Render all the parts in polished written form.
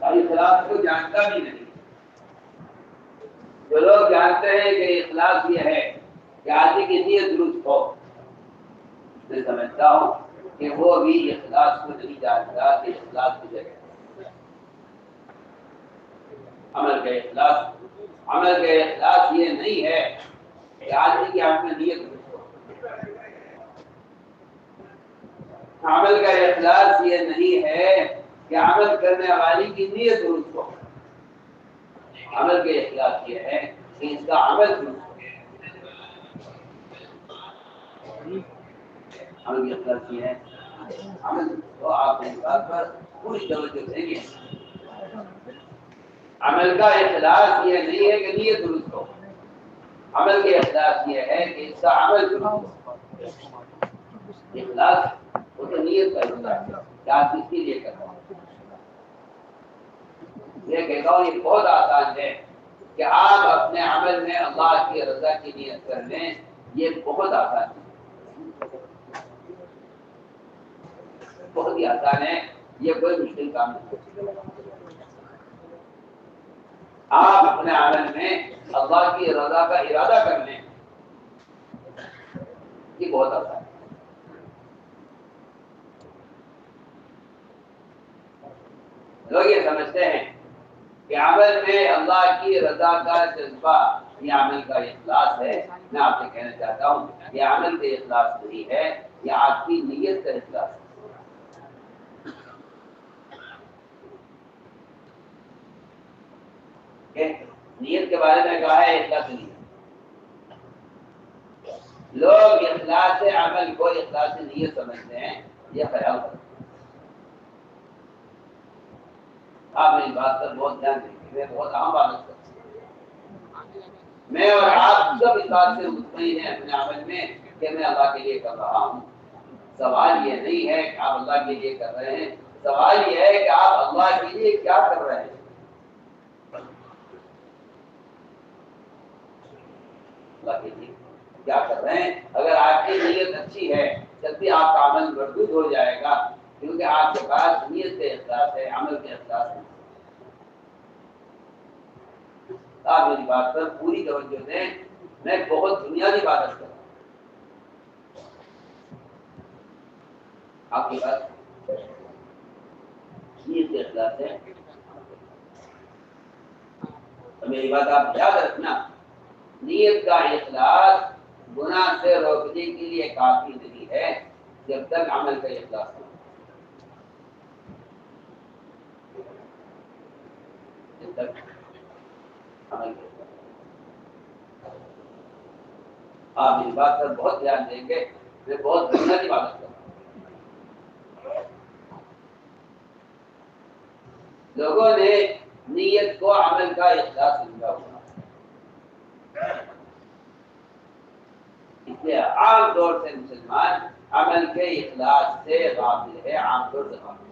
اور اخلاص کو جانتا بھی نہیں. جو لوگ جانتے ہیں کہ اخلاص یہ ہے کہ آدمی کی نیت درست ہو، میں سمجھتا ہوں کہ وہ بھی اخلاص کو نہیں جانتا کہ اخلاص کی جگہ عمل کا اخلاص یہ نہیں ہے کہ آدمی کی آپ میں نیت درست ہو. عمل کا اخلاص یہ نہیں ہے کہ عمل کرنے والی کی نیت درست ہو. عمل کا اخلاص یہ ہے کہ اس کا عمل درست ہو. عمل کی اخلاص یہ ہے عمل تو آپ اس بات پر پوری توجہ دیں گے. عمل کا اخلاص یہ نہیں ہے کہ نیت درست ہو. عمل کے اخلاص یہ ہے کہ اس کا عمل درست ہو. اخلاص وہ تو نیت کا ہوتا ہے کہ آپ کس کے لیے کر رہے ہیں. یہ کہتا ہوں یہ بہت آسان ہے کہ آپ اپنے عمل میں اللہ کی رضا کی نیت کر لیں. یہ بہت آسان ہے، بہت ہی آسان ہے. یہ کوئی مشکل کام نہیں. آپ اپنے عمل میں اللہ کی رضا کا ارادہ کر لیں. یہ بہت آسان ہے. لوگ یہ سمجھتے ہیں کہ عمل میں اللہ کی رضا کا جذبہ یہ عمل کا اخلاص ہے. میں آپ سے کہنا چاہتا ہوں یہ عمل کا اخلاص نہیں ہے، یہ آپ کی نیت کا اخلاص ہے. نیت کے بارے میں کہا ہے اخلاص نہیں. لوگ اخلاص عمل کو اخلاص نیت سمجھتے ہیں. یہ خیال کرتے ہیں. آپ میری بات پر بہت دھیان دیں گے. میں بہت اہم بات کرتا ہوں. میں اور آپ سب اس بات سے مطمئن ہیں اپنے عمل میں کہ میں اللہ کے لیے کر رہا ہوں. سوال یہ نہیں ہے کہ آپ اللہ کے لیے کر رہے ہیں، سوال یہ ہے کہ آپ اللہ کے لیے کیا کر رہے ہیں. اللہ کے لیے کیا کر رہے ہیں. اگر آپ کی نیت اچھی ہے جب بھی آپ کا عمل مردود ہو جائے گا، کیونکہ آپ کے پاس نیت کا اخلاص ہے، عمل کا اخلاص ہے. آپ میری بات پر پوری توجہ دیں. میں بہت بنیادی بات کرتا ہوں. آپ کے پاس نیت کا اخلاص ہے. تو میری بات آپ یاد رکھنا، نیت کا اخلاص گناہ سے روکنے کے لیے کافی نہیں ہے جب تک عمل کا اخلاص نہ ہو. جب تک عمل کا اخلاص. آپ اس بات پر بہت دھیان دیں گے. میں بہت بنیادی بات کرتا ہوں. لوگوں نے نیت کو عمل کا اخلاص سمجھا ہوا. اس لیے عام طور سے مسلمان عمل کے اخلاص سے غافل ہے. عام طور سے غافل.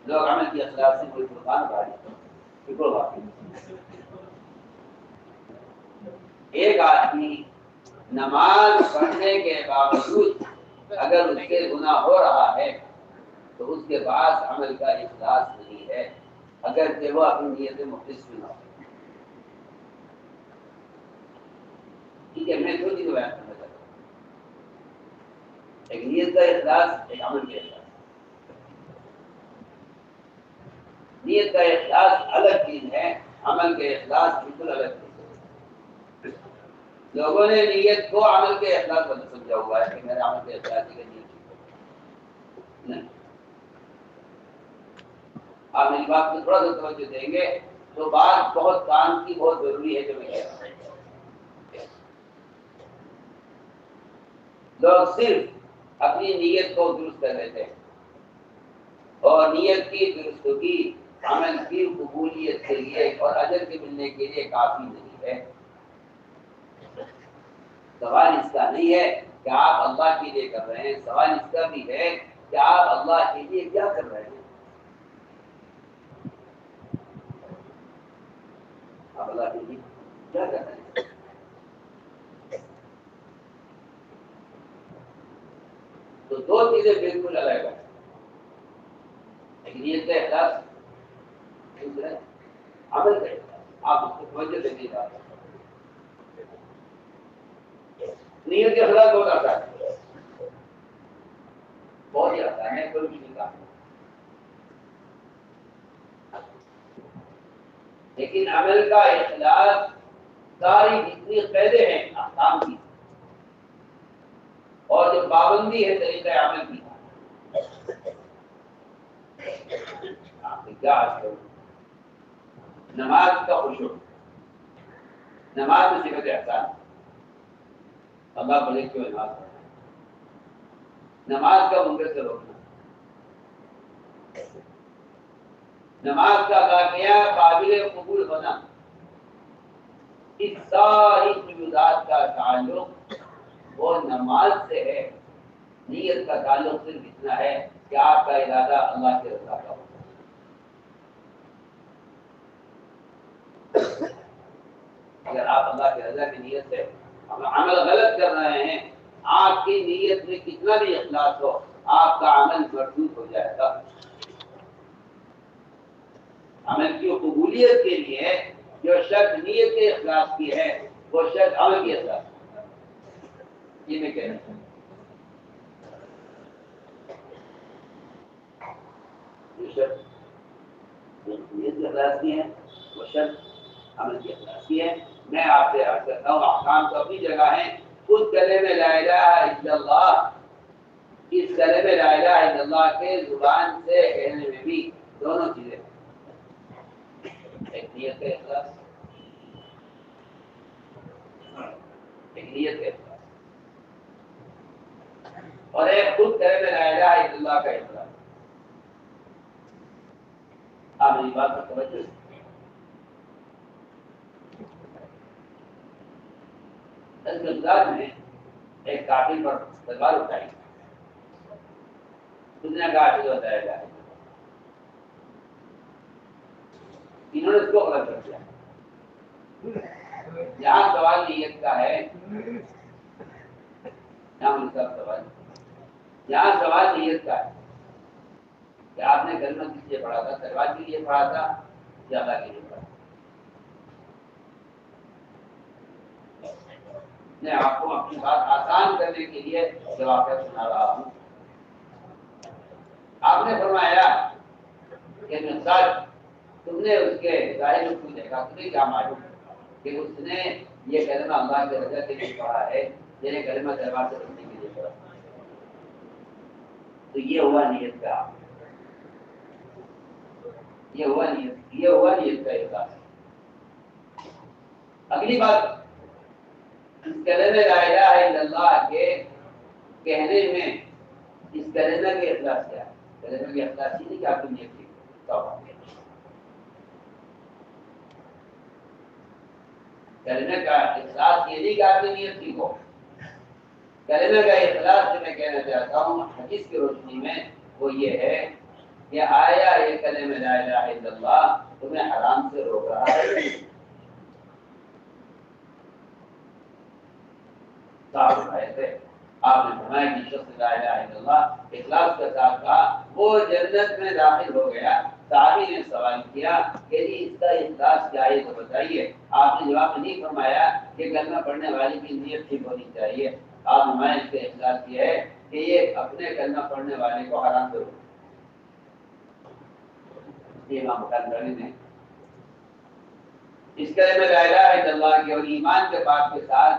لوگ عمل کی اخلاص سے کوئی فرقان بھاری بالکل غافل. ایک آدمی نماز پڑھنے کے باوجود اگر اس سے گناہ ہو رہا ہے تو اس کے پاس عمل کا اخلاص نہیں ہے، اگر کہ وہ اپنی نیت مخلص بھی نہ ہو. ٹھیک ہے، میں دو چیزیں بیان کرنا چاہتا ہوں. ایک نیت کا اخلاص، ایک عمل کا اخلاص. نیت کا اخلاص الگ چیز ہے، عمل کا اخلاص بالکل الگ چیز ہے. لوگوں نے نیت کو عمل کے اخلاص بدل سمجھا ہوا ہے کہ میرے عمل کے اخلاص کی نیت نہیں. آپ میری بات کو تھوڑا سا توجہ دیں گے تو بات بہت کام کی، بہت ضروری ہے جو میں کہہ رہا ہوں. لوگ صرف اپنی نیت کو درست کر لیتے ہیں اور نیت کی درستگی عمل کی قبولیت کے لیے اور اجر کے ملنے کے لیے کافی نہیں ہے. سوال اس کا نہیں ہے کہ آپ اللہ کے لیے کر رہے ہیں، سوال اس کا بھی ہے کہ آپ اللہ کے لیے کیا کر رہے ہیں. آپ اللہ کے لیے کیا کر رہے ہیں. تو دو چیزیں بالکل الگ ہیں. نیت کا اخلاص دوسرا ہے عمل کا اخلاص. آپ اس کو توجہ دینے کا نیت کا اخلاص بہت آسان ہے, بہت ہی آسان ہے, کوئی بھی نہیں کام. لیکن عمل کا اخلاص ساری جتنی قیدیں ہیں احکام کی اور جو پابندی ہے طریقہ عمل کی, آپ کیا کرو نماز کا خشوع, نماز میں صفت احسان, اللہ بھلے کیوں نماز پڑھنا, نماز کا منکر سے روکنا, نماز کا واقعہ قابل قبول ہونا, اس ساری موجودات کا تعلق وہ نماز سے ہے. نیت کا تعلق صرف اتنا ہے کہ آپ کا ارادہ اللہ کے رضا کا ہو. اگر آپ اللہ کے رضا کی نیت سے عمل غلط کر رہے ہیں, آپ کی نیت میں کتنا بھی اخلاص ہو, آپ کا عمل مردود ہو جائے گا. عمل کی قبولیت کے لیے جو شخص نیت کے اخلاص کی ہے وہ شخص عمل کی اخلاص کی ہے. یہ میں کہنا چاہوں جو شخص نیت کے اخلاص کی ہے وہ شخص عمل کی اخلاص کی ہے. میں آپ سے عرض کرتا ہوں احکام تو اپنی جگہ ہیں. خود کلمہ لا الہ الا اللہ, اس کلمہ لا الہ الا اللہ کے زبان سے کہنے میں بھی دونوں چیزیں, ایک نیت کا اخلاص, ایک نیت کا اخلاص, اور ایک خود کلمہ لا الہ الا اللہ کا اخلاص. آپ میری بات پر توجہ. گجرات میں ایک کافی پر تلوار اٹھائی, اس نے کہا کہ بتایا جائے, انہوں نے اس کو غلط کر دیا. یہاں سوال نیت کا ہے, یہاں سوال نیت کا ہے کہ آپ نے کلمہ کس لیے پڑھا تھا, تلوار کے لیے پڑھا تھا یا اللہ کے لیے پڑھا. میں آپ کو اپنی بات آسان کرنے کے لیے جواب سنا رہا ہوں. آپ نے فرمایا کہ مثال تم نے اس کے ظاہر کو دیکھا, تمہیں کیا معلوم کہ اس نے یہ کلمہ اللہ کے رضا کے لیے پڑھا ہے, یہ کلمہ تلوار سے بچنے کے لیے پڑھا. تو یہ ہوا نیت کا, یہ ہوا نیت کا احساس. اگلی بات, اس کلمہ لا الہ الا اللہ کے کہنے میں اس کلمہ کے اخلاص کیا ہے؟ کلمہ کے اخلاص یہ نہیں کہ آپ کی نیت کی توبہ, کلمہ کا اخلاص یہ نہیں کہ آپ کی نیت ٹھیک ہو. کلمہ کا اخلاص جو میں کہنا چاہتا ہوں حدیث کی روشنی میں وہ یہ ہے کہ آیا یہ کلمہ لا الہ الا اللہ تمہیں حرام سے روک رہا ہے. صاحب آئے تھے, آپ نے فرمایا کہ شخص لا الہ الا اللہ اخلاص کے ساتھ کہا وہ جنت میں داخل ہو گیا. صحابی نے سوال کیا کہ جی اس کا اخلاص کیا ہے تو بتائیے. آپ نے جواب نہیں فرمایا کہ کلمہ پڑھنے والے کی نیت ٹھیک ہونی چاہیے. آپ نے اس کا اخلاص کیا ہے کہ یہ اپنے کلمہ پڑھنے والے کو حرام کرو. امام بخاری نے اس کلمہ لا الہ الا اللہ کے اور ایمان کے بات کے ساتھ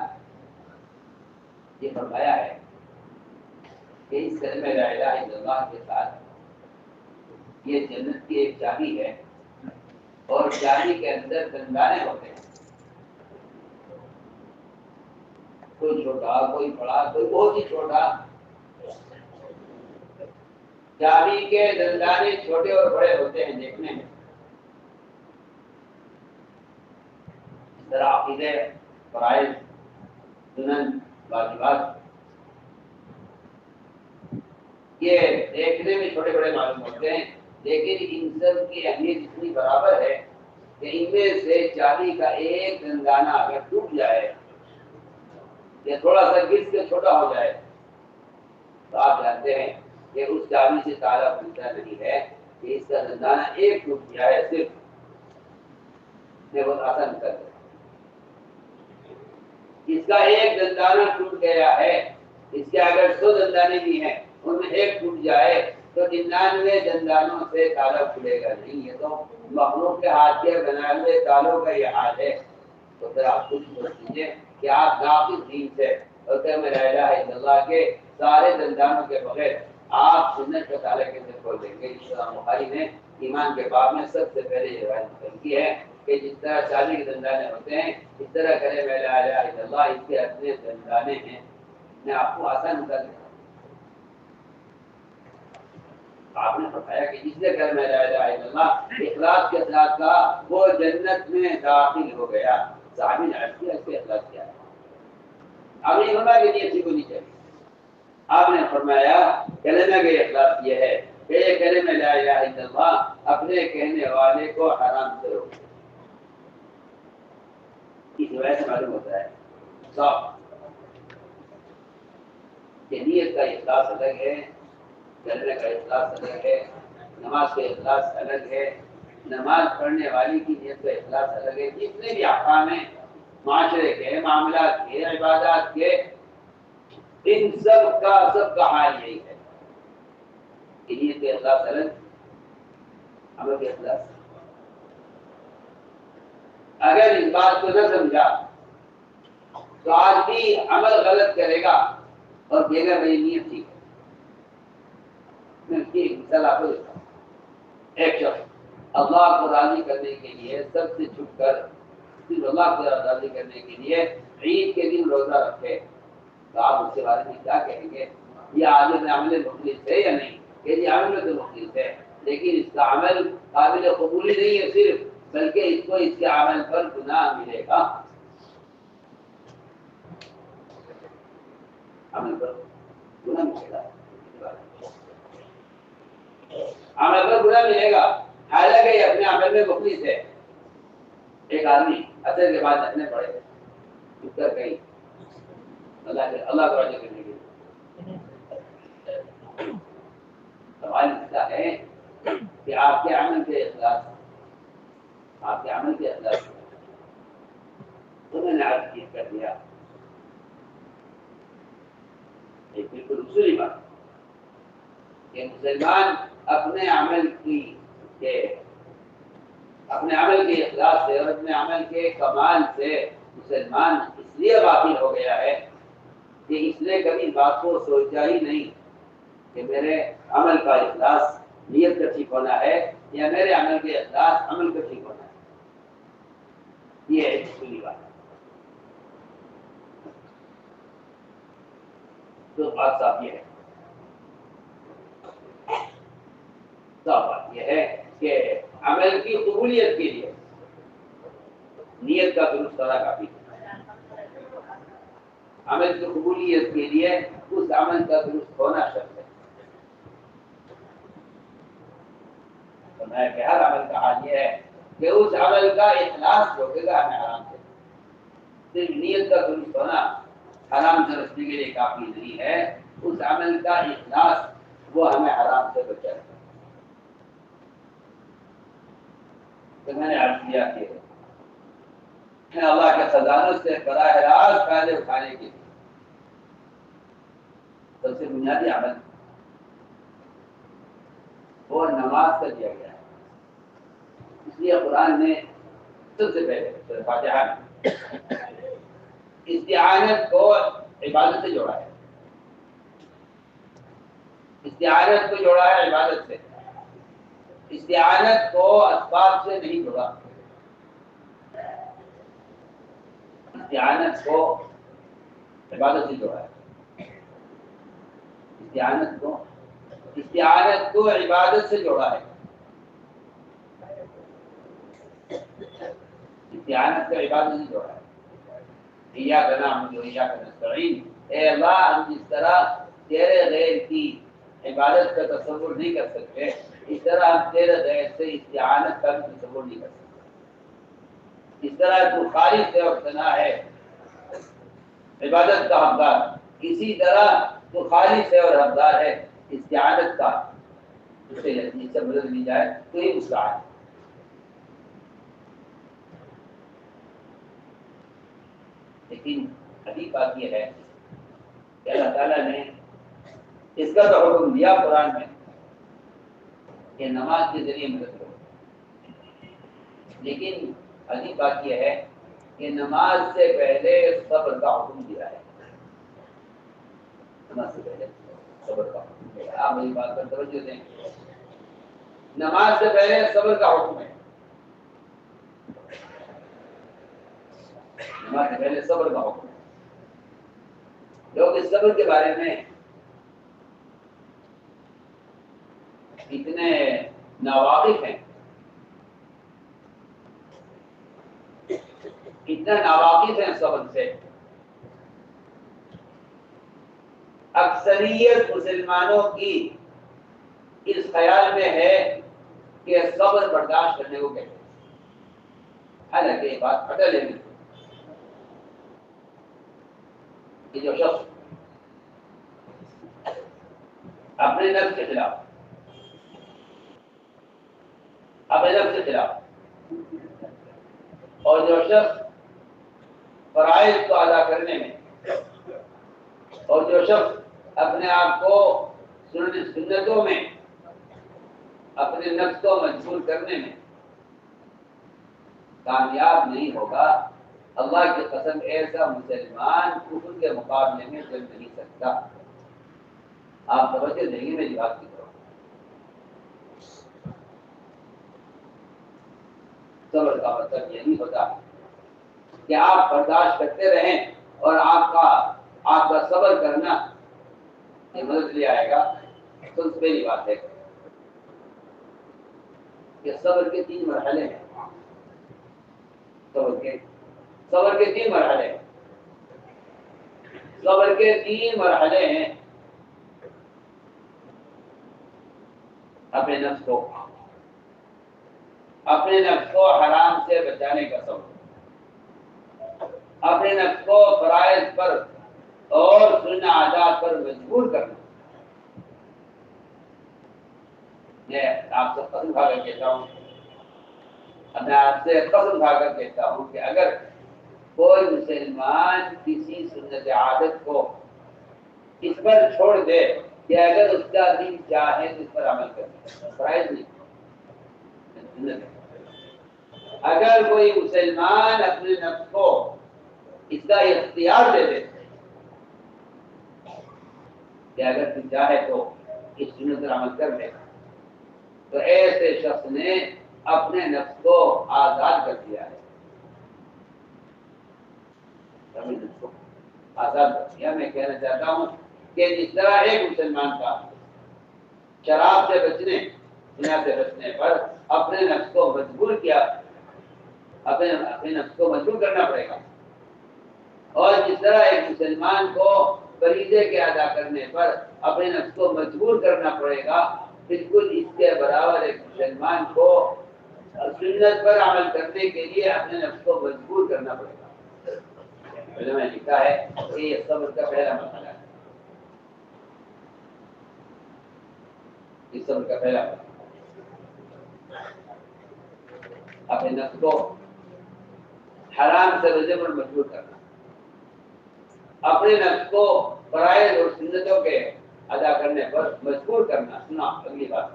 یہ فرمایا ہے کہ اس کلمہ لا الہ الا اللہ کے ساتھ یہ جنت کی ایک چابی ہے اور چابی کے اندر دندانے ہوتے ہیں, کوئی چھوٹا کوئی بڑا کوئی بہت ہی چھوٹا. چابی کے دندانے چھوٹے اور بڑے ہوتے ہیں دیکھنے میں. اس طرح عقیدے, فرائض, سنن, واجبات یہ دیکھنے میں چھوٹے بڑے معلوم ہوتے ہیں, لیکن ان سب کی اہمیت اتنی برابر ہے کہ ان میں سے چابی کا ایک دندانہ اگر ٹوٹ جائے یا تھوڑا سا گرس کے چھوٹا ہو جائے تو آپ جانتے ہیں کہ اس چابی سے تالا کھلتا نہیں ہے. کہ اس کا دندانہ ایک ٹوٹ گیا ہے صرف، میں بہت آسان کر دیا، اس کا ایک دندانہ ٹوٹ گیا ہے، اس کے اگر 100 دندانے بھی ہیں ان میں ایک ٹوٹ جائے تو 99 دندانوں سے تالا کھلے گا نہیں۔ یہ تو مخلوق کے ہاتھ کے بنائے ہوئے تالوں کا یہ حال ہے۔ تو پھر آپ خود سوچ لیجیے کہ آپ ناقص دین سے اور کلمہ لا الہ الا اللہ کے سارے دندانوں کے بغیر آپ سنت کا تالا کیسے کھول دیں گے؟ اس طرح بخاری نے ایمان کے باب میں سب سے پہلے یہ روایت نقل کی ہے کہ جس طرح چاندی کے دندانے ہوتے ہیں اس طرح کلمہ لا الہ الا اللہ اس کے اپنے دندانے ہیں۔ میں آپ کو آسان بتا دیتا ہوں، آپ نے فرمایا کہ جس نے کلمہ لا الہ الا اللہ اخلاص کے ساتھ کہا وہ جنت میں داخل ہو گیا۔ صحابی نے عرض کیا اس کے اخلاص کیا ہے؟ آپ نے فرمایا کہ نہیں اچھی کو نہیں چاہیے، آپ نے فرمایا کلمہ کا اخلاص یہ ہے کہ یہ کلمہ لا الہ الا اللہ اپنے کہنے والے کو حرام سے روکے۔ اس وجہ سے معلوم ہوتا ہے صاف کہ نیت کا اخلاص الگ ہے، کلمے کا اخلاص الگ ہے، نماز کا اخلاص الگ ہے، نماز پڑھنے والی کی نیت کا اخلاص الگ ہے۔ جتنے بھی احکام ہیں معاشرے کے، معاملات کے، عبادات کے، ان سب کا حال یہی ہے کہ نیت کا اخلاص الگ، عمل کا اخلاص۔ اگر اس بات کو نہ سمجھا تو آدمی عمل غلط کرے گا اور کہے گا میری نیت ٹھیک ہے۔ میں اس کی ایک مثال آپ کو دیتا ہوں۔ ایک شخص اللہ کو راضی کرنے کے لیے سب سے چھپ کر صرف اللہ کو راضی کرنے کے لیے عید کے دن روزہ رکھے تو آپ اس کے بارے میں کیا کہیں گے؟ یہ عادت عمل مخلص ہے یا نہیں؟ کہ یہ عمل تو مخلص ہے لیکن اس کا عمل قابل قبولی نہیں ہے صرف، بلکہ اس کو اس کے عمل پر گناہ ملے گا، عمل پر گناہ ملے گا، عمل پر گناہ ملے گا، حالانکہ یہ اپنے عمل میں مخلص ہے۔ ایک آدمی اثر کے بعد اپنے پڑے اٹھ کر گئی اللہ کو راضی کرنے کے لیے، سوال اس کا ہے کہ آپ کے عمل کے اخلاص، آپ کے عمل کے اخلاص تو میں نے عرض کر دیا ایک بالکل اصولی بات کہ مسلمان اپنے عمل کے اخلاص سے اور اپنے عمل کے کمال سے مسلمان اس لیے غافل ہو گیا ہے کہ اس نے کبھی بات کو سوچا ہی نہیں کہ میرے عمل کا اخلاص نیت کا ٹھیک ہونا ہے یا میرے عمل کے اخلاص عمل کا ٹھیک ہونا ہے۔ یہ ایک اصولی بات ہے۔ تو بات صاف یہ ہے، صاف بات یہ ہے کہ عمل کی قبولیت کے لیے نیت کا درست ہونا کافی ہے۔ عمل کی قبولیت کے لیے اس عمل کا درست ہونا شرط ہے۔ تو میں کہ ہر عمل کا حال یہ ہے کہ اس عمل کا اخلاص روکے گا ہمیں حرام سے، صرف نیت کا درست ہونا حرام سے بچنے کے لیے کافی نہیں ہے، اس عمل کا اخلاص وہ ہمیں حرام سے بچائے گا۔ تو میں نے عرض کیا کہ اللہ کے خزانوں سے براہ راست فائدے اٹھانے کے لیے سب سے بنیادی عمل وہ نماز کا دیا گیا ہے۔ اس لیے قرآن نے سب سے پہلے فاتحہ میں استعانت کو عبادت سے جوڑا ہے، استعانت کو جوڑا ہے عبادت سے، استعانت کو اسباب سے نہیں جوڑا، استعانت کو عبادت سے جوڑا ہے، استعانت کو عبادت سے جوڑا ہے، استعانت کو عبادت سے جوڑا ہے۔ ایاک نعبد و ایاک نستعین، اے اللہ ہم جس طرح تیرے غیر کی عبادت کا تصور نہیں کر سکتے اس طرح ہم تیرے غیر سے استعانت کا بھی تصور نہیں کر سکتے۔ اس طرح تو خالص ہے اور ثنا ہے عبادت کا حقدار، اسی طرح تو خالص ہے اور حقدار ہے استعانت کا، اسے یقین سے مدد لی جائے تو یہ مسئلہ ہے. لیکن عجیب بات یہ ہے کہ اللہ تعالیٰ نے اس کا تو حکم دیا قرآن میں کہ نماز کے ذریعے مدد کرو، لیکن عجیب بات یہ ہے کہ نماز سے پہلے صبر کا حکم دیا ہے. نماز سے پہلے صبر کا حکم دیا ہے. آپ میری بات پر توجہ دیں. نماز سے پہلے صبر کا حکم ہے. نماز سے پہلے صبر کا حکم ہے. لوگ اس صبر کے بارے میں اتنے ناواقف ہیں، اتنا ناواقف ہیں صبر سے. اکثریت مسلمانوں کی اس خیال میں ہے کہ صبر برداشت کرنے کو کہتے ہیں. حالانکہ یہ بات پتہ نہیں کہ جو شخص اپنے نفس کے خلاف اور جو شخص فرائض کو ادا کرنے میں اور جو شخص اپنے آپ کو سنتوں میں اپنے نفس کو مجبور کرنے میں کامیاب نہیں ہوگا، اللہ کی قسم ایسا مسلمان کفر کے مقابلے میں چل نہیں سکتا. آپ توجہ دیں گے میری بات کی طرف. صبر کا مطلب یہ نہیں ہوتا کہ آپ برداشت کرتے رہیں اور آپ کا صبر کرنا یہ مدد لے آئے گا. تو پہلی بات ہے کہ صبر کے 3 مرحلے ہیں. صبر کے 3 مرحلے ہیں. صبر کے 3 مرحلے ہیں. اپنے نفس کو حرام سے بچانے کا صبر، اپنے نفس کو فرائض پر اور سنت عادات پر مجبور کرنا. میں آپ سے قسم کھا کر کہتا ہوں، میں آپ سے قسم کھا کر کہتا ہوں کہ اگر کوئی مسلمان کسی سنت عادت کو اس پر چھوڑ دے کہ اگر اس کا دل چاہے تو اس پر عمل کرے، فرائض نہیں. اگر کوئی مسلمان اپنے نفس کو اس کا اختیار دے دے کہ اگر تو چاہے تو اس سنت پر عمل کر لے، تو ایسے شخص نے اپنے نفس کو آزاد کر دیا ہے. آزاد کر دیا. میں کہنا چاہتا ہوں کہ جس طرح ایک مسلمان کا شراب سے بچنے، دنیا سے بچنے پر اپنے نفس کو مجبور کیا، اپنے نفس کو مجبور کرنا پڑے گا، اور جس طرح ایک مسلمان کو فریضے کے ادا کرنے پر اپنے نفس کو مجبور کرنا پڑے گا، بالکل اس کے برابر ایک مسلمان کو سنت پر عمل کرنے کے لیے اپنے نفس کو مجبور کرنا پڑے گا. علماء نے لکھا ہے کہ یہ صبر کا پہلا مرحلہ ہے. اس صبر کا پہلا مرحلہ اپنے نفس کو حرام سے رجم اور مجبور کرنا، اپنے نفس کو فرائض اور سنتوں کے ادا کرنے پر مجبور کرنا. سنا اگلی بات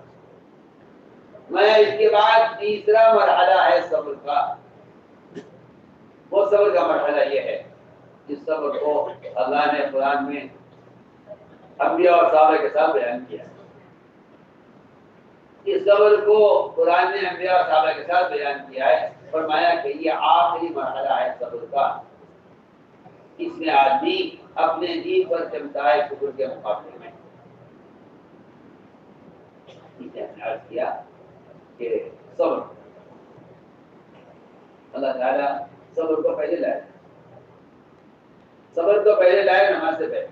میں اس کے بعد تیسرا مرحلہ ہے صبر کا. وہ صبر کا مرحلہ یہ ہے جس صبر کو اللہ نے قرآن میں انبیاء اور صحابہ کے ساتھ بیان کیا. اس صبر کو قرآن نے انبیاء اور صحابہ کے ساتھ بیان کیا ہے. فرمایا کہ یہ آخری مرحلہ ہے صبر کا. اس میں آدمی اپنے دین پر چمتا ہے کفر کے مقابلے میں. عرض کیا کہ صبر اللہ تعالیٰ صبر کو پہلے لائے، صبر کو پہلے لائے نماز سے پہلے.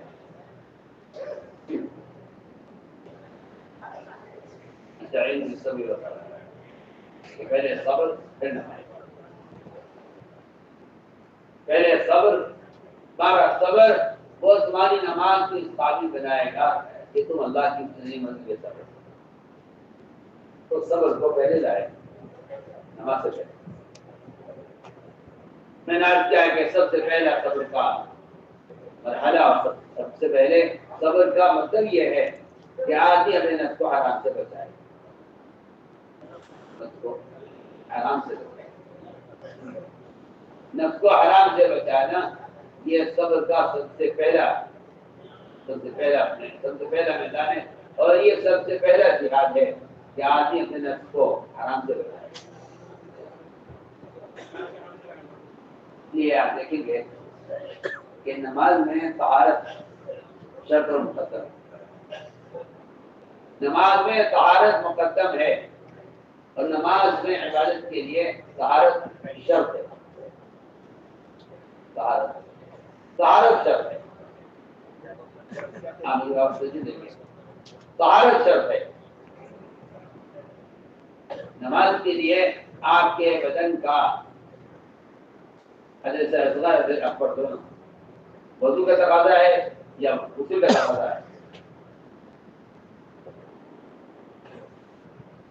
پہلے صبر پھر نماز. پہلے صبر، صبر وہ تمہاری نماز کو اس قابل بنائے گا کہ تم اللہ کی نعمت کے صبر. تو صبر کو پہلے لائے نماز سے پہلے۔ میں نے عرض کیا کہ سب سے پہلا صبر کا مرحلہ، سب سے پہلے صبر کا مطلب یہ ہے کہ آدمی اپنے نفس کو حرام سے بچائے، نفس کو حرام سے بچائے۔ نفس کو حرام سے بچانا یہ صبر کا سب سے پہلا میدان ہے، اور یہ سب سے پہلا جہاد ہے کہ آدمی اپنے نفس کو حرام سے بچائے۔ یہ آپ دیکھیں گے کہ نماز میں طہارت شرط اور مقدم ہے، نماز میں طہارت مقدم ہے، اور نماز میں عبادت کے لیے طہارت شرط ہے۔ طہارت شرط ہے، آپ جواب سے دیکھیں، طہارت شرط ہے نماز کے لیے۔ آپ کے بدن کا حدث اصغر حدث اکبر دونوں وضو کا تقاضا ہے یا غسل کا تقاضا ہے؟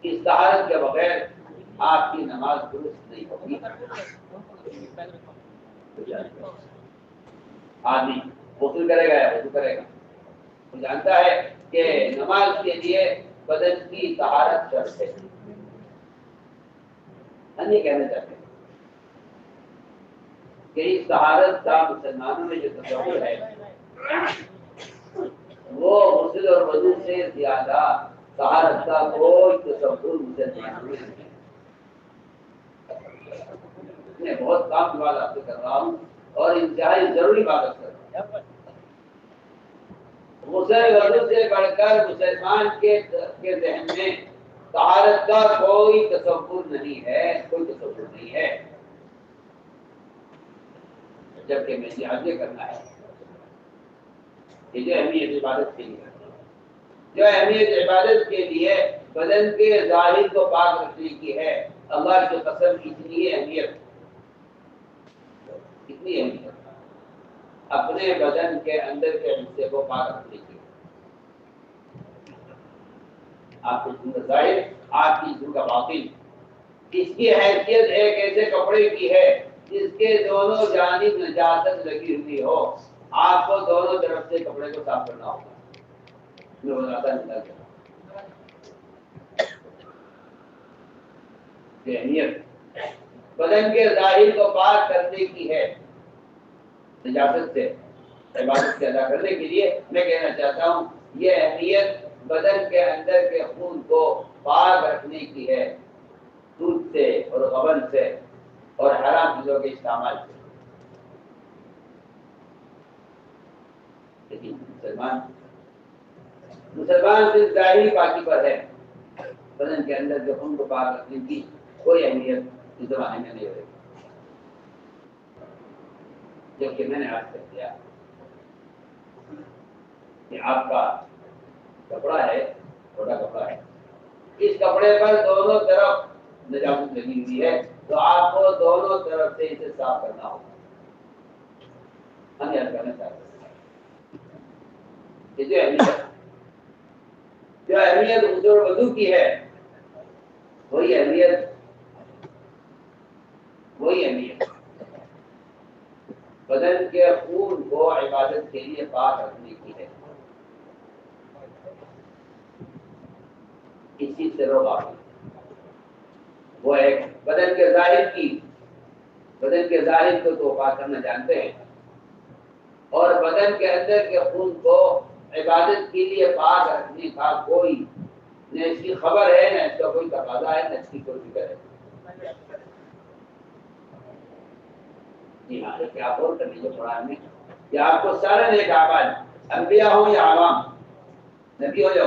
اس طہارت کے بغیر آپ کی نماز درست نہیں ہوگی۔ آدمی غسل کرے گا یا وضو کرے گا، وہ جانتا ہے کہ نماز کے لیے بدن کی طہارت شرط ہے۔ ہم یہ کہنا چاہتے ہیں کہ اس طہارت کا مسلمانوں میں جو تصور ہے وہ غسل اور وضو سے زیادہ طہارت کا کوئی تصور مسلمانوں میں نہیں ہے۔ میں بہت کام کی بات آپ سے کر رہا ہوں اور انتہائی ضروری بات کر رہا ہوں۔ غسل وضو سے بڑھ کر مسلمان کے ذہن میں طہارت کا کوئی تصور نہیں ہے، کوئی تصور نہیں ہے، جبکہ میں نے آگے کرنا ہے کہ جو اہمیت عبادت کے لیے، جو اہمیت عبادت کے لیے بدن کے ظاہر کو پاک رکھنے کی ہے، اللہ کی قسم اتنی اہمیت اپنے بدن کے اندر کے حصے کو پاک رکھنے کی، آپ کے جسم کا ظاہر، آپ کی جسم کا باطن، اس کی حیثیت ایک ایسے کپڑے کی ہے جس کے دونوں جانب نجاست لگی ہوئی ہو، آپ کو دونوں طرف سے کپڑے کو صاف کرنا ہوگا۔ اہمیت بدن کے ظاہر کو پاک کرنے کی ہے نجاست سے عبادت ادا کرنے کے لیے۔ میں کہنا چاہتا ہوں یہ اہمیت بدن کے اندر کے خون کو پاک رکھنے کی ہے، دودھ سے اور غبن سے اور حرام چیزوں کے استعمال سے۔ لیکن مسلمان صرف ظاہری پاکی پر ہے، بدن کے اندر کے خون کو پاک رکھنے کی کوئی اہمیت اس زمانے میں نہیں ہوئی۔ جبکہ میں نے عرض کر دیا کہ آپ کا کپڑا ہے، چھوٹا کپڑا ہے، اس کپڑے پر دونوں طرف نجاست لگی ہوئی ہے، تو آپ کو دونوں طرف سے اسے صاف کرنا ہوگا۔ ہم یاد کرنا چاہتے ہیں کہ جو اہمیت غسل اور وضو کی ہے، وہی اہمیت بدن کے خون کو عبادت کے لیے پاک رکھنے کی ہے۔ اس چیز سے لوگ آپ وہ ایک بدن کے ظاہر کو تو پاک کرنا جانتے ہیں، اور بدن کے اندر کے خون کو عبادت کے لیے پاک رکھنے کا کوئی نہ اس کی خبر ہے، نہ اس کا کوئی تقاضا ہے، نہ اس کی کوئی فکر ہے۔ جی ہاں، لیکن آپ اور کر لیجیے قرآن میں کہ آپ کو سارے نیک اعمال، انبیاء ہوں یا عوام، نبی ہو یا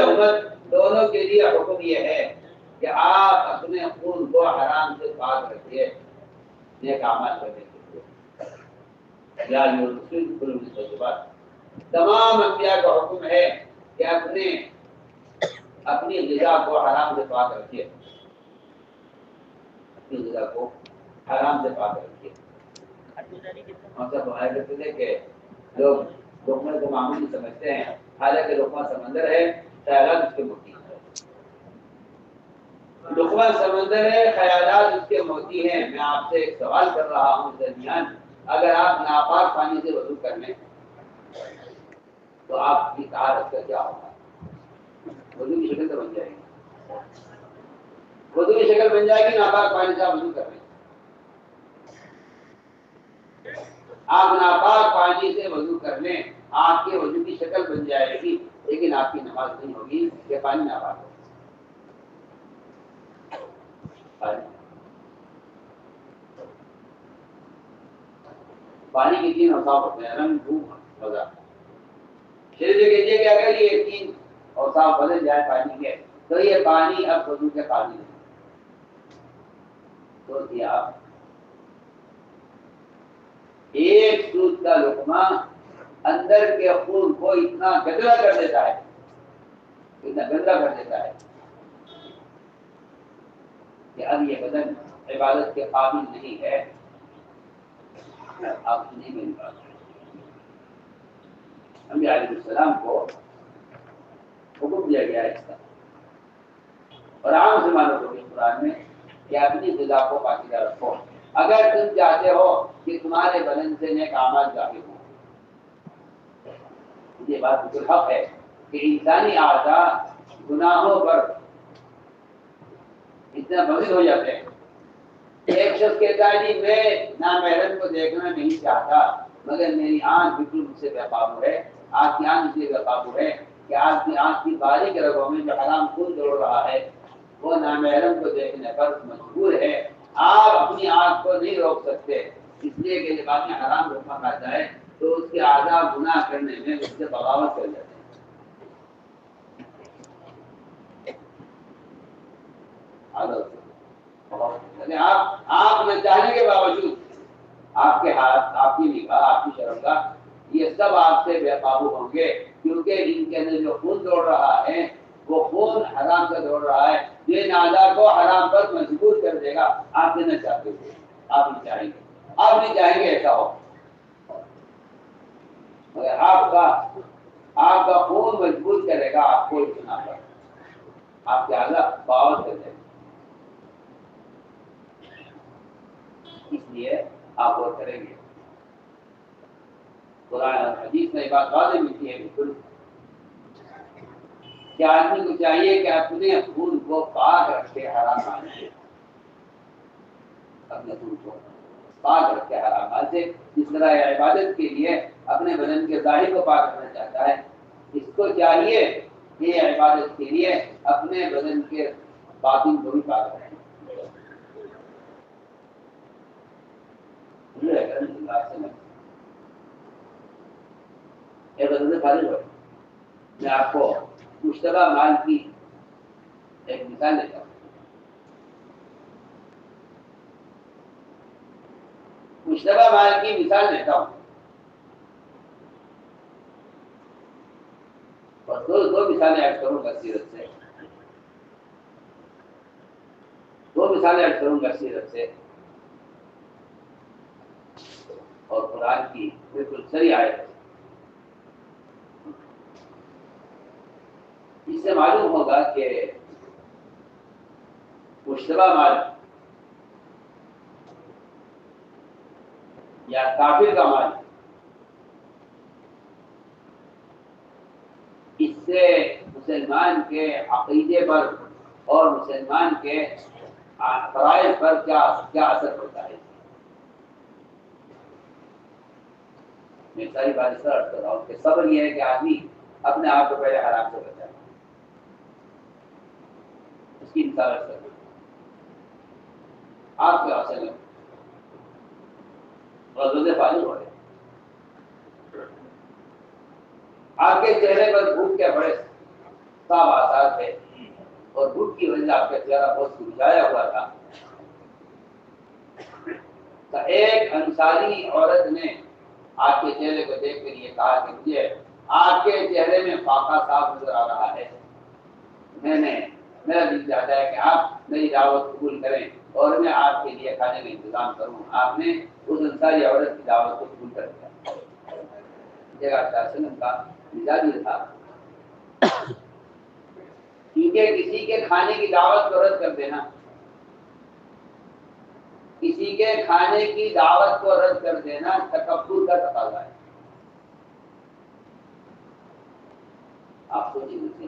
امت، دونوں کے لیے حکم یہ ہے کہ آپ اپنے خون کو حرام سے پاک رکھیے نیک اعمال کرنے کے لیے۔ یا رسول کل مستجبات، تمام انبیاء کا حکم ہے کہ اپنی غذا کو حرام سے پاک رکھیے، اپنی غذا کو حرام سے پاک رکھیے۔ ہم سب بھائی کرتے تھے کہ لوگ لقمے کو معمولی سمجھتے ہیں، حالانکہ لقمہ سمندر ہے، خیالات اس کے مٹی ہے۔ مخمل سمندر ہے، خیالات اس کے موتی ہیں. میں آپ سے ایک سوال کر رہا ہوں اس درمیان، اگر آپ ناپاک پانی سے وضو کر لیں تو آپ کی طہارت کا کیا ہوگا؟ وضو کی شکل تو بن جائے گی، وضو کی شکل بن جائے گی. ناپاک پانی سے آپ وضو کر لیں، آپ ناپاک پانی سے وضو کر لیں، آپ کے وضو کی شکل بن جائے گی، لیکن آپ کی نماز نہیں ہوگی، یہ پانی ناپاک ہے. پانی کے تین اوصاف ہوتے ہیں: رنگ، بو، مزہ. شریف یہ کہتے ہیں کہ اگر یہ تین اوصاف بدل جائے پانی کے تو یہ پانی اب وضو کے قابل نہیں. سوچیے آپ، ایک سود کا لقمہ اندر کے خون کو اتنا گندلا کر دیتا ہے، اتنا گندا کر دیتا ہے کہ اب یہ بدن عبادت کے قابل نہیں ہے. آپ نہیں میری بات. انبیاء علیہ السلام کو حکم دیا گیا ہے اس کا، اور عام مسلمانوں کو بھی قرآن میں کہ اپنی غذا کو پاکیزہ رکھو. اگر تم چاہتے ہو کہ تمہارے بدن سے نیک اعمال ظاہر ہوں، یہ بات بالکل حق ہے کہ انسانی اعضاء گناہوں پر اتنا بغیر ہو جاتے ہیں. ایک شخص کہتا ہے جی میں نامحرم کو دیکھنا نہیں چاہتا، مگر میری آنکھ بالکل مجھ سے بے قابو ہے. آپ کی آنکھ مجھ سے بے قابو ہے کہ آپ کی آنکھ کی باریک رگوں میں جو حرام خون دوڑ رہا ہے وہ نامحرم کو دیکھنے پر مجبور ہے. آپ اپنی آنکھ کو نہیں روک سکتے، اس لیے کہ جب آدمی حرام لقمہ کھاتا ہے تو اس کے اعضاء گناہ کرنے میں اس سے بغاوت کر جاتے ہیں. آپ نہ چاہنے کے باوجود آپ کے ہاتھ، آپ کی نگاہ، آپ کی شرمگاہ، یہ سب آپ سے بے قابو ہوں گے، کیونکہ ان کے اندر جو خون دوڑ رہا ہے وہ خون حرام کا دوڑ رہا ہے. یہ نادا کو حرام پر مجبور کر دے گا. آپ دینا چاہتے ہو، آپ نہیں چاہیں گے، آپ نہیں چاہیں گے ایسا ہو، مگر آپ کا خون مجبور کرے گا آپ کو اتنا پر، آپ کے اعلیٰ بغاوت کر دیں گے. اس لیے آپ وہ کریں گے. قرآن اور حدیث میں بات واضح ملتی ہے بالکل کہ آدمی کو چاہیے کہ اپنے خون کو پاک رکھے حرام مال سے، اپنے خون کو پاک رکھے حرام مال سے. جس طرح عبادت کے لیے اپنے بدن کے ظاہر کو پاک رکھنا چاہتا ہے، اس کو چاہیے کہ یہ عبادت کے لیے اپنے بدن کے باطن کو بھی پاک رکھے. میں آپ کو مشتبہ مال کی ایک مثال دیتا ہوں. مشتبہ مال کی مثال دیتا ہوں، اور دو مثالیں ایڈ کروں گا سیرت سے، دو مثالیں ایڈ کروں گا سیرت سے اور قرآن کی بالکل صحیح آیت ہے. اس سے معلوم ہوگا کہ مشتبہ مال یا کافر کا مال، اس سے مسلمان کے عقیدے پر اور مسلمان کے فرائض پر کیا اثر ہوتا ہے. میں ساری بات اس طرح کر رہا ہوں کہ صبر یہ ہے کہ آدمی اپنے آپ کو پہلے حرام سے بچائے. اس کی مثال کر آپ کے حاصل غزوے فارغ ہو رہے، آپ کے چہرے پر بھوک کے بڑے صاف آثار تھے اور بھوک کی وجہ آپ کا چہرہ بہت سجایا ہوا تھا. تو ایک انصاری عورت نے آپ کے چہرے کو دیکھ کر یہ کہا کہ مجھے آپ کے چہرے میں فاقہ صاف نظر آ رہا ہے، میرا دل چاہتا ہے کہ آپ میری دعوت قبول کریں اور میں آپ کے لیے کھانے کا انتظام کروں. آپ نے اس انصاری عورت کی دعوت کو قبول کر دیا. جگہ کا مزاج یہ تھا، کیونکہ کسی کے کھانے کی دعوت کو رد کر دینا کسی کے کھانے کی دعوت کو رد کر دینا تکبر کا تقاضا ہے. آپ سوچیں مجھے،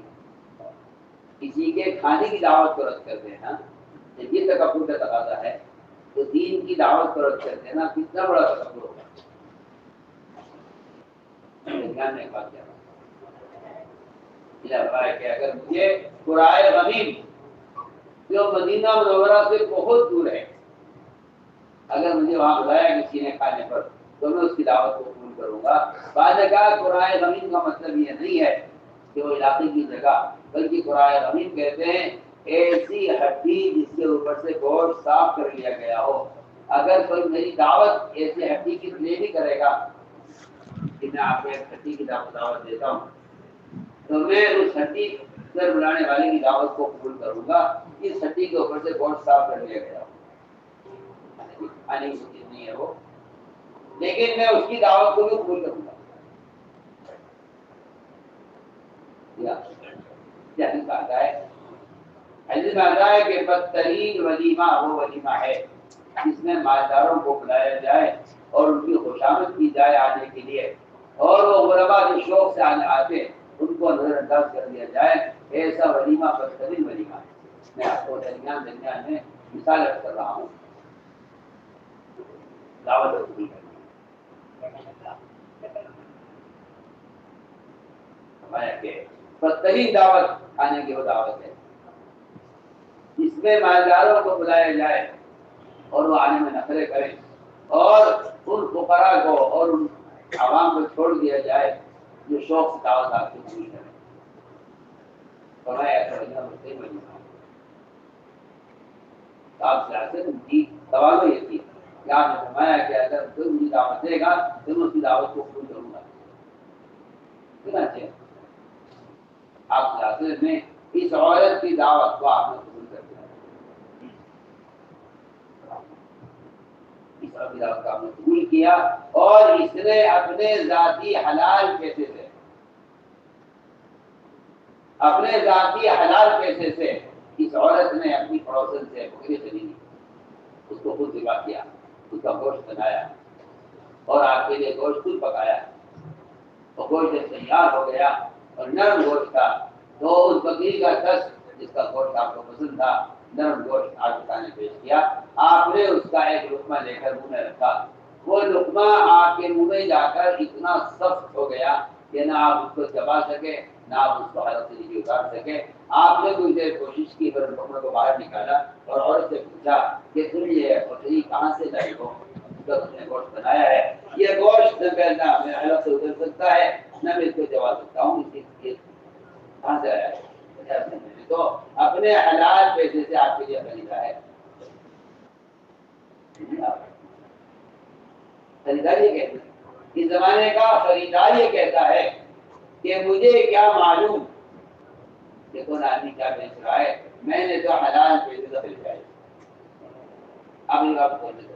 کسی کے کھانے کی دعوت کو رد کر دینا جب یہ تکبر کا تقاضا ہے تو دین کی دعوت کو رد کر دینا کتنا بڑا تکبر ہوگا. دھیان میں ایک بات کیا کہ اگر مجھے قرائے غمیم جو مدینہ منورہ سے بہت دور ہے، اگر مجھے وہاں بلایا کسی نے کھانے پر تو میں اس کی دعوت کو قبول کروں گا. بعد نے کہا قرائے غمیم کا مطلب یہ نہیں ہے کہ وہ علاقے کی جگہ، بلکہ قرائے غمیم کہتے ہیں ایسی ہڈی جس کے اوپر سے گوشت صاف کر لیا گیا ہو. اگر کوئی میری دعوت ایسی ہڈی کی لیے بھی کرے گا کہ میں آپ کو ایک ہڈی کی دعوت دیتا ہوں تو میں اس ہڈی پر بلانے والے کی دعوت کو قبول کروں گا. اس ہڈی کے اوپر سے گوشت صاف کر لیا گیا ہو، کھانے کی چیز نہیں ہے وہ، لیکن میں اس کی دعوت کو بھی قبول کروں گا. حدیث میں آتا ہے کہ بدترین ولیمہ وہ ولیمہ ہے جس میں مالداروں کو بلایا جائے اور ان کی خوشامد کی جائے آنے کے لیے، اور وہ غربا جو شوق سے آتے ان کو نظر انداز کر دیا جائے. ایسا ولیمہ بدترین ولیمہ ہے. میں آپ کو درمیان میں مثال کر رہا ہوں. دعوت بدترین دعوت کھانے کی وہ دعوت ہے جس میں مالداروں کو بلایا جائے اور وہ آنے میں نخرے کریں اور ان فقراء کو اور ان عوام کو چھوڑ دیا جائے جو شوق سے دعوت آپ کی پوری کریں. فرمایا ایسا بدترین ولیمہ آپ سے سوال یہ تھی کہ آپ نے فرمایا کہ اگر کوئی مجھے دعوت دے گا تو میں اس کی دعوت کو قبول کروں گا. آپ میں اس عورت کی دعوت کو آپ نے قبول کر دیا، اس عورت کی دعوت کو آپ نے قبول کیا اور اس نے اپنے ذاتی حلال پیسے سے اس عورت نے اپنی پڑوسن سے بکری خریدی، اس کو خود ذبح کیا، اس کا گوشت بنایا اور آپ کے لیے گوشت خود پکایا. اور گوشت جب تیار ہو گیا اور نرم گوشت تھا تو اس بکری کا دس جس کا گوشت آپ کو پسند تھا نرم گوشت آپ نے پیش کیا. آپ نے اس کا ایک لقمہ لے کر منہ میں رکھا. وہ لقمہ آپ کے منہ میں جا کر اتنا سخت ہو گیا کہ نہ آپ اس کو چبا سکے نہ آپ اس کو حلق سے نیچے اتار سکے. آپ نے کچھ دیر کوشش کی پر لقمہ کو باہر نکالا اور عورت سے پوچھا کہ تم یہ بکری کہاں سے لائی ہو جب تم نے گوشت بنایا ہے؟ یہ گوشت نہ پہلنا میرے حلق سے اتر سکتا ہے نہ میں اس کو چبا سکتا ہوں، اس کی کہاں سے آیا ہے؟ تو اپنے حلال پیسے سے آپ کے لیے خریدا ہے. خریدار یہ کہتا ہے، اس زمانے کا خریدار یہ کہتا ہے کہ مجھے کیا معلوم کہ کون آدمی کیا بیچ رہا ہے، میں نے تو حلال پیسے سے خریدا ہے. اب یہ بات بول دیتے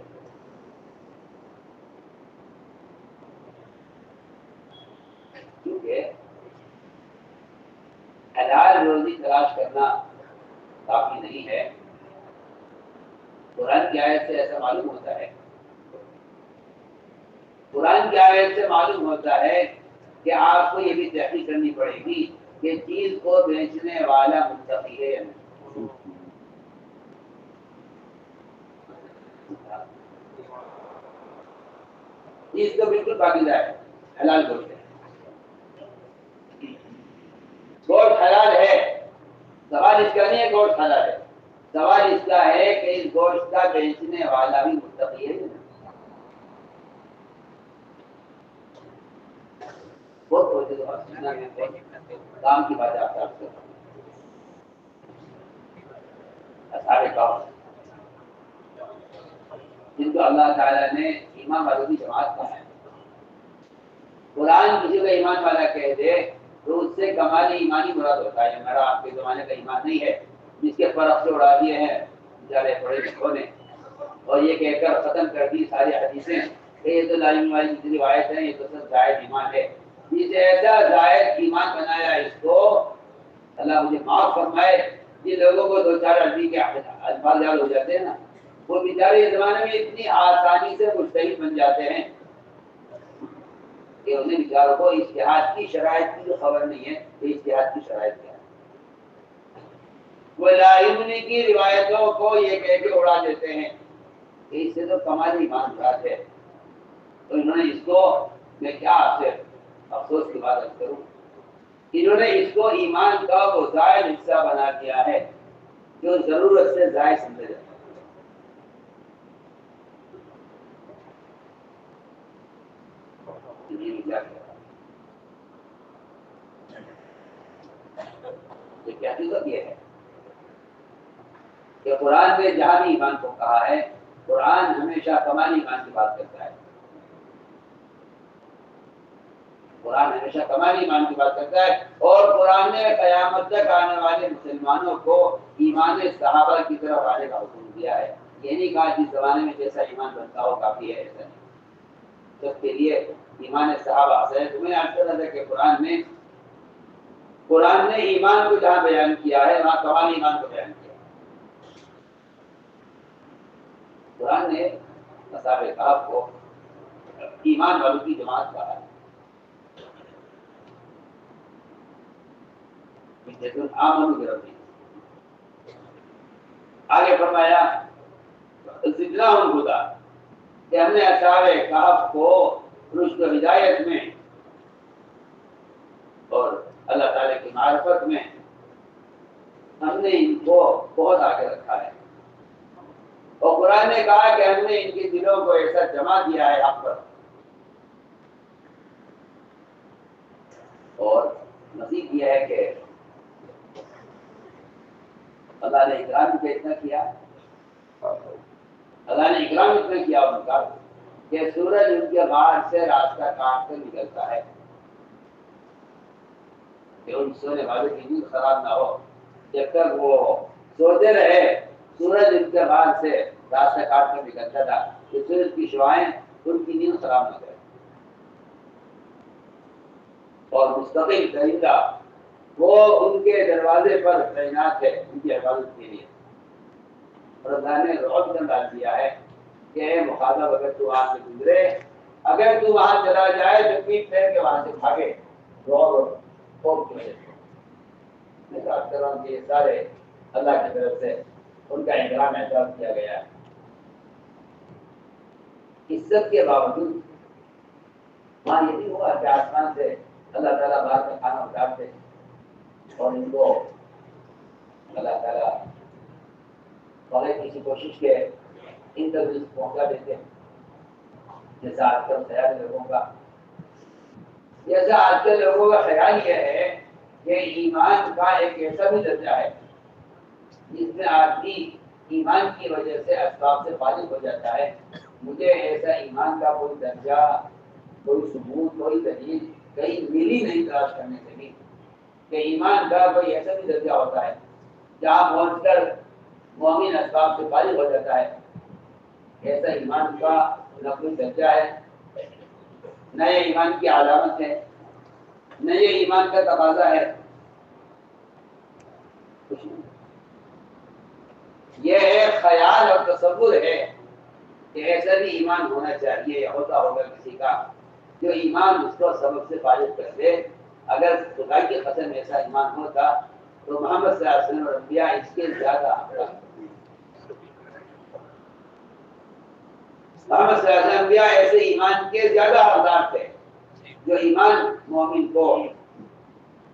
کیونکہ حلال روزی تلاش کرنا کافی نہیں ہے. قرآن کی آیت سے ایسا معلوم ہوتا ہے، قرآن کی آیت سے معلوم ہوتا ہے کہ آپ کو یہ بھی تحقیق کرنی پڑے گی کہ چیز کو بیچنے والا متقی ہے یا نہیں. چیز تو بالکل پاکیزہ ہے، حلال گوشت ہے، گوشت حلال ہے. سوال اس کا نہیں ہے گوشت حلال ہے، سوال اس کا ہے کہ اس گوشت کا بیچنے والا بھی متقی ہے. کام کی بات آپ سے سارے کام جن کو اللہ تعالیٰ نے ایمان والوں کی جماعت کہا ہے. قرآن کسی کو ایمان والا کہہ دے تو اس سے کمال ایمانی مراد ہوتا ہے. میرا آپ کے زمانے کا ایمان نہیں ہے جس کے فرق سے اڑا دیے ہیں بیچارے پڑھے لکھوں نے اور یہ کہہ کر ختم کر دی ساری حدیثیں کہ یہ تو لائن والی جتنی روایت ہیں یہ تو سب زائد ایمان ہے. جسے ایسا زائد ایمان بنایا اس کو اللہ مجھے معاف فرمائے. جن لوگوں کو دو چار عربی کے الفاظ یاد ہو جاتے ہیں نا وہ بیچارے اس زمانے میں اتنی آسانی سے مجتہد بن جاتے ہیں کہ انہیں بیچاروں کو اجتہاد کی شرائط کی جو خبر نہیں ہے کہ اجتہاد کی شرائط کیا ہے. وہ لاعلمی کی روایتوں کو یہ کہہ کے اڑا دیتے ہیں کہ اس سے تو کمال ایمان بات ہے. تو انہوں نے اس کو، میں کیا آپ سے افسوس کی بات کروں، انہوں نے اس کو ایمان کا وہ زائد حصہ بنا دیا ہے جو ضرورت سے زائد سمجھا جاتا ہے. یہ حقیقت یہ ہے کہ قرآن نے جہاں بھی ایمان کو کہا ہے، قرآن ہمیشہ کمال ایمان کی بات کرتا ہے. قرآن ہمیشہ کمال ایمان کی بات کرتا ہے، اور قرآن نے قیامت تک آنے والے مسلمانوں کو ایمان صحابہ کی طرف آنے کا حکم دیا ہے. یہ نہیں کہا جس زمانے میں جیسا ایمان بنتا ہو کافی ہے، ایسا نہیں. سب کے لیے ایمان صحابہ سے تمہیں عرض کر رہا تھا کہ قرآن نے ایمان کو جہاں بیان کیا ہے وہاں کمال ایمان کو بیان کیا. قرآن نے اصحاب کہف کو ایمان والوں کی جماعت کہا ہے. آگے فرمایا زدناہم ہدی کہ ہم نے اصحاب کہف کو رشد و ہدایت میں اور اللہ تعالی کی معرفت میں ہم نے ان کو بہت آگے رکھا ہے. اور قرآن نے کہا کہ ہم نے ان کے دلوں کو ایسا جمع دیا ہے حق پر. اور مزید یہ ہے کہ اللہ نے اکرام بھی اتنا کیا، اللہ نے اکرام اتنا کیا ان کا کہ سورج ان کے بعد سے راستہ کاٹ کر نکلتا ہے کہ ان سونے والوں کی نیند خراب نہ ہو. جب تک وہ سوتے رہے سورج ان کے بعد سے راستہ کاٹ کر نکلتا تھا کہ سورج کی شعائیں ان کی نیند خراب نہ کرے. اور مستقل درندہ وہ ان کے دروازے پر تعینات ہے ان کی حفاظت کے لیے. اور اللہ نے رعب ڈال دیا ہے کہ اے مخاطب اگر تو وہاں سے گزرے، اگر تو وہاں چلا جائے تو پیٹ پھیر کے وہاں سے بھاگے. رعب خوف کی وجہ سے میں بات کر رہا ہوں کہ یہ سارے اللہ کی طرف سے ان کا احترام احترام کیا گیا ہے. اس سب کے باوجود وہاں یہ نہیں ہوا کہ آسمان سے اللہ تعالیٰ باہر کا کھانا اتارتے اور ان کو اللہ تعالیٰ بغیر کسی کوشش کے ان تک پہنچا دیتے ہیں. جیسا آج کل خیال لوگوں کا خیال یہ ہے کہ ایمان کا ایک ایسا بھی درجہ ہے جس میں آدمی ایمان کی وجہ سے اسباب سے فارغ ہو جاتا ہے. مجھے ایسا ایمان کا کوئی درجہ، کوئی ثبوت، کوئی دلیل کہیں ملی نہیں تلاش کرنے سے بھی کہ ایمان کا کوئی ایسا بھی درجہ ہوتا ہے جہاں پہنچ کر مومن اسباب سے فارغ ہو جاتا ہے. ایسا ایمان کا نہ کوئی درجہ ہے، نہ یہ ایمان کی علامت ہے، نہ یہ ایمان کا تقاضا ہے. یہ ایک خیال اور تصور ہے کہ ایسا بھی ایمان ہونا چاہیے یا ہوتا ہوگا کسی کا جو ایمان اس کو سبب سے فارغ کر دے. اگر خدا کی قسم ایسا ایمان ہوتا تو محمد صلی اللہ علیہ وسلم اور انبیاء اس کے زیادہ حقدار. محمد صلی اللہ علیہ وسلم انبیاء ایسے ایمان کے زیادہ حقدار تھے جو ایمان مومن کو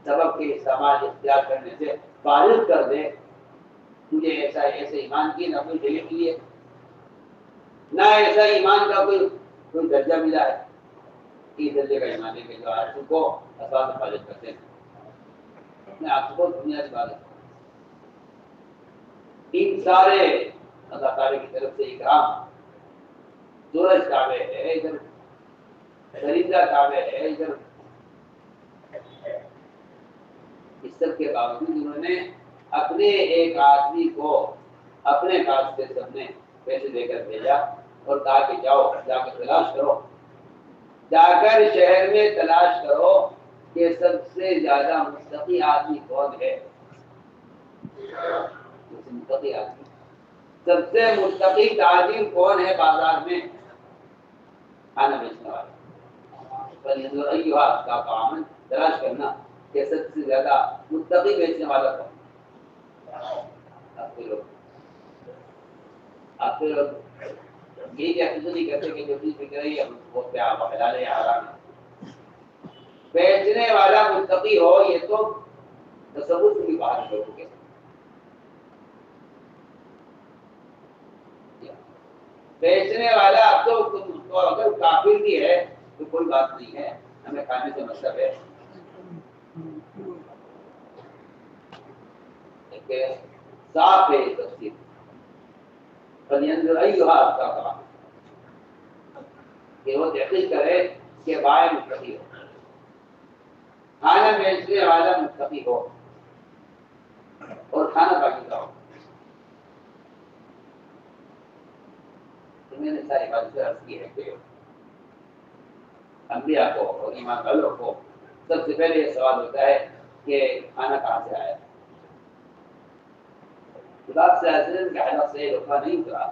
سبب کے استعمال اختیار کرنے سے فارغ کر دے. مجھے ایسے ایمان کی نہ کوئی دلیل ملی ہے، نہ ایسا ایمان کا کوئی درجہ ملا ہے. اس درجے کا ایمان ہے کہ جو آج کو اسباب سے فارغ کرتے ہیں. میں آپ کو بنیادی بات ہے ان سارے اللہ تعالی کی طرف سے اکرام، سورج کعبے ہے ادھر، درندہ کعبے ہے ادھر، اس سب کے باوجود انہوں نے اپنے ایک آدمی کو اپنے پاس سے سب نے پیسے دے کر بھیجا اور کہا کہ جاؤ جا کر تلاش کرو، جا کر شہر میں تلاش کرو کہ سب سے زیادہ متقی آدمی کون ہے. متقی آدمی سب سے متقی تاجر کون ہے بازار میں؟ کھانا بیچنے والا۔ فَلْيَنْظُرْ أَيُّهَا أَزْكَىٰ طَعَامًا، تلاش کرنا کہ سب سے زیادہ متقی بیچنے والا کون؟ آپ کے لوگ یہ کہتے نہیں کرتے کہ جو چیز بک رہی ہے وہ کیا حلال ہے یا حرام ہے۔ بیچنے والا متقی ہو یہ تو تصور سے بھی باہر لوگوں کے، بیچنے والا اب تو اگر کافر بھی ہے تو کوئی بات نہیں ہے، ہمیں کھانے سے مطلب ہے۔ صاف ہے تفسیر، فَلْيَنْظُرْ أَيُّهَا أَزْكَىٰ طَعَامًا، کہ وہ تحقیق کرے کہ بائع متقی ہو، کھانا بیچنے والا متقی ہو اور کھانا پاکیزہ ہو۔ میں نے ساری بات سے عرض کی ہے کہ انبیاء کو اور ایمان والوں کو سب سے پہلے یہ سوال ہوتا ہے کہ کھانا کہاں سے آیا؟ بات سے حضرت کے حالات سے روکا نہیں کرا،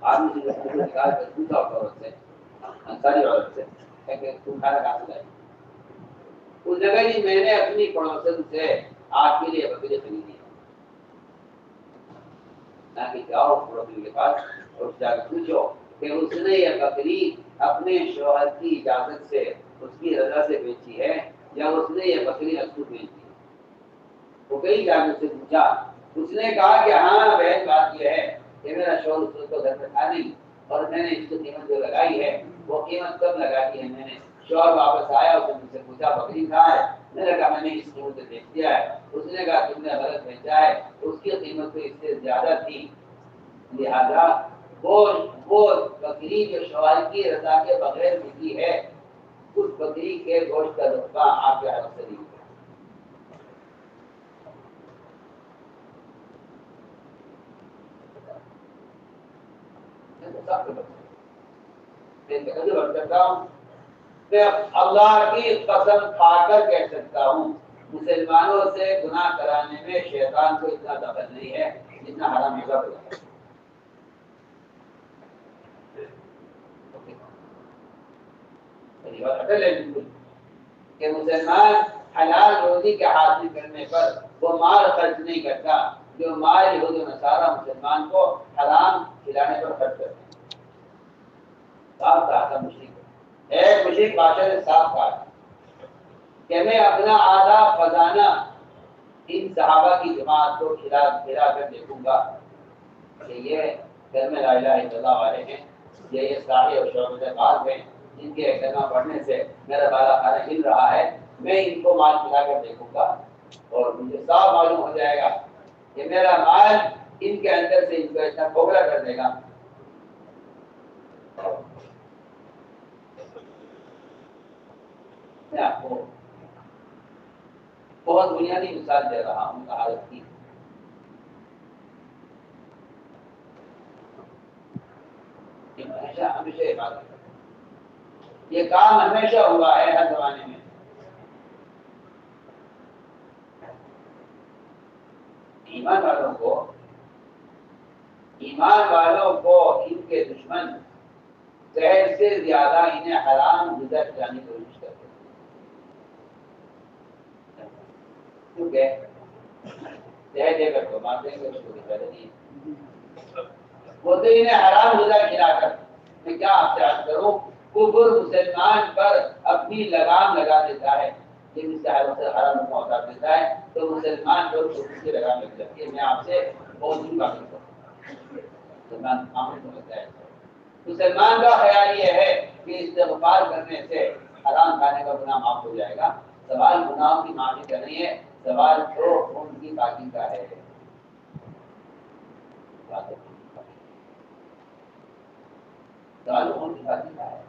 آدمی سے نکال کر پوچھا عورت سے، انصاری عورت سے کہ تم کھانا کہاں سے لائی؟ اس جگہ جی میں نے اپنی پڑوسن سے آپ کے لیے بکری خریدی، نہ کہ جاؤ پڑوسی کے پاس اور جا کے پوچھو کہ اس نے یہ بکری اپنے شوہر کی اجازت سے اس کی رضا سے بیچی ہے یا اس نے یہ بکری اصول بیچی ہے۔ وہ کئی جانب سے پوچھا، اس نے کہا کہ ہاں بہن بات یہ ہے کہ میرا شوہر اس کو گھر میں تھا نہیں اور میں نے اس کی قیمت جو لگائی ہے وہ قیمت کم لگا دی ہے، میں نے شوہر واپس آیا اس نے مجھ سے پوچھا بکری کہاں ہے، میں نے کہا میں نے اس قیمت سے بیچ دیا ہے، اس نے کہا تم نے غلط بیچا ہے، اس کی قیمت تو اس سے زیادہ تھی، لہذا وہ بکری جو شوہر کی رضا کے بغیر بکی ہے اس بکری کے گوشت کا رقبہ آپ کے حق سے نہیں کرتا ہوں، میں اللہ کی قسم کھا کر کہہ سکتا ہوں مسلمانوں سے گناہ کرانے میں شیطان کو اتنا دخل نہیں ہے جتنا حرام مذہب ہے۔ کہ مسلمان حلال روزی کے حاصل کرنے پر وہ مال خرچ نہیں کرتا جو مال یہود و نصارہ مسلمان کو حرام کھلانے پر خرچ کرتے ہیں۔ صاف کہا تھا مشرک، ایک مشرک بادشاہ نے صاف کہا کہ میں اپنا آدھا خزانہ ان صحابہ کی جماعت کو کھلا کر دیکھوں گا کہ یہ گھر میں لا الہ الا اللہ والے ہیں، یہ ساحل اور شعبہ باز ہیں جن کے کلمہ پڑھنے سے میرا بالا خانہ ہل رہا ہے، میں ان کو مال کھلا کر دیکھوں گا اور مجھے صاف معلوم ہو جائے گا کہ میرا مال ان کے اندر سے ان کو اتنا کھوکھلا کر دے گا۔ میں آپ کو بہت بنیادی مثال دے رہا ہوں حالت کی، ہمیشہ یہ بات ہے، یہ کام ہمیشہ ہوا ہے ہر زمانے میں۔ ایمان والوں کو ان کے دشمن زہر سے زیادہ انہیں حرام غذا کھلانے کی کوشش کرتے ہیں، کیونکہ زہر دے کر تو مار دیں گے، اس کو فائدہ نہیں ہے، وہ تو انہیں حرام غذا کھلا کر میں کیا آپ سے عرض کروں، کفر مسلمان پر اپنی لگام لگا دیتا ہے، جب اس سے حرام اتار دیتا ہے تو مسلمان لوگ کفر کی لگام لگ جاتی ہے۔ میں آپ سے بہت دور بات کرتا ہوں، مسلمان کا خیال یہ ہے کہ استغفار کرنے سے حرام کھانے کا گناہ معاف ہو جائے گا۔ سوال گناہوں کی معافی کا نہیں ہے، سوال تو ان کی پاکی کا ہے۔ سوال ان کی پاکی کا ہے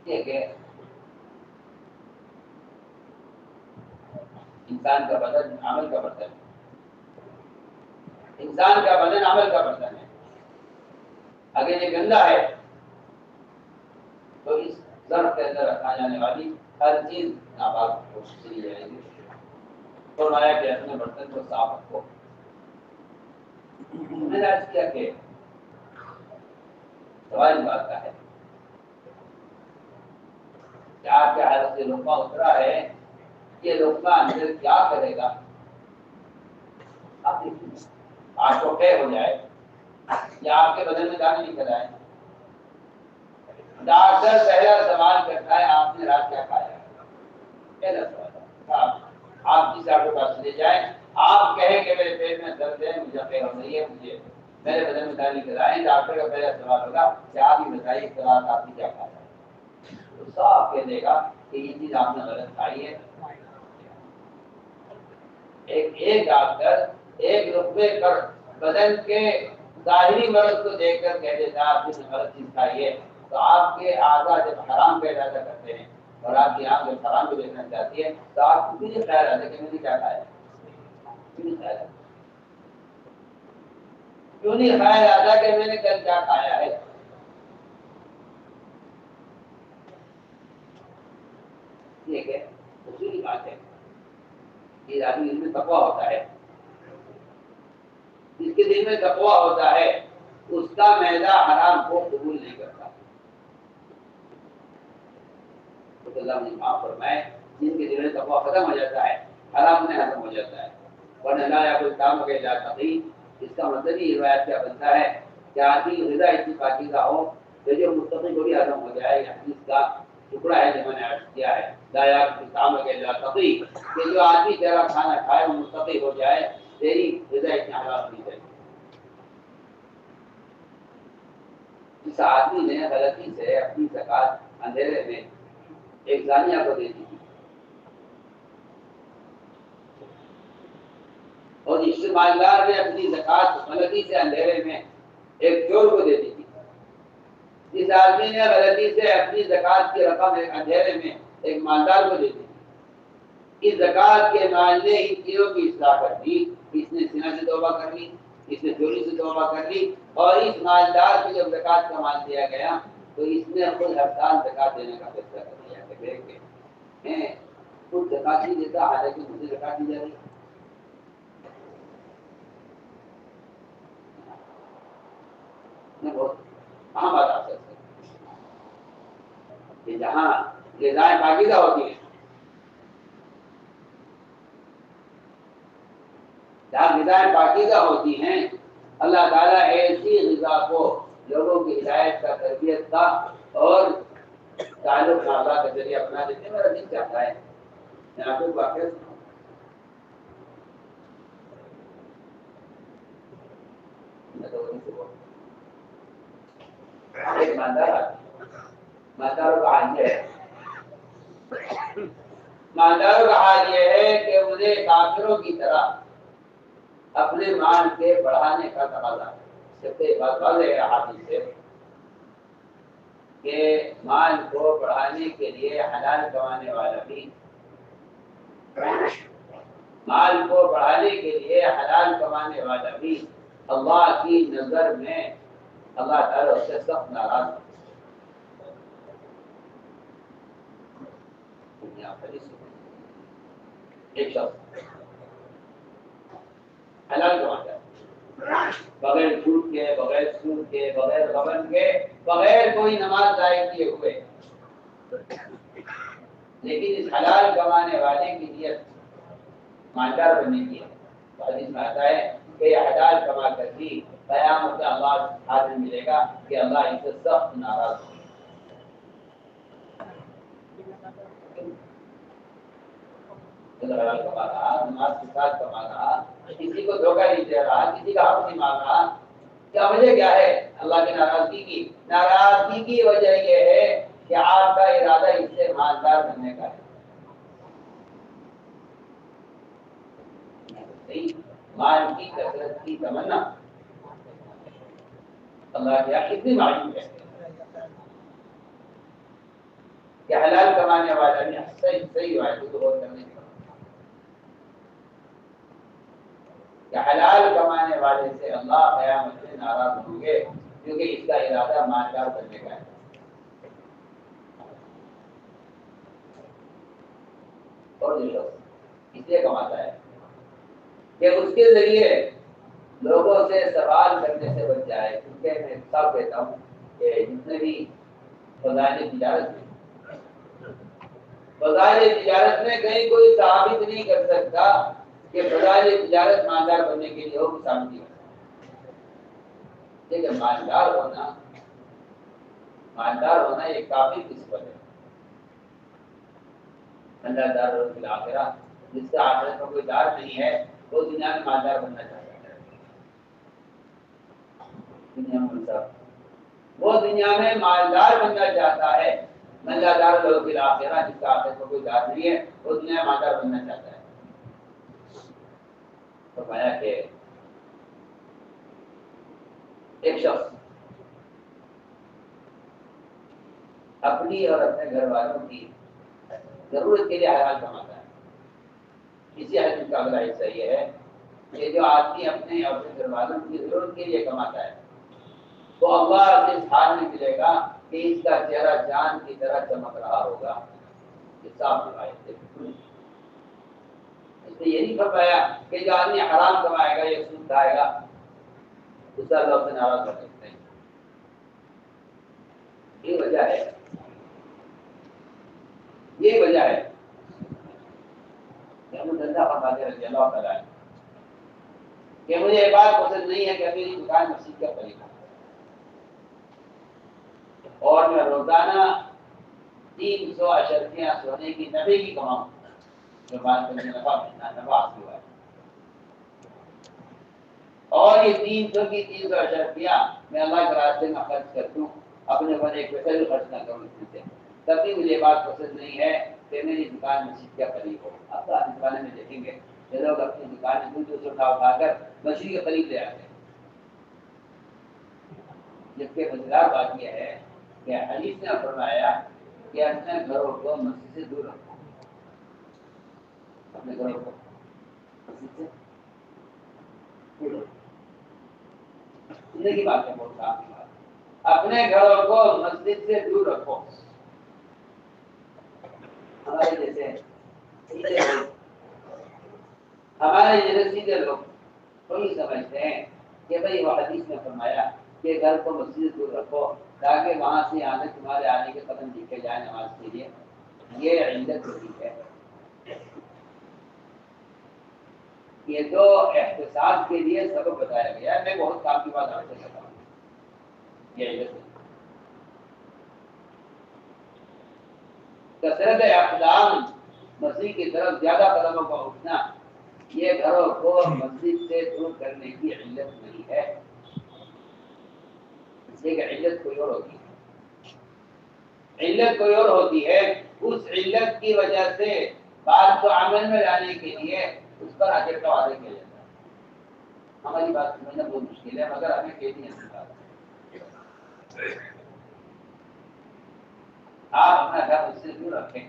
کہ انسان کا بدن عمل کا برتن ہے، انسان کا بدن عمل کا برتن ہے، اگر یہ گندا ہے تو اس ظرف کے اندر رکھا جانے والی ہر چیز ناپاک ہو چلی جائے گی۔ فرمایا کہ اپنے برتن کو صاف رکھو. میں نے عرض کیا کہ سوال بات کا ہے کہ آپ کے حالت سے لقمہ اترا ہے، یہ لقمہ اندر کیا کرے گا؟ آپ کو طے ہو جائے یا آپ کے بدن میں دانے نکل آئے. ڈاکٹر پہلا سوال کرتا ہے آپ نے رات کیا کھایا؟ پہلا سوال. آپ جس ڈاکٹر کے پاس لے جائیں، آپ کہیں کہ میرے پیٹ میں درد ہے، مجھے طے ہو رہی ہے، مجھے میرے بدن میں دانے نکل آئے، ڈاکٹر کا پہلا سوال ہوگا کہ آپ ہی بتائیے کہ رات آپ نے کیا کھایا؟ تو صاف کہہ دے گا کہ یہ چیز آپ نے غلط کھائی ہے. ایک ڈاکٹر ایک رقبے پر بدن کے ظاہری مرض کو دیکھ کر کہہ دیتا ہے آپ نے غلط چیز کھائی ہے. تو آپ کے اعضاء جب حرام کا ارادہ کرتے ہیں اور آپ کی آنکھ جب حرام کو دیکھنا چاہتی ہے تو آپ کو بھی خیال آتا ہے کہ میں نے کیا کھایا؟ کیوں نہیں خیال آتا کہ میں نے کل کیا کھایا ہے؟ ٹھیک ہے، اصولی بات ہے. یہ آدمی ان میں تقویٰ ہوتا ہے، جس کے دل میں تقویٰ ہوتا ہے اس کا معدہ حرام کو قبول نہیں کرتا. تو اللہ نے معاف فرمائے جن کے دل میں تقویٰ ختم ہو جاتا ہے حرام انہیں ختم ہو جاتا ہے. ورنہ لا یا کوئی کام کے لا تقی، اس کا مطلب یہ روایت کیا بنتا ہے کہ آدمی غذا اتنی پاکیزہ ہو کہ جو مستقل کو بھی ہضم ہو جائے. حدیث کا ٹکڑا ہے جو میں نے عرض کیا ہے لا یا کوئی کام کے لا تقی، کہ جو آدمی تیرا کھانا کھائے وہ مستقل ہو جائے، تیری غذا اتنی حلال ہونی چاہیے. اس آدمی نے غلطی سے اپنی زکات اندھیرے میں ایک زانیہ کو دے دی اور اس مالدار نے اپنی زکات غلطی سے اندھیرے میں ایک چور کو دے دی تھی. اس آدمی نے غلطی سے اپنی زکات کی رقم اندھیرے میں ایک مالدار کو دے دی تھی. اس زکات کے مال نے ان تینوں کی اصلاح کر دی. اس نے زنا سے توبہ کر لی، اس نے چوری سے توبہ کر لی، اور اس مالدار کو جب زکات کا مال دیا گیا تو اس نے خود ہر سال زکات دینے کا فیصلہ کر لیا کہ خود زکات نہیں دیتا حالانکہ مجھے زکات دی جا رہی. بہت اہم بات آپ سے کہ جہاں غذائیں پاکیزہ ہوتی ہیں، جہاں غذائیں پاکیزہ ہوتی ہیں، اللہ تعالیٰ ایسی غذا کو لوگوں کی ہدایت کا، تربیت کا اور تعلق نافذ کے ذریعے اپنا دیتے ہیں. میرا دل چاہتا ہے میں آپ کو واقعہ سناؤں. ایک مالداروں کا حال ہے، مالداروں کا حال یہ ہے کہ انہیں کافروں کی طرح اپنے مال کے بڑھانے کا تقاضا ہے. سب سے بات واضح ہے حدیث سے کہ مال کو بڑھانے کے لیے حلال کمانے والا بھی، مال کو بڑھانے کے لیے حلال کمانے والا بھی اللہ کی نظر میں اللہ تعالیٰ اس سے سخت ناراض ہے. ایک شخص حلال کماتا ہے بغیر جھوٹ کے، بغیر سود کے، بغیر غبن کے، بغیر کوئی نماز ضائع کیے ہوئے، لیکن اس حلال کمانے والے کی نیت مالدار بننے کی ہے. حدیث میں آتا ہے کہ یہ حلال کما کر بھی قیامت کا اللہ حاضر ملے گا کہ اللہ ان سے سخت ناراض ہے. حلال کما رہا، نماز کے ساتھ کما رہا، کسی کو دھوکہ نہیں دے رہا، کسی کا حق نہیں مانگ رہا. کیا وجہ کیا ہے اللہ کی ناراضگی کی؟ ناراضگی کی وجہ یہ ہے کہ آپ کا ارادہ اس سے مالدار بننے کا ہے. مال کی کثرت کی تمنا اللہ کیا کتنی معلوم ہے کہ حلال کمانے والا بھی صحیح واجب کو غور کرنے کا کہ حلال کمانے والے سے اللہ قیامت میں ناراض ہوں گے کیونکہ اس کا ارادہ مالدار بننے کا ہے. اور جو شخص اس لیے کماتا ہے کہ اس کے ذریعے لوگوں سے سوال کرنے سے بچ جائے. کیونکہ میں سب کہتا ہوں کہ جتنے بھی فضائل تجارت میں کہیں کوئی ثابت نہیں کر سکتا کہ فضائل تجارت مالدار بننے کے لیے ہو کہ ثابت نہیں کر سکتا. لیکن مالدار ہونا ایک کافی نسبت ہے. اللہ دار فی الآخرہ، جس کا آخرت میں کوئی دار نہیں ہے وہ دنیا میں مالدار بننا چاہتا ہے. وہ دنیا میں مالدار بننا چاہتا ہے. اللہ دار فی الآخرہ، جس کا آخرت میں کوئی دار نہیں ہے وہ دنیا میں مالدار بننا چاہتا ہے. فرمایا کہ ایک شخص اپنی اور اپنے گھر والوں کی ضرورت کے لیے حلال کماتا ہے. اسی حدیث کا اگلا حصہ یہ ہے کہ جو آدمی اپنے اور اپنے گھر والوں کی ضرورت کے لیے کماتا ہے تو اللہ سے اس حال میں ملے گا کہ اس کا چہرہ چاند کی طرح چمک رہا ہوگا. یہ صاف روایت ہے. اس نے یہ نہیں فرمایا کہ جو آدمی حرام کمائے گا یا سود کھائے گا اس کا اللہ سے ناراض کر سکتے ہیں. یہ وجہ ہے کہ ابو درداء فرماتے رضی اللہ تعالیٰ عنہ کہ مجھے یہ بات پسند نہیں ہے کہ میری دکان مسجد کا قریب اور میں روزانہ 300 اشرفیاں سونے کی نفے کی کماؤں جو بات کرنے نفع حاصل ہوا ہے. اور یہ 300 کی 300 اشرفیاں میں اللہ کے راستے میں خرچ کر دوں، اپنے اوپر ایک پیسہ بھی خرچ نہ کروں اس سے. تب بھی مجھے بات پسند نہیں ہے کہ میری دکان مسجد کے قریب ہو. اب آپ دکانیں میں دیکھیں گے کہ لوگ اپنی دکانیں دور سے اٹھا کر مسجد کے قریب لے آتے ہیں. جبکہ مزیدار بات یہ ہے کہ حدیث نے فرمایا کہ اپنے گھروں کو مسجد سے دور رکھو. اپنے گھروں کو مسجد سے دور رکھو. زندگی بات ہے، بہت کام کی بات. اپنے گھروں کو مسجد سے دور رکھو. ہمارے جیسے سیدھے لوگ وہی سمجھتے ہیں کہ بھائی وہ حدیث نے فرمایا کہ گھر کو مسجد سے دور رکھو تاکہ وہاں سے تمہارے آنے کے قدم دیکھے جائیں نماز کے لیے. یہ علت ہوتی ہے. یہ تو احتساب کے لیے سبب بتایا گیا ہے. میں بہت کام کی بات آپ سے کرتا ہوں. یہ علت ہے. کثرت اقدام مسجد کی طرف زیادہ قدموں کا اٹھنا یہ گھروں کو مسجد سے دور کرنے کی علت نہیں ہے. اس لیے کہ علت کوئی اور ہوتی ہے. اس علت کی وجہ سے بات کو عمل میں لانے کے لیے اس پر اجر کا وعدہ کیا جاتا ہے. ہماری بات سمجھنا بہت مشکل ہے مگر ہمیں کہتی ہے آپ اپنا گھر مسجد سے دور رکھیں.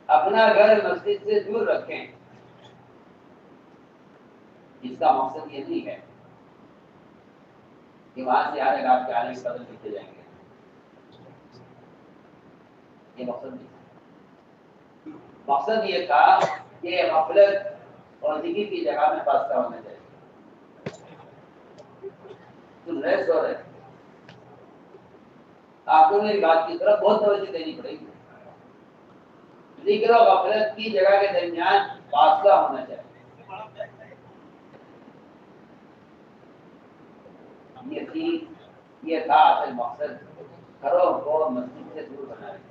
اپنا گھر مسجد سے دور رکھیں. اس کا مقصد یہ نہیں ہے کہ وہاں سے آنے آپ کے آنے کے قدم لکھے جائیں گے. یہ مقصد نہیں. مقصد یہ تھا کہ غفلت اور ذکر کی جگہ میں فاصلہ ہونا چاہیے. سن رہے سو رہے آپ کو میری بات کی طرف بہت توجہ دینی پڑے گی. ذکر و غفلت کی جگہ کے درمیان فاصلہ ہونا چاہیے. یہ تھا اصل مقصد گھروں کو مسجد سے دور بنانے کا.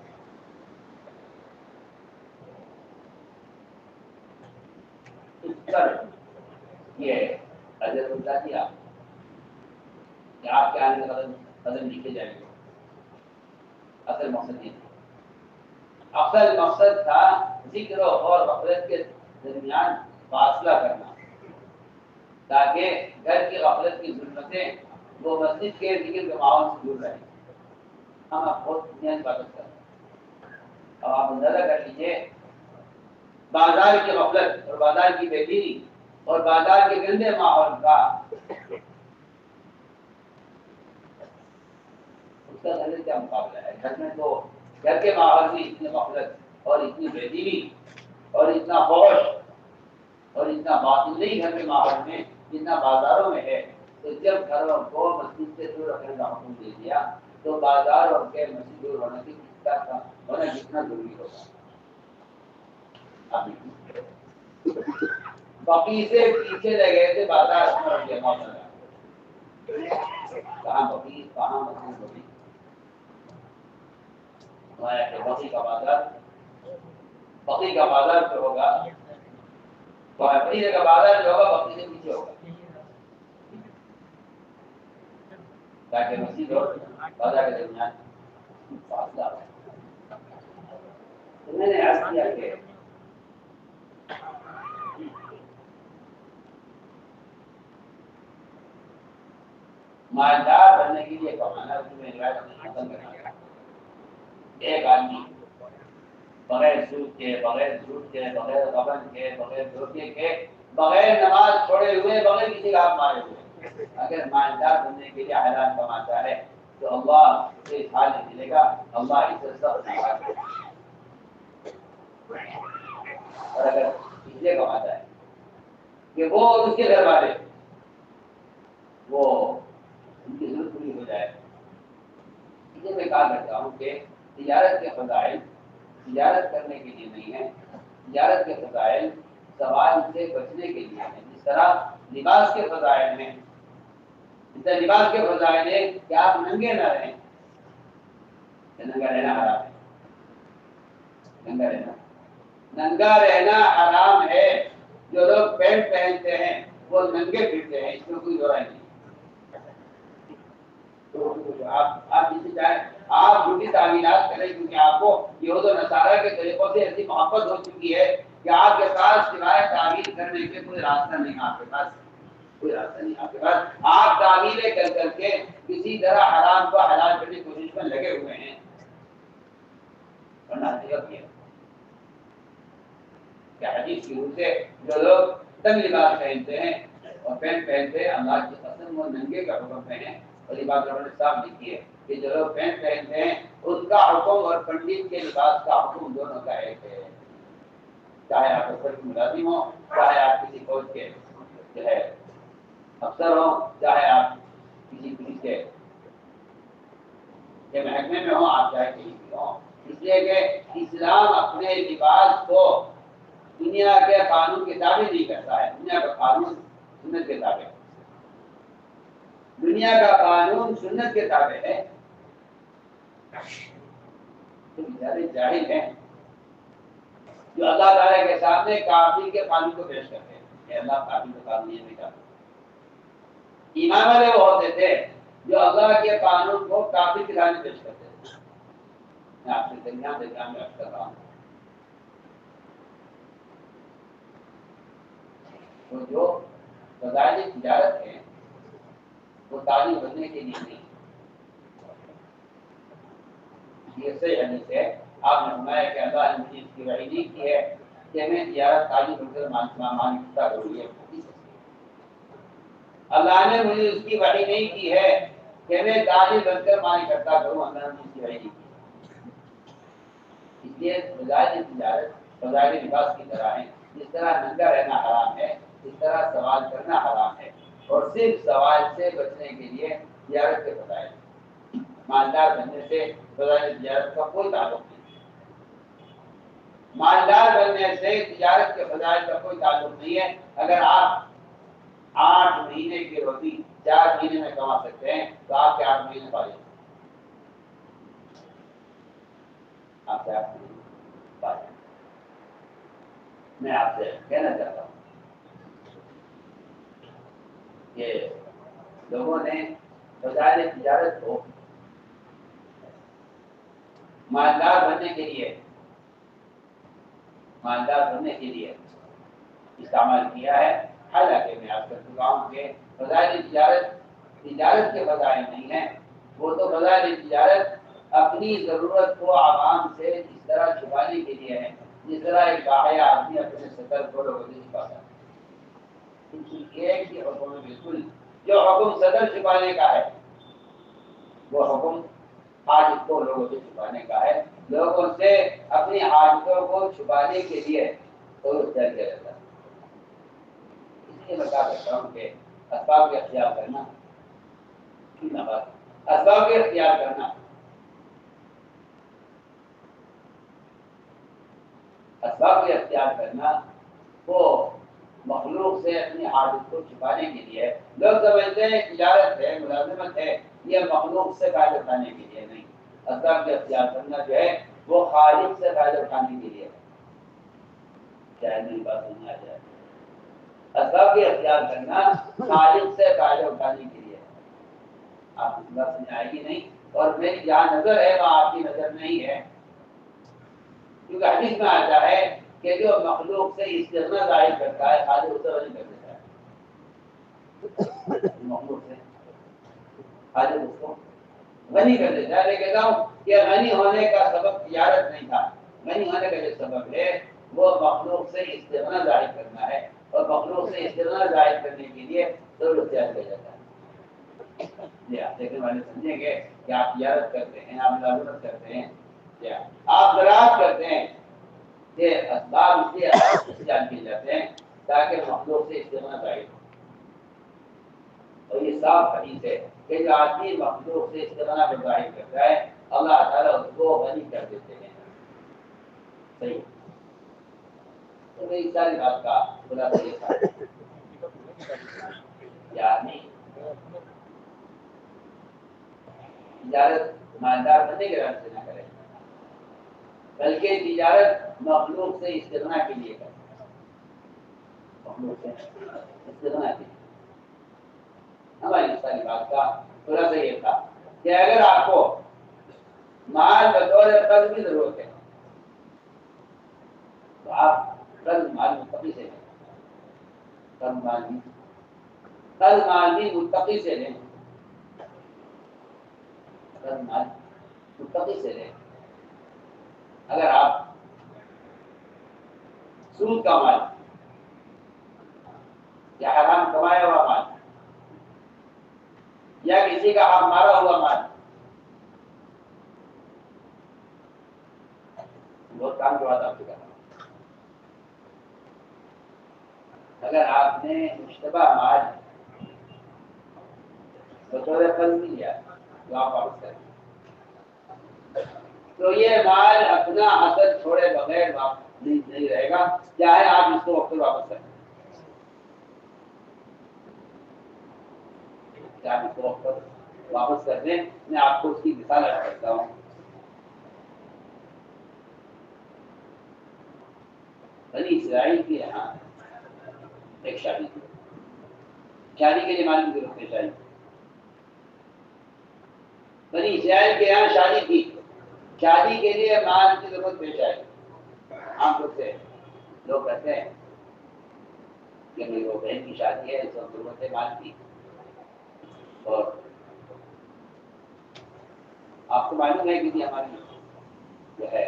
اس پر یہ اجر ملتا دیا کہ آپ کے آنے کا قدم لکھے جائیں گے. اصل مقصد یہ تھا. اصل مقصد تھا ذکر اور غفلت کے درمیان فاصلہ کرنا تاکہ گھر کی غفلت کی ضرورتیں وہ مسجد کے ذکر کے ماحول سے دور رہیں. ہم آپ بہت دنیا کی عبادت کرتے ہیں. اب آپ اندازہ کر لیجیے بازار کی غفلت اور بازار کی بے دینی اور بازار کے گندے ماحول کا اس کا گھر کیا مقابلہ ہے. گھر میں تو گھر کے ماحول میں اتنی غفلت اور اتنی بے دینی اور اتنا فحش اور اتنا باطل نہیں گھر کے ماحول میں جتنا بازاروں میں ہے. تو جب گھروں کو مسجد سے دور رکھنے کا حکم دے دیا تو بازار اور کے مسجد دور ہونے کی ہونا کتنا ضروری ہوگا. بقی سے پیچھے لے گئے تھے بازار کہاں بقی کہاں مسجد بقی. بقی کا بازار جو ہوگا بقی کا بازار جو ہوگا بقی سے پیچھے ہوگا تاکہ مسجد اور بازار کے درمیان فاصلہ ہو. تو میں نے عرض کیا کہ مالدار بننے کے لیے کمانا اس میں ختم کرنا. ایک آدمی بغیر سود کے بغیر جھوٹ کے بغیر غبن کے بغیر دھوکے کے بغیر نماز چھوڑے ہوئے بغیر کسی کا مارے ہوئے اگر مالدار بننے کے لیے حلال کماتا ہے تو اللہ اسے حال نہیں ملے گا. اللہ اسے سخت نوازے گا. اور اگر اس لیے کماتا ہے کہ وہ اور اس کے گھر والے وہ ان کی ضرورت پوری ہو جائے. اس لیے میں کہا کرتا ہوں کہ تجارت کے فضائل تجارت کرنے کے لیے نہیں ہے. تجارت کے فضائل سوال سے بچنے کے لیے ہیں. جس طرح لباس کے فضائل ہیں اس طرح لباس کے فضائل ہے کہ آپ ننگے نہ رہیں. ننگا رہنا حرام ہے. ننگا رہنا حرام ہے. جو لوگ پینٹ پہنتے ہیں وہ ننگے پھرتے ہیں. اس میں کوئی دو رائے نہیں. آپ جسے چاہیں آپ جھوٹی تعمیرات کریں کیونکہ آپ کو یہود و نصارہ کے طریقوں سے ایسی محبت ہو چکی ہے کہ آپ کے پاس سوائے تعمیر کرنے کے کوئی راستہ نہیں. آپ کے پاس کوئی راستہ نہیں. آپ کے پاس آپ تعمیریں کر کر کے کسی طرح حرام کو حلال کرنے کی کوشش میں لگے ہوئے ہیں. کیا حدیث کی روح سے جو لوگ تنگ لباس پہنتے ہیں اور پینٹ پہنتے ہیں اللہ کی قسم وہ ننگے کا حکم پہنے. اور یہ بات انہوں نے صاف لکھی ہے کہ جو لوگ پینٹ پہنتے ہیں اس کا حکم اور پنڈت کے لباس کا حکم دونوں کا ایک ہے. چاہے آپ افسر کے ملازم ہو چاہے آپ کسی فوج کے جو ہے افسر ہو چاہے آپ کسی پولیس کے محکمے میں ہو آپ چاہے کہیں بھی ہو. اس لیے کہ اسلام اپنے لباس کو دنیا کے قانون کے تابع نہیں کرتا ہے. دنیا کا قانون سنت کے تابع ہے. دنیا کا قانون سنت کے تابع ہے. تو بیچارے جاہل ہیں جو اللہ تعالیٰ کے سامنے کافر کے قانون کو پیش کرتے ہیں کہ اللہ کافر کا قانون یہ نہیں کرتا. ایمان والے وہ ہوتے تھے جو اللہ کے قانون کو کافر کے سامنے پیش کرتے تھے. میں آپ کے درمیان میں عرض کر رہا ہوں تو جو فضائل تجارت ہے وہ تعلیم بننے کے لیے نہیں. یہ صحیح حدیث ہے. آپ نے فرمایا کہ اللہ نے مجھے اس کی وحی نہیں کی ہے کہ میں تجارت تعلیم بن کر مانتا کروں. اللہ نے مجھے اس کی وحی نہیں کی ہے کہ میں تعلیم بن کر مانی کرتا کروں. اللہ نے اس کی وحی نہیں کی. اس لیے فضائل تجارت فضائل لباس کی طرح ہے. جس طرح ننگا رہنا حرام ہے اس طرح سوال کرنا حرام ہے. اور صرف سوال سے بچنے کے لیے تجارت کے فضائل. مالدار بننے سے فضائل تجارت کا کوئی تعلق نہیں. مالدار بننے سے تجارت کے فضائل کا کوئی تعلق نہیں ہے. اگر آپ 8 مہینے کی روٹی 4 مہینے میں کما سکتے ہیں تو آپ کے 8 مہینے پالے. آپ سے میں آپ سے کہنا چاہتا ہوں کہ لوگوں نے فضائل تجارت کو مالدار بننے کے لیے استعمال کیا ہے. حالانکہ میں آپ کر چکا ہوں کہ فضائل تجارت کے فضائل نہیں ہیں. وہ تو فضائل تجارت اپنی ضرورت کو عوام سے اس طرح چھپانے کے لیے ہے جس طرح ایک باحیا آدمی اپنے سطر کو لوگوں سے چھپاتا ہے. ایک ہی حکم ہے بالکل. جو حکم صدر چھپانے کا ہے وہ حکم حاجت کو لوگوں سے چھپانے کا ہے. لوگوں سے اپنی حاجتوں کو چھپانے کے لیے کوئی اختیار کیا جاتا ہے. یہ بتا سکتا ہوں کہ اسباب کا اختیار کرنا اسباب کا اختیار کرنا اسباب کا اختیار کرنا وہ مخلوق سے اپنی حاجت کو چھپانے کے لیے لوگ سمجھتے ہیں تجارت ہے ملازمت ہے یہ مخلوق سے فائدہ اٹھانے کے لیے نہیں اسباب کا اختیار کرنا جو ہے وہ خالق سے فائدہ اٹھانے کے لیے شاید میری بات سمجھ آ جائے اسباب کا اختیار کرنا خالق سے فائدہ اٹھانے کے لیے آپ کو بات سمجھ آئے گی نہیں اور میری جہاں نظر ہے وہاں آپ کی نظر نہیں ہے کیونکہ حدیث میں آتا ہے کہ جو مخلوق سے استغنا ظاہر کرتا ہے خالق اسے غنی کر دیتا ہے مخلوق سے خالق اس کو غنی کر دیتا ہے. میں کہتا ہوں کہ غنی ہونے کا سبب تجارت نہیں تھا غنی ہونے کا جو سبب ہے وہ مخلوق سے استغنا ظاہر کرنا ہے اور مخلوق سے استغنا ظاہر کرنے کے لیے ضرور اختیار کیا جاتا ہے. جی آپ دیکھنے والے سمجھیں گے کہ آپ تجارت کرتے ہیں آپ ملازمت کرتے ہیں یا آپ زراعت کرتے ہیں یہ اسباب اس لیے استعمال کیے جاتے ہیں تاکہ مخلوق سے استغنا ظاہر ہو. اور یہ صاف حدیث ہے کہ جو آدمی مخلوق سے استغنا کو ظاہر کرتا ہے اللہ تعالیٰ اس کو غنی کر دیتے ہیں. صحیح تو میری ساری بات کا خلاصہ یہ تھا کہ آدمی تجارت مالدار بننے کے راستے نہ کرے بلکہ تجارت مخلوق سے استغنا کے لیے کرے مخلوق سے استغنا کے لیے. ہماری ساری بات کا خلاصہ یہ تھا کہ اگر آپ کو مال بطور قرض کی ضرورت ہے تو آپ قرض مال متقی سے لیں قرض مال بھی متقی سے لیں قرض مال متقی سے لیں. اگر آپ سود کا مال یا حرام کمایا ہوا مال یا کسی کا حق مارا ہوا مال بہت کام کی بات آپ سے کرنا اگر آپ نے مشتبہ مال بطور قرض نہیں لیا تو آپ واپس کریں تو یہ مال اپنا اثر چھوڑے بغیر واپس نہیں رہے گا چاہے آپ اس کو وقت واپس کریں چاہے آپ اس کو وقت واپس کر دیں. میں آپ کو اس کی مثال عرض کرتا ہوں. بنی اسرائیل کے یہاں ایک شادی تھی شادی کے لیے مال کی ضرورت پیش آئی. بنی اسرائیل کے یہاں شادی تھی شادی کے لیے مال کی ضرورت پیش آئی. عام طور سے لوگ کہتے ہیں کہ میری وہ بہن کی شادی ہے اس وقت ضرورت ہے مال کی اور آپ کو معلوم ہے کہ ہماری جو ہے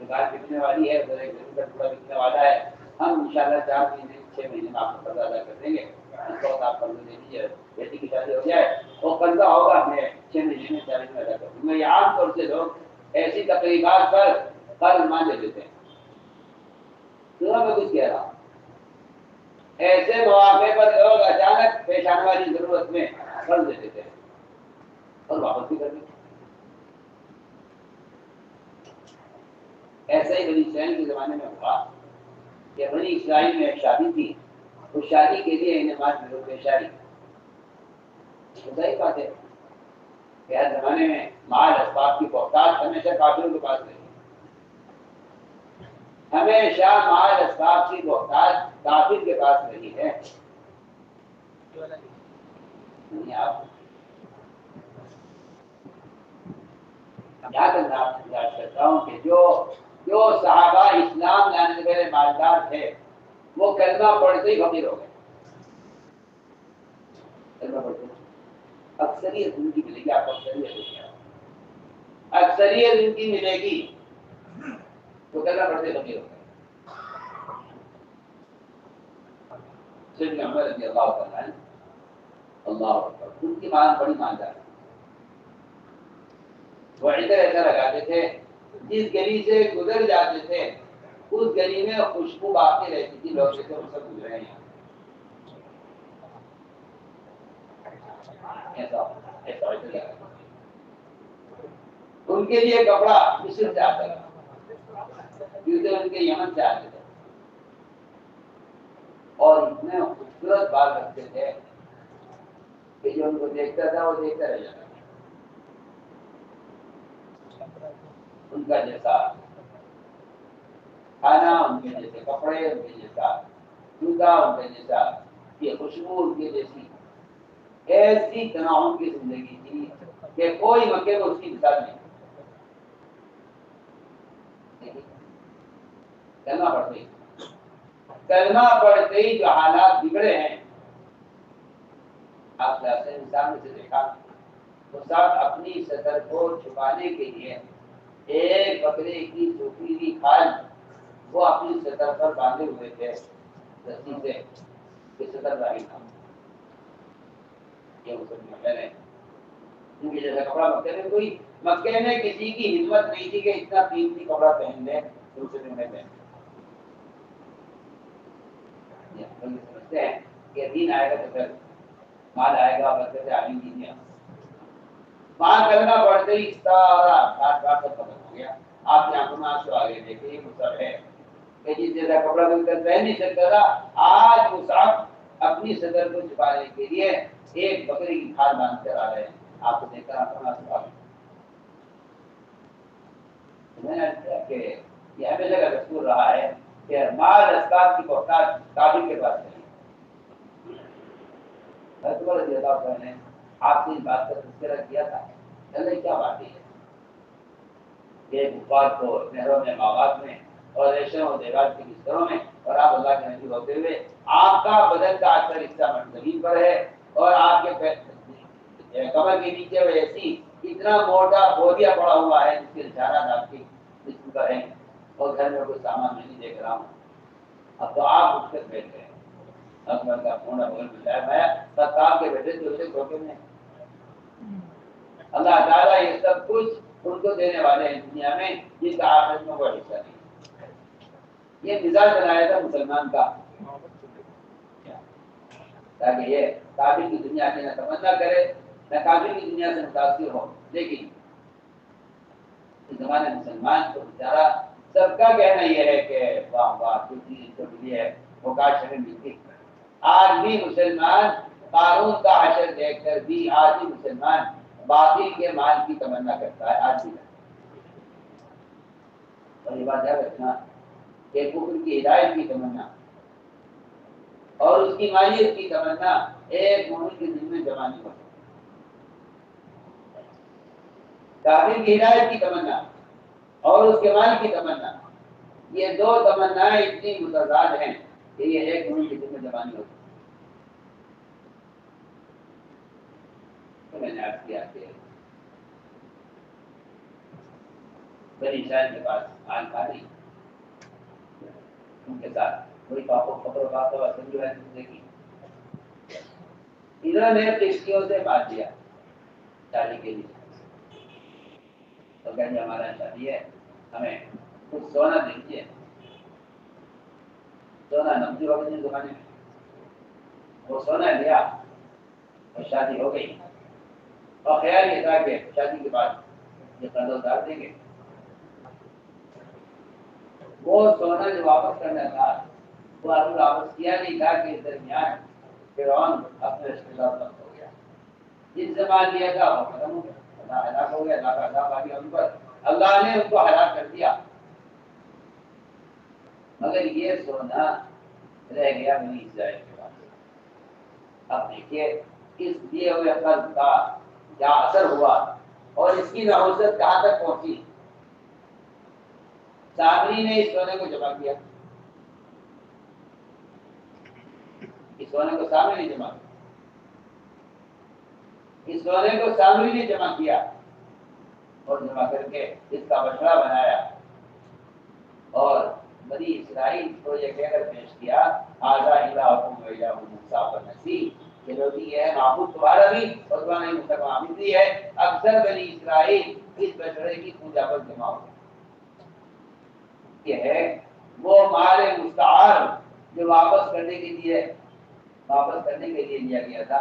دکان بکنے والی ہے ادھر ایک زمین کا ٹکڑا بکنے والا ہے. ہم انشاءاللہ 4 مہینے 6 مہینے میں آپ کو قرضہ ادا کر دیں گے. اس وقت آپ قرضہ دے دیجیے بیٹی کی شادی ہو جائے وہ قرضہ ہوگا میں 6 مہینے میں 4 مہینے ادا کر دوں گا. یہ عام طور سے لوگ ایسی تقریبات پر قرض مان لے دیتے ہیں. میں کچھ کہہ رہا ہوں ایسے مواقع پر لوگ اچانک پیش آنے والی ضرورت میں قرض دے دیتے ہیں اور واپس بھی کر دیتے ہیں. ایسا ہی بنی اسرائیل کے زمانے میں ہوا کہ بنی اسرائیل میں ایک شادی تھی. اس شادی کے لیے انہیں مال ضرورت پیش آئی. صحیح بات ہے کہ ہر زمانے میں مال اسباب کی بہتات ہمیشہ کافروں کے پاس رہی. ہمیشہ مال اسباب کی بہتات کافر کے پاس رہی ہے. آپ یاد کرتا ہوں کہ جو صحابہ اسلام لانے سے پہلے مالدار تھے وہ کلمہ پڑھتے ہی فقیر ہو گئے. کلمہ پڑھتے اکثریت ان کی ملے گی آپ کو اکثریت ان کی ملے گی تو کلمہ پڑھتے فقیر ہو گئے. سیدنا عمر رضی اللہ تعالیٰ عنہ اللہ اکبر ان کی مان بڑی ماندار ہے. وہ عطر ایسا لگاتے تھے جس گلی سے گزر جاتے تھے اس گلی میں خوشبو باقی رہتی تھی. لوگ کہتے ہیں سب گزرے ہیں ایسا ایسا چلے گا. ان کے لیے کپڑا مصر سے آتا تھا، جوتے ان کے یمن سے آتے تھے، اور اتنے خوبصورت بال رکھتے تھے کہ جو ان کو دیکھتا تھا وہ دیکھتا رہ جاتا تھا. ان کا جیسا کھانا، ان کے جیسے کپڑے، ان کے جیسا جوتا، ان کے جیسا یہ خوشبو، ان کے جیسی ایسی تناؤ کی زندگی تھی کہ کوئی مکے کو اس کی مثال نہیں. کلمہ پڑھتے ہی، کلمہ پڑھتے ہی جو حالات بگڑے ہیں، آپ ایسے انسان سے دیکھا تو سب اپنی سطر کو چھپانے کے لیے ایک بکرے کی سوکھی ہوئی کھال وہ اپنی سطر پر باندھے ہوئے تھے رسی سے کہ سطر ظاہر نہ ہو. یہ مسلمان ہے ان کی جیسا کپڑا مکے میں کوئی، مکے میں کسی کی ہمت نہیں تھی کہ اتنا قیمتی کپڑا پہن لے دوسرے میں پہن. سمجھتے ہیں کہ دین آئے گا تو پھر مال آئے گا، برکتیں آئیں گی. دنیا ماں کلمہ پڑھتے ہی سارا گھاٹ گھاٹ سب ختم ہو گیا. آپ کی آنکھوں میں آنسو آگے دیکھے یہ مصعب ہے کہ جس جیسا کپڑا کوئی پہن نہیں سکتا تھا، آج مصعب اپنی صدر کو چھپانے کے لیے ایک بکری کی کھال باندھ کر آ رہے ہیں. آپ کو دیکھ کر آنکھوں میں آنسو آگے. میں نے کہ یہ ہمیشہ کا دستور رہا ہے کہ مال اسباب کی بہتات کابل کے پاس نہیں. رضی اللہ عنہ نے آپ سے اس بات کا تذکرہ کیا تھا. چلے کیا بات ہے یہ بخار کو نہروں میں، باغات میں اور ریشم و دیوار کے بستروں میں، اور آپ اللہ کے نبی ہوتے ہوئے آپ کا بدن کا اکثر حصہ زمین پر ہے اور آپ کے کمر کے نیچے ایسی اتنا موٹا بوریا پڑا ہوا ہے جس کے اشارات آپ کی جسم پر ہیں، اور گھر میں کوئی سامان میں نہیں دیکھ رہا ہوں. اب تو آپ اٹھ کر بیٹھ گئے. اکبر کا فون بول بتایا میں سب آپ کے بیٹے جو چھوٹے میں اللہ تعالیٰ یہ سب کچھ ان کو دینے والے ہیں دنیا میں جن کا آخرت میں کوئی حصہ نہیں. یہ مزاج بنایا تھا مسلمان کا تاکہ یہ کافر کی دنیا میں نہ تمنا کرے نہ کافر کی دنیا سے متاثر ہو. لیکن اس زمانے مسلمان کو بیچارہ سب کا کہنا یہ ہے کہ واہ واہ جو چیز کو ملی ہے وہ کاش ہمیں ملتی. آج بھی مسلمان قانون کا حشر دیکھ کر بھی آج بھی مسلمان باطل کے مال کی تمنا کرتا ہے. آج بھی اور یہ بات یاد رکھنا کہ کفر کی ہدایت کی تمنا اور اس کی مالیت کی تمنا ایک مومن کے دل میں جمع نہیں ہو سکتی. کافر کی ہدایت کی تمنا اور اس کے مال کی تمنا، یہ دو تمنائیں اتنی متضاد ہیں کہ یہ ایک مومن کے دل میں جمع نہیں ہو سکتی. تو میں نے عرض کیا کہ بنی اسرائیل کے پاس مال تھا نہیں، ان کے ساتھ کوئی فقر و فاقہ و جو ہے زندگی انہوں نے کشتیوں سے مار دیا شادی کے لیے. تو کہیں ہمارا شادی ہے ہمیں کچھ سونا دیجیے. سونا نمجی ہو گئی زمانے میں، وہ سونا لیا اور شادی ہو گئی. اور خیال یہ تھا کہ شادی کے بعد یہ قرض اتار دیں گے. وہ سونا جو واپس کرنا تھا وہ ابھی واپس کیا نہیں تھا کہ اس درمیان فرعون اپنے رشتے دار بند ہو گیا. جس سے مان لیا تھا وہ ختم ہو گیا، اللہ ہلاک ہو گیا. اللہ کا عذاب آ گیا ان پر، اللہ نے ان کو ہلاک کر دیا. مگر یہ سونا رہ گیا بنی اسرائیل کے پاس. اب دیکھیے اس دیے ہوئے قرض کا کیا اثر ہوا اور اس کی نحوست کہاں تک پہنچی. سامری نے اس سونے کو جمع کیا، اس سونے کو سامری نے جمع کیا، اس سونے کو سامری نے جمع کیا اور جمع کر کے اس کا بچڑا بنایا اور بنی اسرائیل کو یہ کہہ کر پیش کیا آزا الہکم و الہ موسیٰ ونسی کہ جو بھی ہے معبود تمہارا بھی اور تمہارا مستقام بھی ہے. اکثر بنی اسرائیل اس بچڑے کی پوجا پر جمع ہو. یہ ہے وہ مال مستعار جو واپس کرنے کے لیے لیا گیا تھا.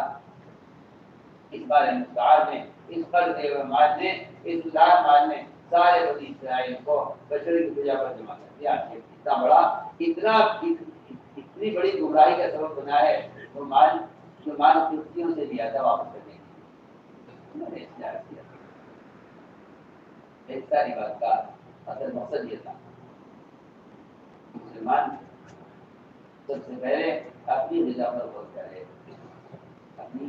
اس بار مستعار میں اس قرض مال نے اس ادار مال نے سارے بنی اسرائیل کو بچڑے کی پوجا پر جمع کر دیا. اتنا بڑا اتنی بڑی گمراہی کا سبب بنا ہے وہ مال جو مال کرسیوں سے لیا تھا واپس کرنے کی انہوں نے اختیار کیا. ایک ساری بات کا اصل مقصد یہ تھا مسلمان سب سے پہلے اپنی غذا پر غور کرے, اپنی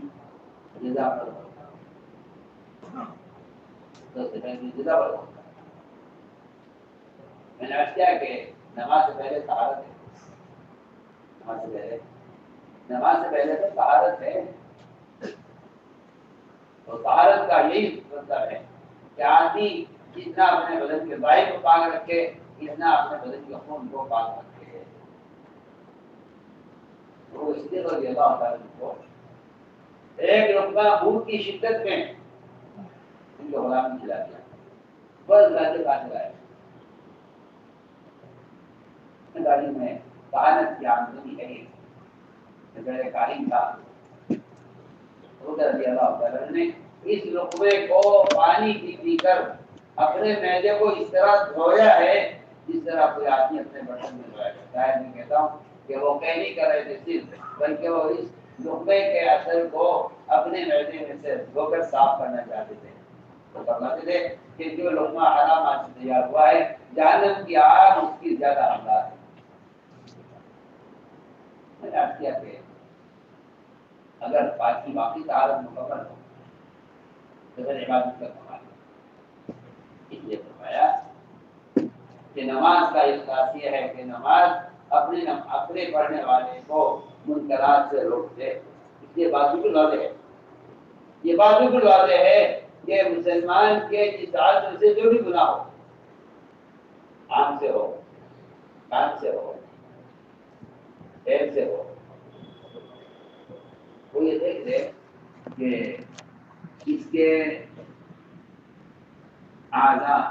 غذا پر غور کرے, سب سے پہلے غذا پر غور کرے. میں نے عرض کیا کہ نماز سے پہلے طہارت ہے, نماز سے پہلے تو طہارت ہے. تو طہارت کا یہی مطلب ہے کہ آدمی جتنا اپنے بدن کے ظاہر کو پاک رکھے اتنا اپنے بدن کے خون کو پاک رکھے. وہ اس لیے رضی اللہ تعالیٰ کو ایک لقمہ بھوک کی شدت میں ان کو غلامی کھلا دیا, بس لاتے کھاتے رہے. تعلیم میں کہانت کی آمدنی ہے میرے قائم تھا رضی اللہ تعالیٰ نے اس لقمے کو پانی پی کر اپنے معدے کو اس طرح دھویا ہے جس طرح کوئی آدمی اپنے برتن میں دھویا کرتا ہے. میں کہتا ہوں کہ وہ کہہ نہیں کر رہے تھے صرف, بلکہ وہ اس لقمے کے اثر کو اپنے معدے میں سے دھو کر صاف کرنا چاہتے تھے. تو فرماتے تھے کہ جو لقمہ حرام آج سے تیار ہوا ہے جہنم کی آگ اس کی زیادہ حملہ ہے. میں نے عرض کیا کہ اگر باقی طہارت مکمل ہو تو پھر عبادت کا کمال ہے. اس لیے فرمایا کہ نماز کا اخلاص یہ ہے کہ نماز اپنے پڑھنے والے کو منکرات سے روک دے. اس لیے بات بالکل واضح ہے, یہ بات بالکل واضح ہے کہ مسلمان کے جس عادت سے جو بھی گناہ ہو, آنکھ سے ہو, کان سے ہو, پیر سے ہو, وہ یہ دیکھ لے کہ اس کے اعضاء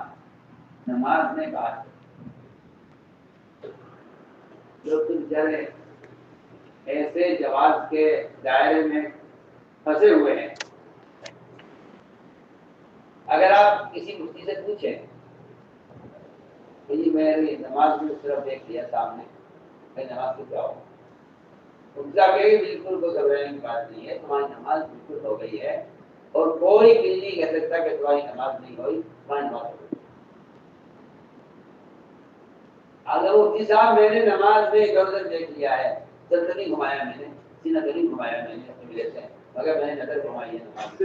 نماز میں بات جو تم چلے ایسے جواز کے دائرے میں پھنسے ہوئے ہیں. اگر آپ کسی مفتی سے پوچھیں کہ جی میں نماز میں اس طرف دیکھ لیا سامنے, میں نماز کو کیا ہو, بالکل کوئی گھبرانے کی بات نہیں ہے, تمہاری نماز بالکل ہو گئی ہے اور کوئی بھی نہیں کہہ سکتا کہ تمہاری نماز نہیں ہوئی, تمہاری نماز ہو گئی. اگر مفتی صاحب میں نے نماز میں ادھر ادھر دیکھ لیا ہے, سر نہیں گھمایا میں نے, سینہ نہیں گھمایا میں نے اپنے ملے سے, مگر میں نے نظر گھمائی ہے نماز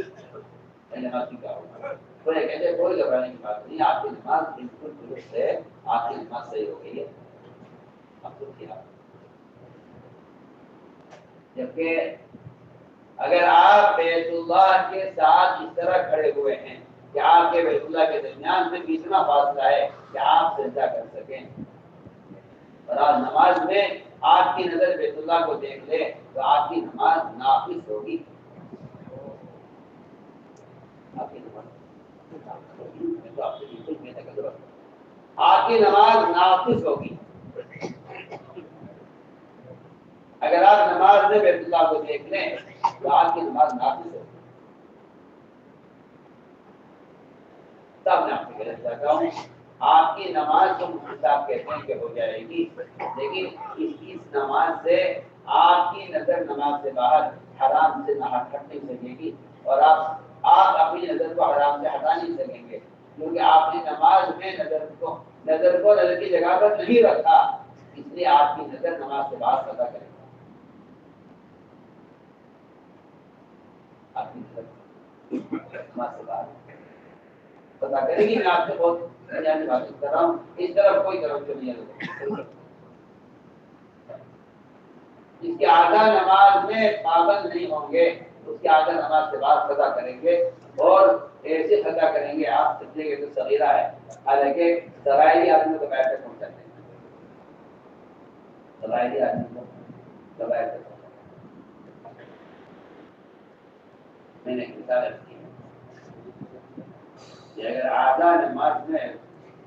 میں نماز کی کیا ہوگا. تو یہ کہتے ہیں کوئی گھبرانے کی بات نہیں, آپ کی نماز بالکل درست ہے, آپ کی نماز صحیح ہو گئی ہے. اب تو کیا جبکہ اگر آپ بیت اللہ کے ساتھ اس طرح کھڑے ہوئے ہیں کہ آپ کے بیت اللہ کے درمیان میں بھی اتنا فاصلہ ہے کہ آپ سجدہ کر سکیں, اور آپ نماز میں آپ کی نظر بیت اللہ کو دیکھ لے تو آپ کی نماز ناقص ہوگی. آپ کی نماز ناقص ہوگی. اگر آپ نماز میں بیت اللہ کو دیکھ لیں تو آپ کی نماز ناقص ہوگی. تب میں آپ سے کہنا چاہتا ہوں آپ کی نماز تو مفتی صاحب کہتے ہیں کہ ہو جائے گی, لیکن اس نماز سے آپ کی نظر نماز سے باہر حرام سے نہ ہٹ نہیں سکے گی, اور آپ اپنی نظر کو حرام سے ہٹا نہیں سکیں گے, کیونکہ آپ نے نماز میں نظر کو نظر کی جگہ پر نہیں رکھا, اس لیے آپ کی نظر نماز سے باہر قضا کرے گا. آپ کی نظر نماز سے باہر پتا کرے گی. میں آپ سے بہت بنیادی بات کر رہا ہوں, اس طرف کوئی توجہ نہیں ہے. اس کے آدھا نماز میں پابند نہیں ہوں گے, اس کے آدھا نماز کے بعد قضا کریں گے, اور ایسے قضا کریں گے آپ سمجھیں گے تو صغیرہ ہے, حالانکہ ذرائعی آدمی کو بیٹھ کر پہنچاتے ہیں. ذرائعی آدمی کو دبائے کر میں نے مثال رکھی ہے کہ اگر آدھا نماز میں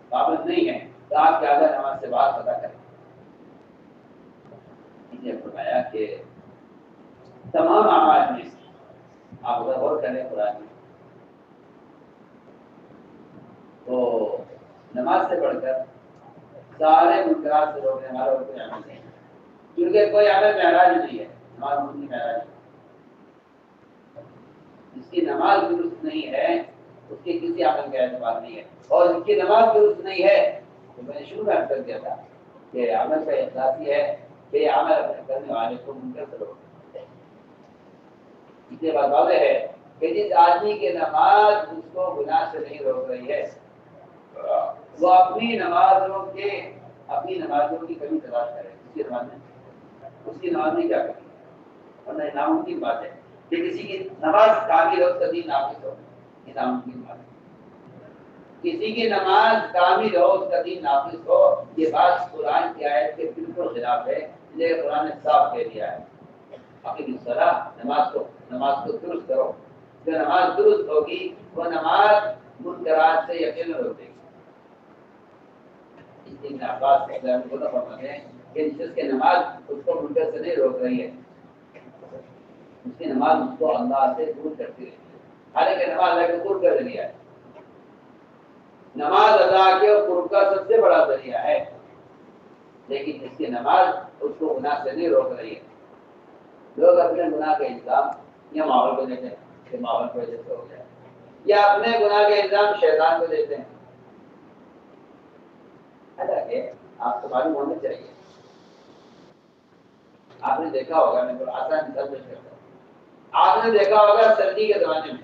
پابند نہیں ہے تو آپ کے آدھا نماز سے بعد قضا کریں. فرمایا کہ تمام اعمال میں آپ ادھر غور کریں قرآن میں، تو نماز سے بڑھ کر سارے منکرات سے روکنے والا اور کوئی عمل نہیں ہے، کیونکہ کوئی عمل معراج نہیں ہے، نماز ان کی معراج ہے۔ جس کی نماز درست نہیں ہے اس کے کسی عمل کا اعتبار نہیں ہے، اور جس کی نماز درست نہیں ہے تو میں نے شروع میں عرض کر دیا تھا کہ عمل کا احساس یہ ہے کہ یہ عمل اپنے کرنے والے کو منکر سے روکتا ہے۔ اس لیے بات واضح ہے کہ جس آدمی کی نماز اس کو گناہ سے نہیں روک رہی ہے وہ اپنی نمازوں کی کمی تلاش کرے، اس کی نماز میں کیا کریں، ورنہ یہ ناممکن بات ہے کہ کسی کی نماز کامل ہو، اس کا دین نافذ ہو، یہ ناممکن بات ہے۔ کسی کی نماز کامل ہو، اس کا دین نافذ ہو، یہ بات قرآن کی آیت کے بالکل خلاف ہے، لیکن قرآن نے صاف کہہ دیا ہے اپنی نماز کو درست کرو۔ جو نماز درست ہوگی وہ نماز منکرات سے یقینا روکے گی۔ ابن عباس فرماتے ہیں کہ جس کی نماز اس کو منکر سے نہیں روک رہی ہے، اس کی نماز اس کو اللہ سے دور کرتی رہی ہے، حالانکہ نماز اللہ کے قرب کا ذریعہ ہے۔ نماز اللہ کے قرب کا سب سے بڑا ذریعہ ہے، لیکن جس کی نماز اس کو گناہ سے نہیں روک رہی ہے۔ لوگ اپنے گناہ کا الزام یا ماحول کو دیتے ہیں کہ ماحول کی وجہ سے ہو گیا، یا اپنے گناہ کا الزام شیطان کو دیتے ہیں۔ حالانکہ آپ کو معلوم ہونا چاہیے، آپ نے دیکھا ہوگا، میں تو آسان مثال پیش کرتا ہوں، آپ نے دیکھا ہوگا سردی کے زمانے میں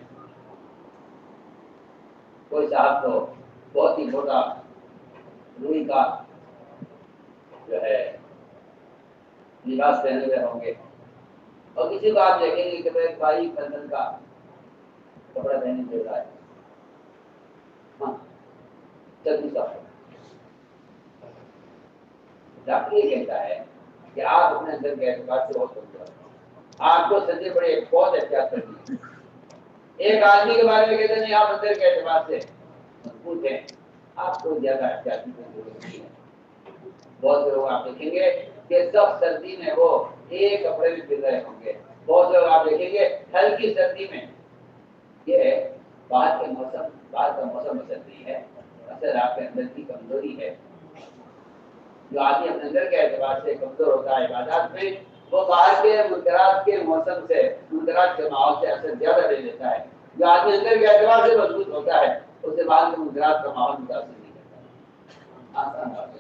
کوئی صاحب تو بہت ہی موٹا روئی کا جو ہے لباس پہنے ہوئے ہوں گے، اور کسی کو آپ دیکھیں گے کہ ایک بھائی کنگن کا کپڑا پہنے دے رہا ہے، ہاں چلتی صاحب ڈاکٹر یہ کہتا ہے کہ آپ اپنے اندر کے اعتبار سے بہت کمزور ہیں، آپ کو سردی بڑے بہت احتیاط کرنی ہے۔ ایک آدمی کے بارے میں کہتے ہیں آپ اندر کے اعتبار سے مضبوط ہیں، آپ کو زیادہ احتیاطی کی ضرورت نہیں ہے۔ بہت سے لوگ آپ دیکھیں گے کہ سب سردی میں وہ ایک کپڑے میں پھر رہے ہوں گے، بہت سے لوگ آپ دیکھیں گے ہلکی سردی میں، یہ باہر کا موسم اثر نہیں ہے، اثر آپ کے اندر کی کمزوری ہے۔ جو آدمی اپنے اندر کے اعتبار سے کمزور ہوتا ہے عبادات میں، وہ باہر کے منکرات کے موسم سے، منکرات کے ماحول سے اثر زیادہ لے لیتا ہے۔ جو آدمی اندر کے اعتبار سے مضبوط ہوتا ہے اسے باہر کے منکرات کا ماحول متاثر نہیں کرتا۔ آسان بات ہے،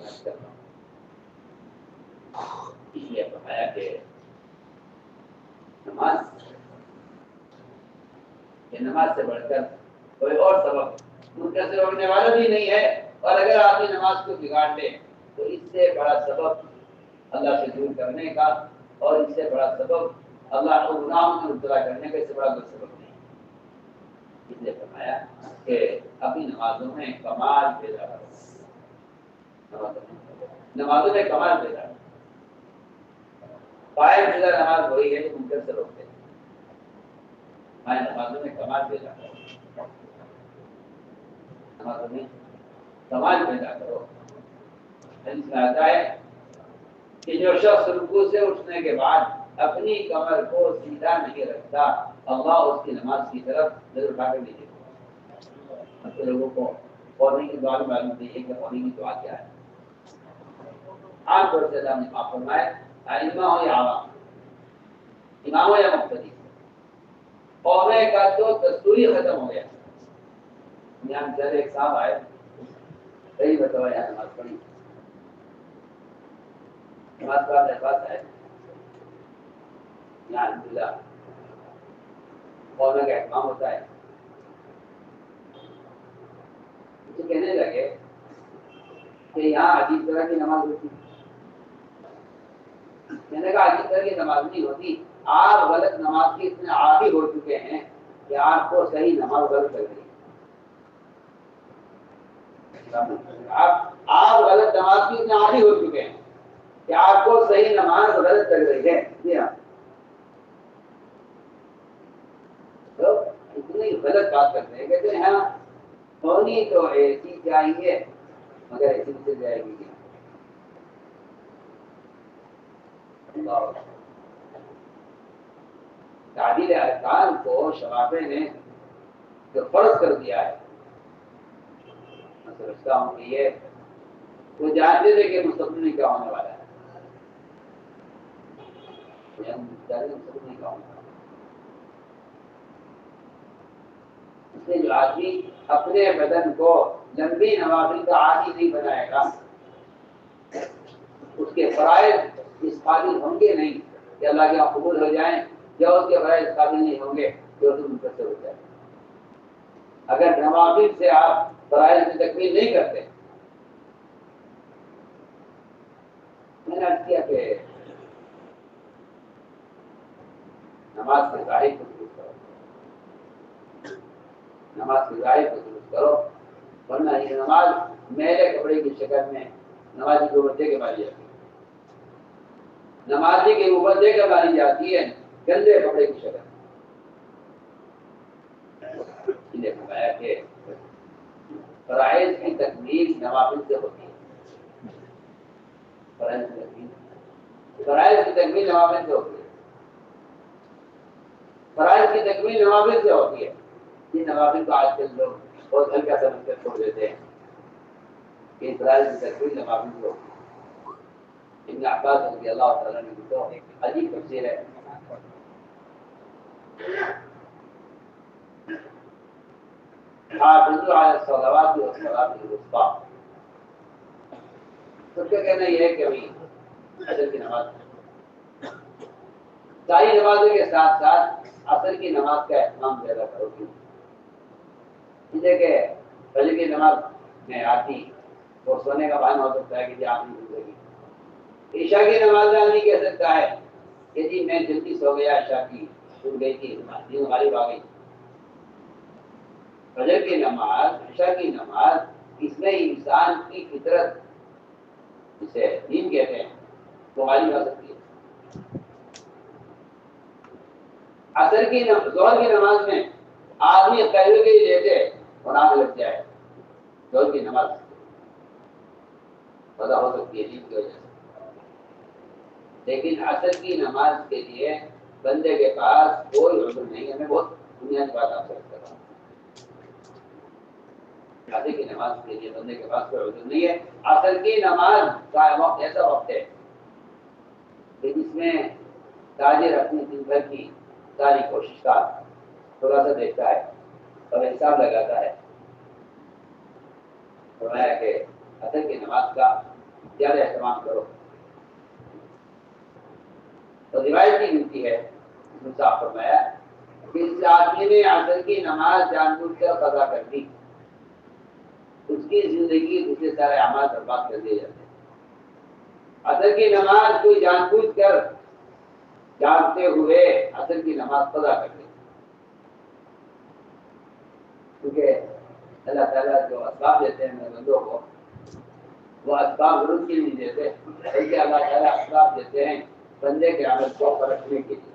اس لیے فرمایا کہ نماز سے بڑھ کر کوئی اور سبب منکر سے روکنے والا بھی نہیں ہے، اور اگر آدمی نماز کو بگاڑ لے تو اس سے بڑا سبب اللہ سے دور کرنے کا، اور اس سے بڑا سبب اللہ کو گناہوں میں مبتلا کرنے کا، اس سے بڑا کوئی سبب نہیں۔ اس لیے فرمایا کہ اپنی نمازوں میں کمال پیدا کرو، نمازوں میں کمال پیدا کرو۔ قائم شدہ نماز وہی ہے جو منکر سے روکتے ہیں، نمازوں میں کمال پیدا کرو، نمازوں میں کمال پیدا کرو۔ حدیث میں آتا ہے کہ جو شخص رکوع سے اٹھنے کے بعد اپنی کمر کو سیدھا نہیں رکھتا، اللہ اس کی نماز کی طرف نظر اٹھا کر نہیں دیکھتا۔ اب تو لوگوں کو پڑھنے کی دعا معلوم نہیں ہے کہ پڑھنے کی دعا کیا ہے۔ عام طور سے اللہ نے معاف فرمائے، ائمہ ہو یا عوام، امام ہو یا مقتدی، قومے کا تو دستوری ختم ہو گیا۔ یہاں چل ایک صاحب آئے، کئی مرتبہ یہاں نماز پڑھی، نماز پڑھنے کے بعد ہے یہاں الحمدللہ قومے کا اہتمام ہوتا ہے، تو کہنے لگے کہ یہاں عجیب طرح کی نماز ہوتی ہے۔ میں نے کہا عجیب طرح کی نماز نہیں ہوتی، آپ غلط نماز کے اتنے عادی ہو چکے ہیں کہ آپ کو صحیح نماز غلط لگ رہی ہے۔ آپ غلط نماز کی اتنے عادی ہو چکے ہیں کہ آپ کو صحیح نماز غلط لگ رہی ہے۔ جی ہاں، تو اتنی غلط بات کرتے ہیں، کہتے ہیں ہاں ہونی تو ایسی چاہیے مگر ایسی سے جائے گی نہیں۔ اللہ تعدیل ارکان کو شفافے نے جو فرض کر دیا ہے، میں سمجھتا ہوں کہ یہ وہ جانتے تھے کہ مستقبل میں کیا ہونے والا ہے، مستقبل میں کیا ہونے والا ہے۔ اس لیے جو آدمی اپنے بدن کو لمبی نوافل کا عادی نہیں بنائے گا، اس کے فرائض اس قابل ہوں گے نہیں کہ اللہ کے یہاں قبول ہو جائیں، یا اس کے فرائض اس قابل نہیں ہوں گے کہ اردو منتصر ہو جائے۔ اگر نوافل سے آپ فرائض کی تکمیل نہیں کرتے، میں نے عرض کیا کہ نماز کے ظاہر کو درست کرو، نماز کے ظاہر کو درست کرو، ورنہ یہ نماز میلے کپڑے کی شکل میں نمازی کو بچے کے ماری جاتی ہے، نمازی کے اوپر دے کر ماری جاتی ہے گندے کپڑے کی شکل میں۔ نے فرمایا کہ فرائض کی تکمیل نوافل سے ہوتی ہے، فرائض کی تکمیل نوافل سے ہوتی ہے، فرائض کی تکمیل نوافل سے ہوتی ہے۔ یہ نوافل کو آج کل لوگ بہت ہلکا سمجھ کر چھوڑ دیتے ہیں کہ فرائض کی تکمیل نوافل سے ہوتی ہے۔ ابن عباس رضی اللہ تعالیٰ نے تو عجیب تفسیر ہے، حافظوا علی الصلوات والصلاۃ الوسطیٰ، سب کا کہنا یہ ہے کہ ابھی عصر کی نماز ساری نمازوں کے ساتھ ساتھ عصر کی نماز کا اہتمام زیادہ کرو گی، اس لیے کہ فجر کی نماز میں آتی اور سونے کا بہانہ ہو سکتا ہے کہ جی آپ نہیں گزرے گی، عشاء کی نماز میں آدمی کہہ سکتا ہے کہ جی میں جلدی سو گیا، عشاء کی چھوٹ گئی تھی، دن غالب آ گئی۔ فجر کی نماز، عشاء کی نماز، اس میں انسان کی فطرت جسے دین کہتے ہیں وہ غالب آ سکتی ہے۔ عصر کی ظہر کی نماز میں آدمی قہوے کے لیتے اور آگ لگ جائے، ظہر کی نماز پتہ ہو سکتی ہے دین کی وجہ سے، لیکن عصر کی نماز کے لیے بندے کے پاس کوئی عذر نہیں ہے۔ میں بہت بنیادی بات آپ سے کر رہا ہوں، عصر کی نماز کے لیے بندے کے پاس کوئی عذر نہیں ہے۔ عصر کی نماز کا وقت ایسا وقت ہے کہ جس میں تاجر اپنی دن بھر کی ساری کوشش کا تھوڑا سا دیکھتا ہے اور حساب لگاتا ہے۔ فرمایا کہ عصر کی نماز کا زیادہ اہتمام کرو، تو روایت کی ملتی ہے، اس میں صاف فرمایا کہ اس آدمی نے عصر کی نماز جان بوجھ کر قضا کر دی، اس کی زندگی دوسرے سارے اعمال برباد کر دیے جاتے ہیں۔ عصر کی نماز کوئی جان بوجھ کر جانتے ہوئے عصر کی نماز قضا کر دی، کیونکہ اللہ تعالیٰ جو اسباب دیتے ہیں بندوں کو، وہ اسباب ضرور کے نہیں دیتے، بلکہ اللہ تعالیٰ اسباب دیتے ہیں بندے کے عمل کو پرکھنے کے لیے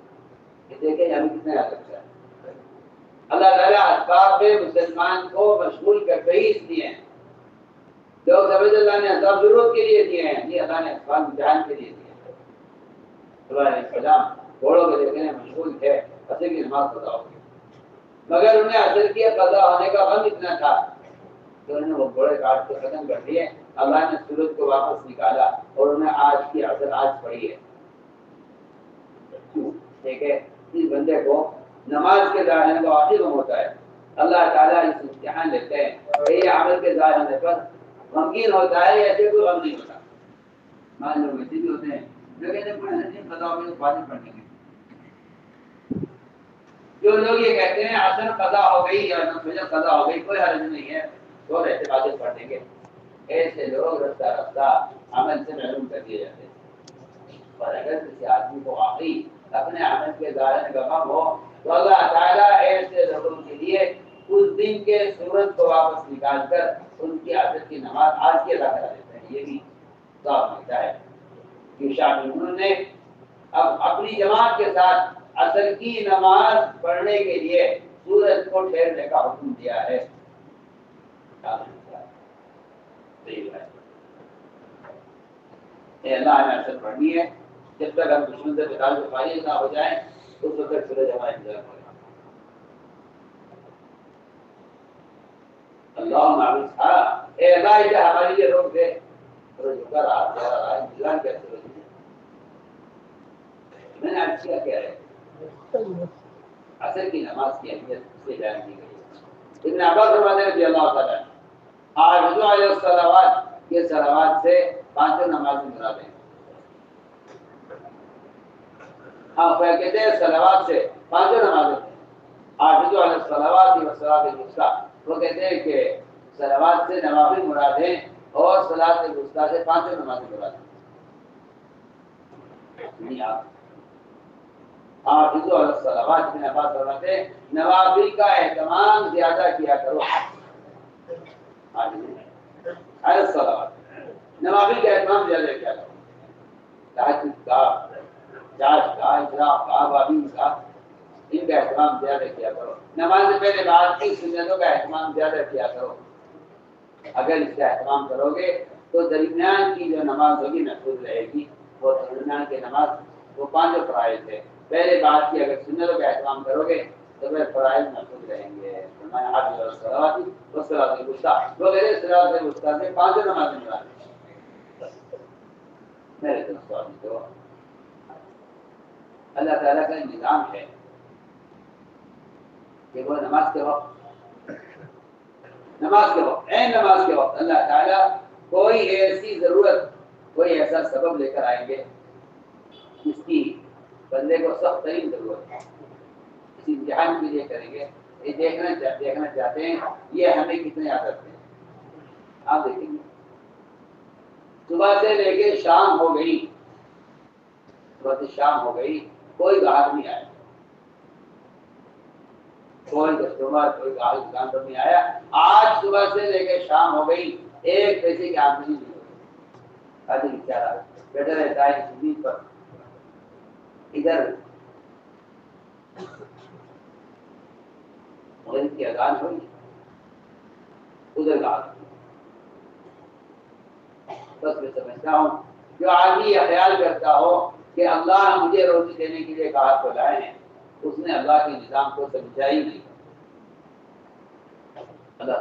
کہ دیکھیں ہمیں کتنا یاد رکھتا ہے۔ اللہ تعالیٰ اسباب میں مسلمان کو مشغول کرتے ہی اس لیے ہیں۔ لوگ سمجھ اللہ نے اسباب ضرورت کے لیے دیے ہیں، یہ اللہ نے اسباب امتحان کے لیے دیے ہیں۔ اللہ علیہ السلام گھوڑوں کے دیکھنے مشغول تھے، عصر کی نماز قضا ہو گئی، مگر انہیں عصر کی قضا ہونے کا غم اتنا تھا کہ انہوں نے وہ گھوڑے کاٹ کے ختم کر دیے۔ اللہ نے سورج کو واپس نکالا اور انہیں آج کی عصر آج پڑھی ہے۔ ٹھیک ہے، اس بندے کو نماز کے ضائع ہونے کا واقعی غم ہوتا ہے۔ اللہ تعالیٰ اس امتحان لیتے ہیں کہ یہ عمل کے ضائع ہونے پر غمگین ہوتا ہے، ایسے کوئی غم نہیں ہوتا۔ مان لوگ ایسے بھی ہوتے ہیں جو کہتے ہیں پڑھنے نہیں پتا ہوگی تو بعد میں پڑھیں گے۔ جو لوگ یہ کہتے ہیں عصر قضا ہو گئی یا فجر قضا ہو گئی، کوئی حرج نہیں ہے، تو ایسے باتیں پڑھ دیں گے، ایسے لوگ رفتہ رفتہ عمل سے محروم کر دیے جاتے ہیں۔ اور اگر کسی آدمی کو واقعی اپنے عمل کے ظاہر کا غم ہو تو اللہ تعالیٰ ایسے لوگوں کے لیے اس دن کے سورج کو واپس نکال کر ان کی عصر کی نماز آج کی ادا کرا دیتے ہیں۔ یہ بھی صاف لگتا ہے کہ شاہ نے اب اپنی جماعت کے ساتھ عصر کی نماز پڑھنے کے لیے سورج کو ٹھہرنے کا حکم دیا ہے۔ اللہ نے عصر پڑھنی ہے، جب تک ہم دشمن سے قتال سے فارغ نہ ہو جائیں اس وقت تک سورج ہمارا انتظار کرے. اللہ معلوم تھا اے اللہ کیا ہمارے لیے روک دے. سورج ہو کر جا رہا ہے انتظار کیا سورج. میں نے آج کیا کہہ رہے عصر کی نماز کی اہمیت سے بیان کی گئی. ابن عباس فرماتے ہیں رضی اللہ تعالیٰ حافظوا علی الصلوات، یہ صلوات سے پانچوں نمازیں مراد ہیں. ہاں کہتے ہیں صلوات سے پانچوں نمازیں ہیں. حافظوا علی الصلوات والصلاۃ الوسطیٰ، وہ کہتے ہیں کہ صلوات سے نوافل مراد ہیں اور صلاۃ الوسطیٰ سے پانچوں نمازیں مراد ہیں. حافظوا علی الصلوات میں عباس فرماتے ہیں نوافل کا اہتمام زیادہ کیا کرو. علی الصلوات نوافل کا اہتمام زیادہ کیا کرو. تہجد کا، چاش کا، اشراق کا، بابین کا، ان کا اہتمام زیادہ کیا کرو. نماز سے پہلے بعد کی سنتوں کا اہتمام زیادہ کیا کرو. اگر اس کا اہتمام کرو گے تو درمیان کی جو نماز ہوگی محفوظ رہے گی. وہ درمیان کی نماز وہ پانچوں فرائض ہے. پہلے بات کی اگر سنتوں کا اہتمام کرو گے تو پھر فرائض محفوظ رہیں گے. حافظوا علی الصلوات والصلاۃ الوسطیٰ، وہ کہتے ہیں صلاۃ الوسطیٰ سے پانچوں نمازیں مراد ہیں. میرے دوستوں تو اللہ تعالیٰ کا نظام ہے کہ وہ نماز کے وقت نماز کے وقت اللہ تعالیٰ کوئی ایسی ضرورت، کوئی ایسا سبب لے کر آئیں گے جس کی بندے کو سخت ترین ضرورت ہے. اس امتحان کے لیے کریں گے. یہ دیکھنا چاہتے ہیں یہ ہمیں کتنے یاد رکھتے ہیں. آپ دیکھیں گے صبح سے لے کے شام ہو گئی، صبح سے شام ہو گئی، کوئی گاہک نہیں آیا، کوئی کسٹمر، کوئی گاہک دکان پر نہیں آیا. آج صبح سے لے کے شام ہو گئی، ایک پیسے کی آمدنی نہیں ہوئی. آج بیچارہ بیٹھا رہتا ہے زمین پر. ادھر مغرب کی اذان ہوئی، ادھر گاہک. بس میں سمجھتا ہوں جو آدمی یہ خیال کرتا ہو کہ اللہ مجھے روزی دینے کے لیے گاہک کو لائے ہیں، اس نے اللہ کے نظام کو سمجھا ہی نہیں. اللہ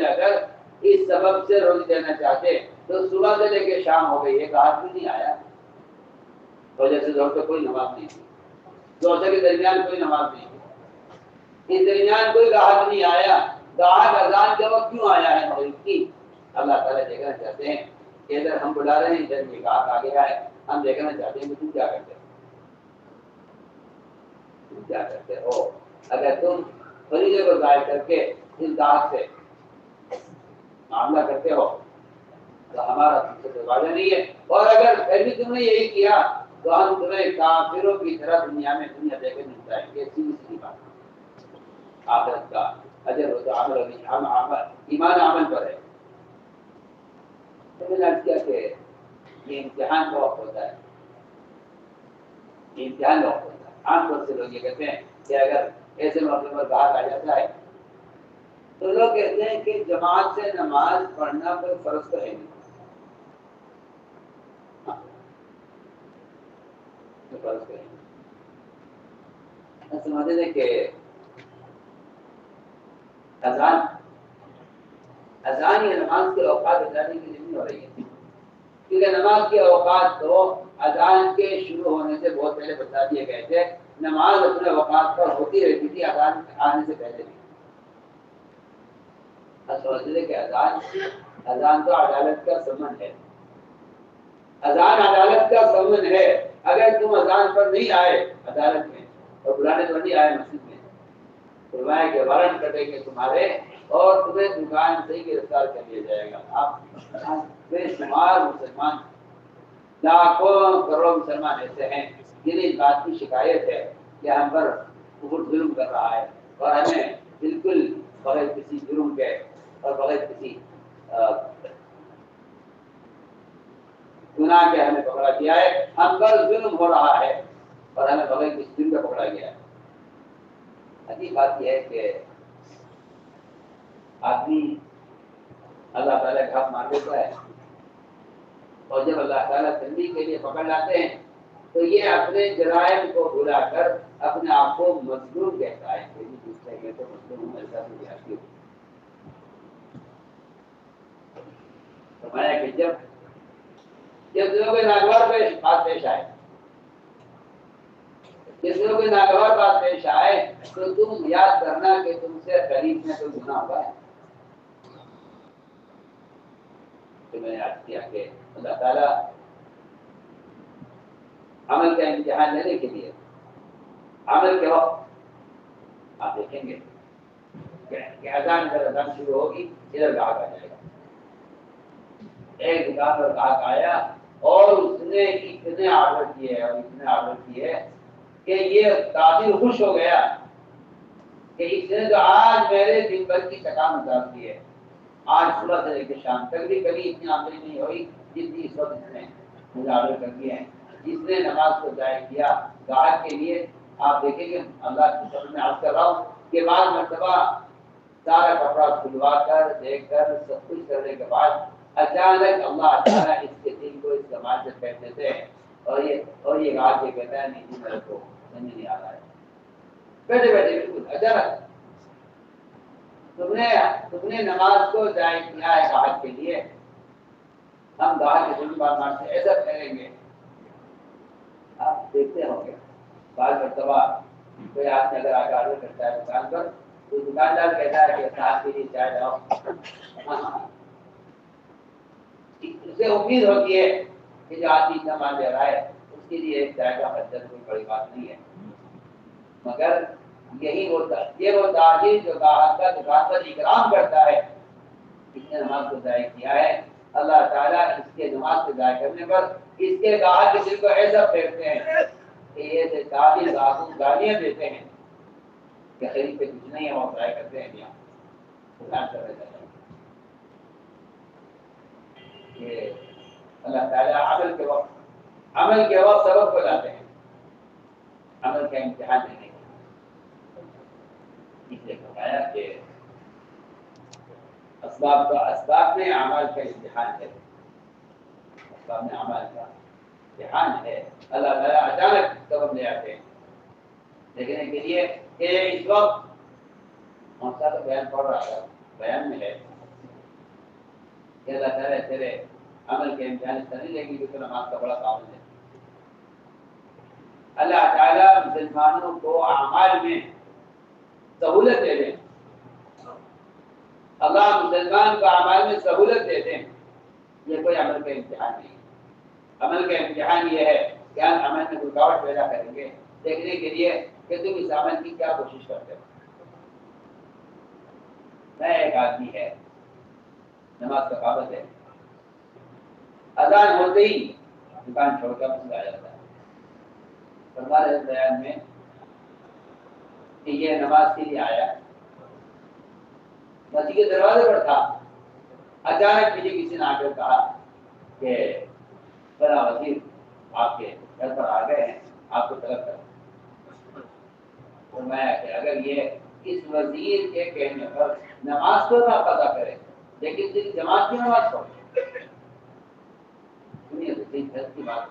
اگر اس سبب سے روزی دینا چاہتے تو صبح سے لے کے شام ہو گئی، ایک گاہک بھی نہیں آیا. وجہ سے زور پہ کوئی نماز نہیں تھی، زور کے درمیان کوئی نماز نہیں تھی، اس درمیان کوئی گاہک نہیں آیا. گاہک اذان کے وقت کیوں آیا ہے مغرب کی؟ اللہ تعالیٰ دیکھنا چاہتے ہیں کہ ادھر ہم بلا رہے ہیں، ادھر یہ گاہک آ گیا ہے. ہم دیکھنا چاہتے ہیں کہ تم کیا کرتے ہو، تم کیا کرتے ہو. اگر تم فریضے کو ضائع کر کے اس گاہک سے معاملہ کرتے ہو تو ہمارا تم سے کوئی وعدہ نہیں ہے. اور اگر پھر بھی تم نے یہی کیا تو ہم تمہیں کافروں کی طرح دنیا میں دنیا دے کے ملتا ہے. یہ سیدھی بات. آخرت کا اجر ہو تو ایمان عمل پر ہے. تو میں نے عرض کیا کہ یہ امتحان کا وقت ہوتا ہے، یہ امتحان کا وقت ہوتا ہے. عام طور سے لوگ یہ کہتے ہیں کہ اگر ایسے موقع پر گاہک آ جاتا ہے تو لوگ کہتے ہیں کہ جماعت سے نماز پڑھنا کوئی فرض تو ہے نہیں. فرض کریں سمجھتے ہیں کہ اذان یا نماز کے اوقات بتانے کی نہیں ہو رہی ہے، کیونکہ نماز کے اوقات تو اذان کے شروع ہونے سے بہت پہلے بتا دیے گئے تھے. نماز اپنے اوقات پر ہوتی رہتی تھی اذان آنے سے پہلے بھی. سمجھتے کہ اذان تو عدالت کا ضمن ہے. اذان عدالت کا ضمن ہے. اگر تم اذان پر نہیں آئے عدالت میں اور بلانے پر نہیں آئے مسجد میں، فرمایا کہ وارنٹ کٹے گے تمہارے اور تمہیں دکان سے ہی گرفتار کر لیا جائے گا. آپ بے شمار مسلمان، لاکھوں کروڑ مسلمان ایسے ہیں جنہیں اس بات کی شکایت ہے کہ ہم پر بہت ظلم کر رہا ہے اور ہمیں بالکل بغیر کسی جرم کے اور بغیر کسی گناہ کے ہمیں پکڑا گیا ہے. ہم پر ظلم ہو رہا ہے اور ہمیں بغیر کسی جرم کا پکڑا گیا ہے. عجیب بات یہ ہے کہ آدمی اللہ تعالیٰ کا حق مان لیتا ہے اور جب اللہ تعالیٰ تنبیہ کے لیے پکڑ لاتے ہیں تو یہ اپنے جرائم کو بھلا کر اپنے آپ کو مظلوم کہتا ہے. کوئی بھی دوسرا یہ تو مظلوم ایسا تو جاتی ہو. فرمایا کہ جب دنوں کے ناگوار بات پیش آئے، جس دنوں کے ناگوار بات پیش آئے تو تم یاد کرنا کہ تم سے قریب میں تو گناہ ہوا ہے. تو میں نے یاد کیا کہ اللہ تعالیٰ عمل کا امتحان لینے کے لیے عمل کے وقت آپ دیکھیں گے کہ اذان شروع ہوگی، ادھر گاہک آ جائے گا. ایک دکان پر گاہک آیا اور اس نے اتنے آرڈر کیے اور اتنے آرڈر کیے کہ یہ کافی خوش ہو گیا کہ اس نے تو آج میرے دن بھر کی تکان اتار دی ہے. آج صبح سے لے کے شام تک بھی کبھی اتنی آمدنی نہیں ہوئی جتنی اس وقت اس نے مجھے آرڈر کر دیے ہیں. جس نے نماز کو ضائع کیا گاہک کے لیے آپ دیکھیں گے اللہ کی قسم میں عرض کر رہا ہوں کہ بعض مرتبہ سارا کپڑا کھلوا کر دیکھ کر سب کچھ کرنے کے بعد اچانک اللہ تعالیٰ اس کے دل کو اس زمان سے پھینک دیتے ہیں اور یہ گاہک یہ کہتا ہے نہیں جی میرے کو سمجھ نہیں آ رہا ہے. بیٹھے بیٹھے بالکل اچانک تم نے نماز کو ضائع کیا ہے گاہک کے لیے. ہم گاہک کے دل بات مانتے ایسا کریں گے. آپ دیکھتے ہوں گے بعض مرتبہ کوئی آدمی اگر آگے آرڈر کرتا ہے دکان پر تو دکاندار کہتا ہے کہ صاحب کے لیے چائے لاؤ. اسے امید ہوتی ہے کہ جو آدمی اتنا مال لے رہا ہے اس کے لیے ایک چائے کا خرچہ کوئی بڑی بات نہیں ہے. مگر یہ وہ تاجر جو گاہک کا دکان پر اکرام کرتا ہے اس نے نماز کو ضائع کیا ہے. اللہ تعالیٰ اس کے نماز کو ضائع کرنے پر اس کے گاہک کے دل کو ایسا پھیرتے ہیں کہ یہ تاجر گاہک کو گالیاں دیتے ہیں کہ خرید پہ کچھ نہیں ہے وہ ضائع کرتے ہیں یہ اللہ تعالیٰ عمل کے وقت سبب کو لاتے ہیں عمل کا امتحان دینے کے. اس لیے بتایا کہ اسباب میں اعمال کا امتحان ہے. اسباب میں اعمال کا امتحان ہے. اللہ تعالیٰ اچانک سبب لے آتے ہیں دیکھنے کے لیے کہ اس وقت موسیٰ کا بیان پڑھ رہا تھا. بیان میں ہے کہ اللہ تعالیٰ تیرے عمل کے امتحان اس طرح نہیں لے گی کہ تو نماز کا بڑا پابند ہے. اللہ تعالیٰ مسلمانوں کو اعمال میں سہولت دے دیں. اللہ مسلمان کو اعمال میں سہولت دیتے ہیں. یہ کوئی عمل کا امتحان نہیں. عمل کا امتحان یہ ہے کہ ہم عمل میں رکاوٹ پیدا کریں گے دیکھنے کے لیے کہ تم اس عمل کی کیا کوشش کرتے ہو. میں ایک آدمی ہے نماز کا پابند ہے، اذان ہوتے ہی دکان چھوڑ کر مسجد آ جاتا ہے. ہمارے بیان میں کہ یہ نماز کے لیے آیا مسجد کے دروازے پر تھا. اچانک مجھے کسی نے آ کر کہا کہ بڑا وزیر آپ کے گھر پر آ گئے ہیں، آپ کو طلب کر. تو میں کہ اگر یہ اس وزیر کے کہنے پر نماز کو نہ قضا کرے لیکن صرف جماعت کی نماز پڑھے سنیے کی بات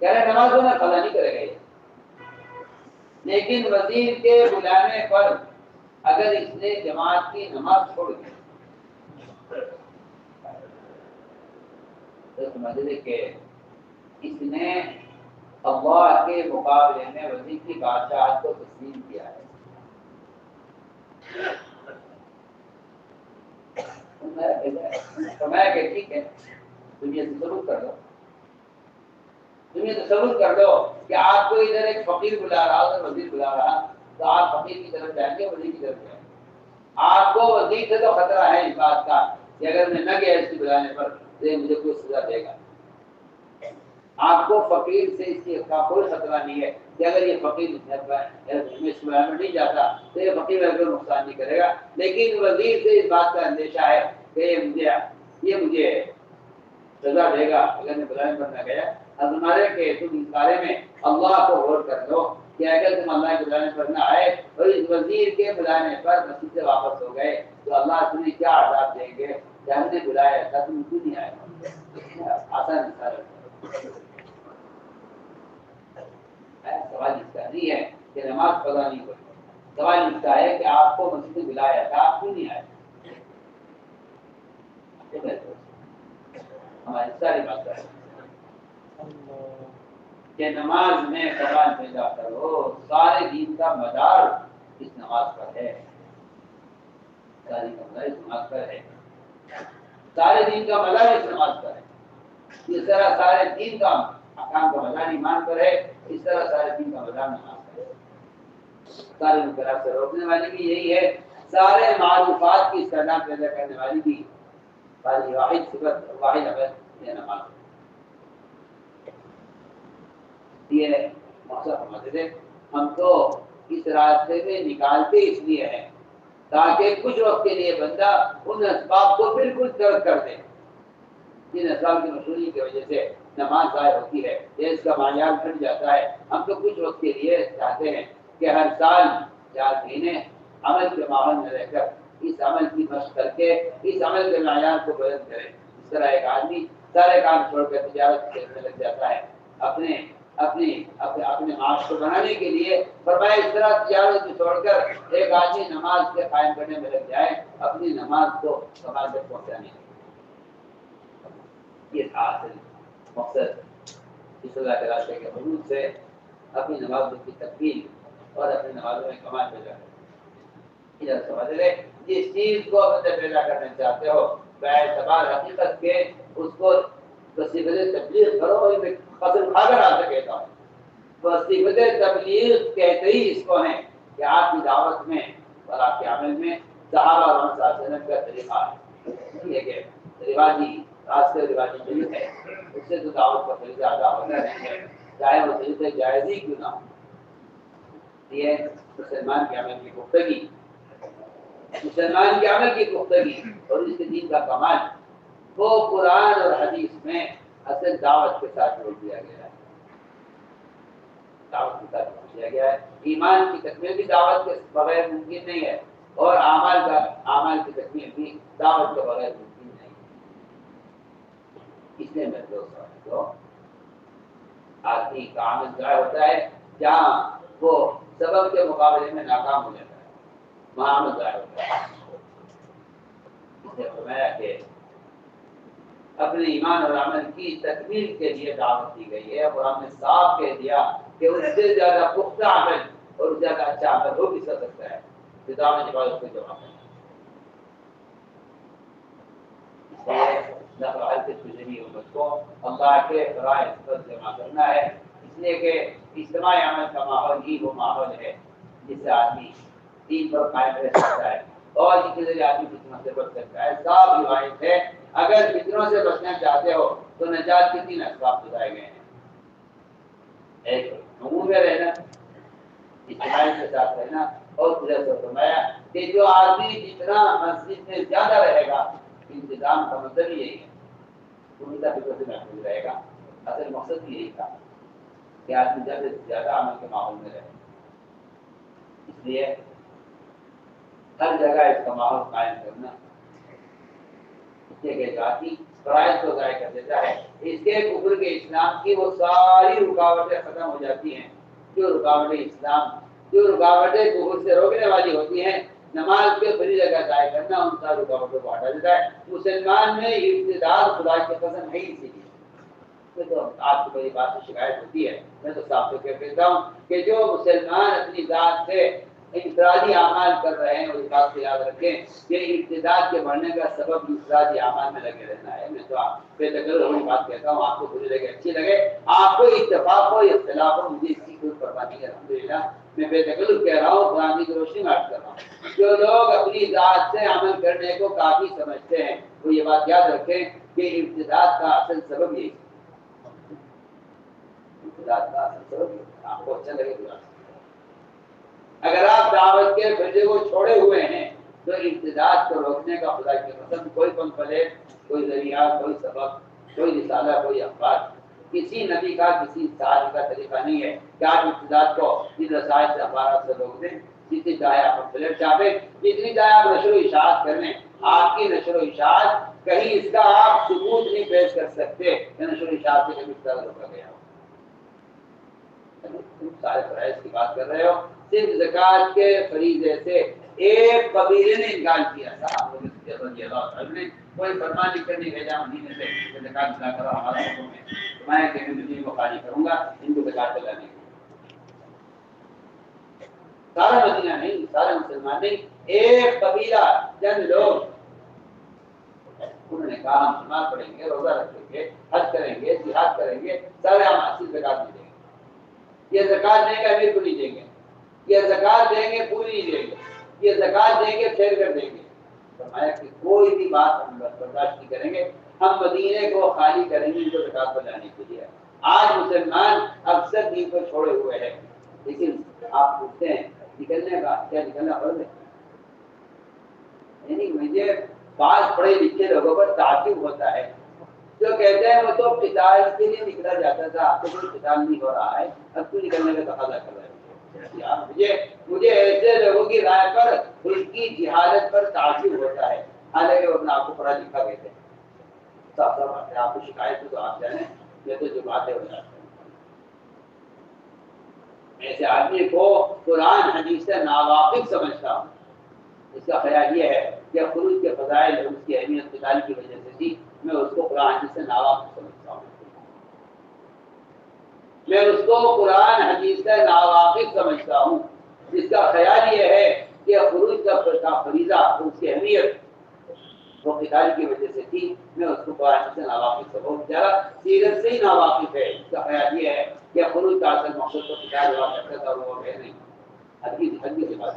کہہ رہے نماز کو نہ قضا نہیں کرے گا لیکن وزیر کے بلانے پر اگر اس نے جماعت کی نماز چھوڑ دی تو سمجھ لے کہ اس نے اللہ کے مقابلے میں وزیر کی بادشاہت کو تسلیم کیا ہے. فرمایا کہ ٹھیک ہے تم یہ تصور کر دو، تم یہ تصور کر دو کہ آپ کو ادھر ایک فقیر بلا رہا ادھر وزیر بلا رہا تو آپ فقیر کی طرف جائیں گے وزیر کی طرف جائیں گے. آپ کو وزیر سے تو خطرہ ہے اس بات کا کہ اگر میں نہ گیا اس کے بلانے پر تو مجھے کوئی سزا دے گا. آپ کو فقیر سے اس کی کا کوئی خطرہ نہیں ہے کہ اگر یہ فقیر اس بلانے میں نہیں جاتا تو یہ فقیر اگر نقصان نہیں کرے گا. لیکن وزیر سے اس بات کا اندیشہ ہے کہ یہ مجھے سزا دے گا اگر میں بلانے پر نہ گیا. اب ہمارے کہ تم اس بارے میں اللہ کو غور کر لو کہ اگر تم اللہ کے بلانے پر نہ آئے اور اس وزیر کے بلانے پر مسجد سے واپس ہو گئے تو اللہ تمہیں کیا عذاب دیں گے کہ ہم نے بلایا تھا تم کیوں نہیں آئے. آسان مثال نماز قضا نہیں ہوئی. سوال اٹھتا ہے کہ آپ کو مسجد میں بلایا تھا, آپ کیوں نہیں آئے؟ ہماری ساری بات ہے کہ نماز میں قرآن پیدا کرو. سارے دین کا مدار اس نماز پر ہے. ساری کا مدار اس نماز پر ہے. سارے دین کا مدار اس نماز پر ہے. اس طرح سارے دین کا احکام کا مدار ایمان پر ہے, اس طرح سارے دین کا مدار نماز پر ہے. سارے منکرات سے روکنے والی بھی یہی ہے, سارے معروفات کی اصطلاح پیدا کرنے والی بھی واحد صفت واحد عبادت یہ نماز ہے. یہ مقصد سمجھتے تھے ہم تو اس راستے میں نکالتے اس لیے ہیں تاکہ کچھ وقت کے لیے بندہ ان اسباب کو بالکل ترک کر دے جن اسباب کی مشہوری کی وجہ سے نماز ضائع ہوتی ہے یا اس کا معیار گھٹ جاتا ہے. ہم تو کچھ وقت کے لیے چاہتے ہیں کہ ہر سال 4 مہینے عمل کے ماحول میں رہ کر اس عمل کی مشق کر کے اس عمل کے معیار کو بلند کریں. اس طرح ایک آدمی سارے کام چھوڑ کر تجارت کرنے لگ جاتا ہے اپنے معاش کو بنانے کے لیے. فرمایا اس طرح تجارت کو چھوڑ کر ایک آدمی نماز کے قائم کرنے میں لگ جائے اپنی نماز کو کمال تک پہنچانے کے. یہ حاصل مقصد اس اللہ کے راستے کے حدود سے اپنی نمازوں کی تکمیل اور اپنی نمازوں میں کمال پیدا کریں. ادھر سمجھ لے جس چیز کو بندے پیدا کرنا چاہتے ہو باعتبار حقیقت کے اس کو وسیلہ تبلیغ کرو. فصل کھا کر آپ سے کہتا ہوں وسیلہ تبلیغ کہتے ہی اس کو ہیں کہ آپ کی دعوت میں اور آپ کے عمل میں صحابہ اور انصار کا طریقہ ہے. یہ کہ رواجی راستے رواجی طریق ہے اس سے تو دعوت کا فریضہ ادا ہوتا نہیں ہے چاہے وہ طریقے جائز ہی کیوں نہ ہو. یہ مسلمان کے عمل کی پختگی مسلمان کے عمل کی پختگی اور اس کے دین کا کمال وہ قرآن اور حدیث میں اصل دعوت کے ساتھ جوڑ دیا گیا ہے. دعوت کے ساتھ جوڑ دیا گیا ہے. ایمان کی تکمیل بھی دعوت کے بغیر ممکن نہیں ہے اور اعمال کی تکمیل بھی دعوت کے بغیر ممکن نہیں ہے. اس لیے میں دوستوں آدمی کا عمل ضائع ہوتا ہے جہاں وہ سبب کے مقابلے میں ناکام ہو جاتا ہے وہاں عمل ضائع ہوتا ہے. اس نے فرمایا کہ اپنے ایمان اور عمل کی تکمیل کے لیے دعوت دی گئی ہے. اور ہم نے صاف کہہ دیا کہ اس سے زیادہ پختہ عمل اور زیادہ اچھا عمل ہو بھی سکتا ہے کتاب کے بعد اس کو جواب ہے. اس لیے نفع کے تجری امت کو اللہ کے فرائض پر جمع کرنا ہے. اس لیے کہ اجتماعی عمل کا ماحول ہی وہ ماحول ہے جس سے آدمی دین پر قائم رہ سکتا ہے اور اس کے ذریعے آدمی فتنوں سے بچ سکتا ہے. صاف روایت ہے اگر فتنوں سے بچنا چاہتے ہو تو نجات کے 3 اسباب بتائے گئے ہیں. ایک عموم میں رہنا اجتماعی کے ساتھ رہنا اور خدا سے فرمایا کہ جو آدمی جتنا مسجد میں زیادہ رہے گا انتظام کا مطلب یہی ہے پوری فکر سے محفوظ رہے گا. اصل مقصد بھی یہی تھا کہ آدمی زیادہ سے زیادہ عمل کے ماحول میں رہے. اس لیے ہر جگہ اس کا ماحول قائم کرنا اس کے ذاتی فرائض کو ضائع کر دیتا ہے. اس کے کفر کے اسلام کی وہ ساری رکاوٹیں ختم ہو جاتی ہیں جو رکاوٹیں کفر سے روکنے والی ہوتی ہیں. نماز کے بڑی جگہ ضائع کرنا ان ساری رکاوٹوں کو ہٹا دیتا ہے. مسلمان میں ابتداء خدا کی قسم ہے اسی لیے تو آپ کو بڑی بات سے شکایت ہوتی ہے. میں تو صاف طور پہ کہتا ہوں کہ جو مسلمان اپنی ذات سے انفرادی اعمال کر رہے ہیں اور اس بات کو یاد رکھیں کہ ارتداد کے بڑھنے کا سبب انفرادی اعمال میں لگے رہنا ہے. میں تو بے تکلف ہوئی بات کہتا ہوں, آپ کو بری لگے اچھی لگے, آپ کو اتفاق ہو اختلاف ہو, مجھے اس کی کوئی پرواہ نہیں ہے. الحمدللہ میں بے تکلف کہہ رہا ہوں, قرآن کی روشنی میں عرض کر رہا ہوں. جو لوگ اپنی ذات سے عمل کرنے کو کافی سمجھتے ہیں وہ یہ بات یاد رکھیں کہ ارتداد کا اصل سبب یہی آپ کو اچھا لگے گا. اگر آپ دعوت کے بھیجے کو چھوڑے ہوئے ہیں تو ارتداد کو روکنے کا خدا کی قسم کوئی پمفلیٹ, کوئی ذریعہ, کوئی سبق, کوئی رسالہ, کوئی اخبار کسی نبی کا کسی صحابی کا طریقہ نہیں ہے کہ آپ ارتداد کو ان رسائل سے اخبارات سے روک دیں. جتنی چاہے آپ پمفلیٹ چھاپیں, جتنی چاہے آپ نشر و اشاعت کر لیں. آپ کی نشر و اشاعت کہیں اس کا آپ ثبوت نہیں پیش کر سکتے کہ نشر و اشاعت سے کبھی روکا گیا ہو. سارے فرائض کی بات کر رہے ہو, صرف زکات کے فریضے سے ایک قبیلے نے انکار کیا تھا، ابو بکر رضی اللہ عنہ نے کوئی فرمان لکھ کر نہیں بھیجا مدینے سے کہ زکات ادا کرو، ہمارا حکم ہے، میں کہ مدینے کو خالی کروں گا ان کو زکات ادا نہیں۔ سارا مدینہ نہیں، سارے مسلمان نہیں، ایک قبیلہ چند لوگ انہوں نے کہا ہم نماز پڑھیں گے، روزہ رکھیں گے، حج کریں گے، جہاد کریں گے، سارے ہم اصل زکات نہیں دیں گے، یہ زکات دیں گے امیر کو نہیں دیں گے، یہ زکات دیں گے پوری نہیں دیں گے، یہ زکات دیں گے پھیر کر دیں گے۔ فرمایا کہ کوئی بھی بات ہم برداشت نہیں کریں گے، ہم مدینے کو خالی کریں گے ان کو زکات بچانے کے لیے۔ آج مسلمان اکثر دین کو چھوڑے ہوئے ہیں، لیکن آپ پوچھتے ہیں نکلنے کا کیا نکلنا فرض ہے؟ یعنی مجھے بعض پڑھے لکھے لوگوں پر تعجب ہوتا ہے جو کہتے ہیں وہ تو قتال کے لیے نکلا جاتا تھا، اب تو کوئی قتال نہیں ہو رہا ہے، اب تو نکلنے کا تقاضا کر رہے ہیں۔ مجھے ایسے لوگوں کی رائے پر ان کی جہالت پر تعجب ہوتا ہے، حالانکہ وہ اپنے آپ کو پڑھا لکھا کہتے ہیں۔ صاف صاف بات ہے، آپ کو شکایت تو آپ جانیں، یہ تو جو باتیں ہو جاتی ہیں۔ ایسے آدمی کو قرآن حدیث سے ناواقف سمجھتا ہوں، اس کا خیال یہ ہے کہ خروج کے فضائل اور اس کی اہمیت قتال کی وجہ سے تھی، میں اس کو قرآن حدیث سے ناواقف سمجھتا ہوں، میں اس کو قرآن حدیث سے ناواقف سمجھتا ہوں، جس کا خیال یہ ہے کہ خروج کا فریضہ اور اس کی اہمیت وہ قتال کی وجہ سے تھی، میں اس کو قرآن حدیث سے ناواقف سمجھتا ہوں، ذرا سیرت سے ہی ناواقف ہے، اس کا خیال یہ ہے کہ خروج کا اصل مقصد تو قتال ہوا کرتا تھا، وہ ہے نہیں، حدیث سے بات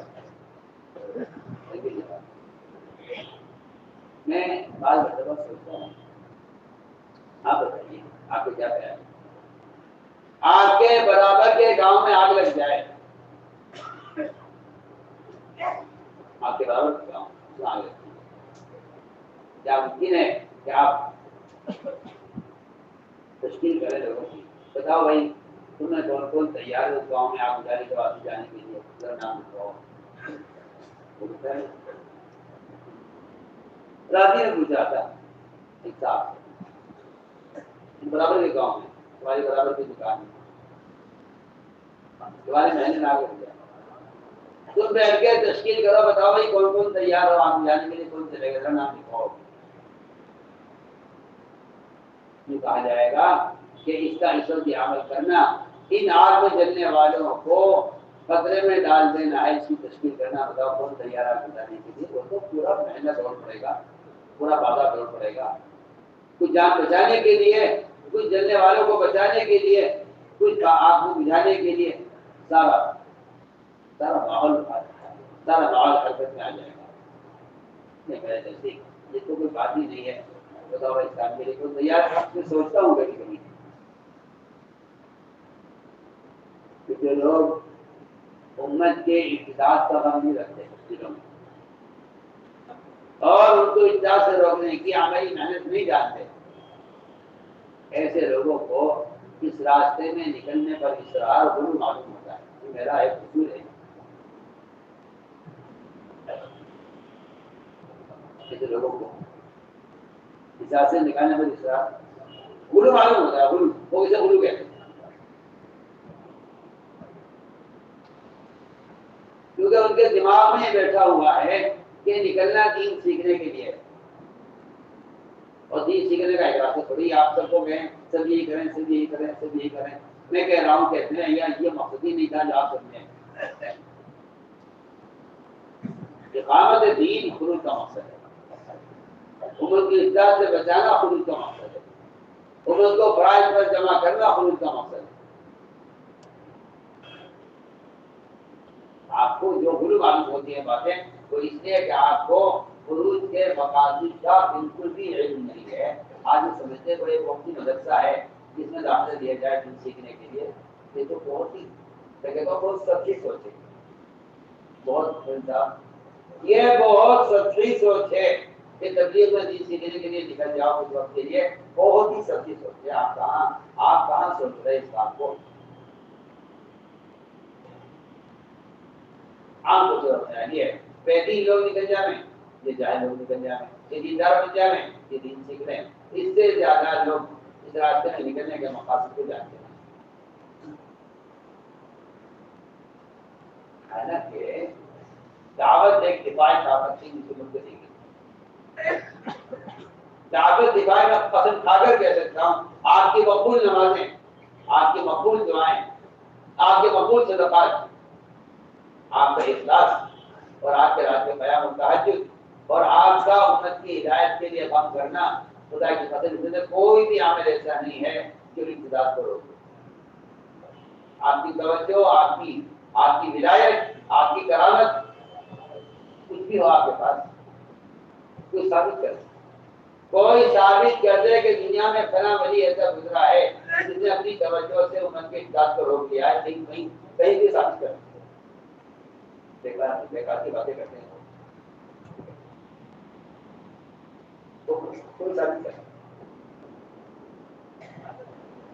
میں بعض مرتبہ سوچتا ہوں، آپ بتائیے آپ کو کیا خیال ہے؟ آپ کے برابر کے گاؤں میں آگ لگ جائے، آپ کے برابر کے گاؤں میں آگ لگ جائے، کیا ممکن ہے کہ آپ تشکیل کریں لوگوں کی، بتاؤ بھائی تم نے کون کون تیار ہے اس گاؤں میں آگ بجھانے کے بعد جانے کے لیے، ذرا نام بتاؤ۔ راضی نے پوچھا تھا ایک صاحب سے، برابر کے گاؤں میں تمہاری برابر کی دکان ہے، تمہارے محل میں آگ لگ جائے، تم بیٹھ کے تشکیل کرو، بتاؤ بھائی کون کون تیار ہو آگ بجھانے کے لیے، کون چلے گا، ذرا نام لکھواؤ۔ یہ کہا جائے گا کہ اس کا اس وقت عمل کرنا، ان آگ میں جلنے والوں کو خطرے میں ڈال دینا ہے، اس کی تشکیل کرنا، بتاؤ کون تیار آگ بجھانے کے لیے، وہ تو پورا محلہ دوڑ پڑے گا، پورا بازار دوڑ پڑے گا، کچھ جان بچانے کے لیے، کچھ جلنے والوں کو بچانے کے لیے، کچھ آگ کو بجھانے کے لیے، سارا ماحول حرکت میں آ جائے گا۔ یہ تو کوئی بات ہی نہیں ہے، بتاؤ اسلام کے لیے کوئی تیار ہے؟ میں سوچتا ہوں کبھی کبھی کہ جو لوگ امت کے امتداد کا غم نہیں رکھتے دلوں میں اور ان کو امتداد سے روکنے کی عملی محنت نہیں جانتے، ایسے لوگوں کو اس راستے میں نکلنے پر اصرار ضرور معلوم ہوتا ہے، یہ میرا ایک اصول ہے۔ ایسے لوگوں کو اس راستے سے نکالنے پر اصرار غلو معلوم ہوتا ہے، غلو وہ اسے غلو کہتے ہیں، کیونکہ ان کے دماغ میں بیٹھا ہوا ہے کہ نکلنا دین سیکھنے کے لیے، اور دین سیکھنے کا ایک راستہ تھوڑی آپ سب کو کہیں سب یہی کریں، سب یہی کریں، سب یہی کریں، میں کہہ رہا ہوں کہتے ہیں یا یہ مقصد ہی نہیں تھا جو آپ سمجھیں۔ اقامت دین خروج کا مقصد ہے، امت کی اصلاح سے بچانا خروج کا مقصد ہے، امت کو فرائض پر جمع کرنا خروج کا مقصد ہے۔ آپ کو جو غلو معلوم ہوتی ہیں باتیں وہ اس لیے کہ آپ کو خروج کے مقاصد کا بالکل بھی علم نہیں ہے۔ آج سمجھتے بڑے بہت ہی مدرسہ ہے جس میں داخلہ دیا جائے دین سیکھنے کے لیے، یہ تو بہت ہی بہت سچی سوچ ہے، بہت یہ بہت سچی سوچ ہے کہ تبلیغ میں دین سیکھنے کے لیے نکل جاؤ اس وقت کے لیے، بہت ہی سچی سوچ ہے۔ آپ کہاں سوچ رہے اس بات کو؟ عام کو ضرورت ہے پیدی لوگ نکل جائیں، یہ جاہل لوگ نکل جائیں، یہ دیندار بن جائیں، یہ دین سیکھ لیں، اس سے زیادہ لوگ اس راستے میں نکلنے کے مقاصد کو جانتے ہیں۔ حالانکہ دعوت ایک دفاعی طاقت تھی جس کو دی گئی. دعوت دفاعی میں قسم کھا کر کہہ سکتا ہوں آپ کی مقبول نمازیں، آپ کی مقبول دعائیں، آپ کے مقبول صدقات، آپ کا اخلاص اور آپ کے رات میں قیام و تہجد اور آپ کا امت کی ہدایت کے لیے کام کرنا، خدا کی قسم سے کوئی بھی عمل ایسا نہیں ہے جو امتداد کو روکے. آپ کی توجہ، آپ کی ولایت، آپ کی کرامت، کچھ بھی ہو آپ کے پاس، کوئی ثابت کر دے، کوئی ثابت کر دے کہ دنیا میں فلاں ولی ایسا گزرا ہے جس نے اپنی توجہ سے امت کے امتداد کو روک دیا ہے. کہیں بھی ثابت کر دے. بیکار کی باتیں کرتے ہیں تو کوئی ثابت کر دے،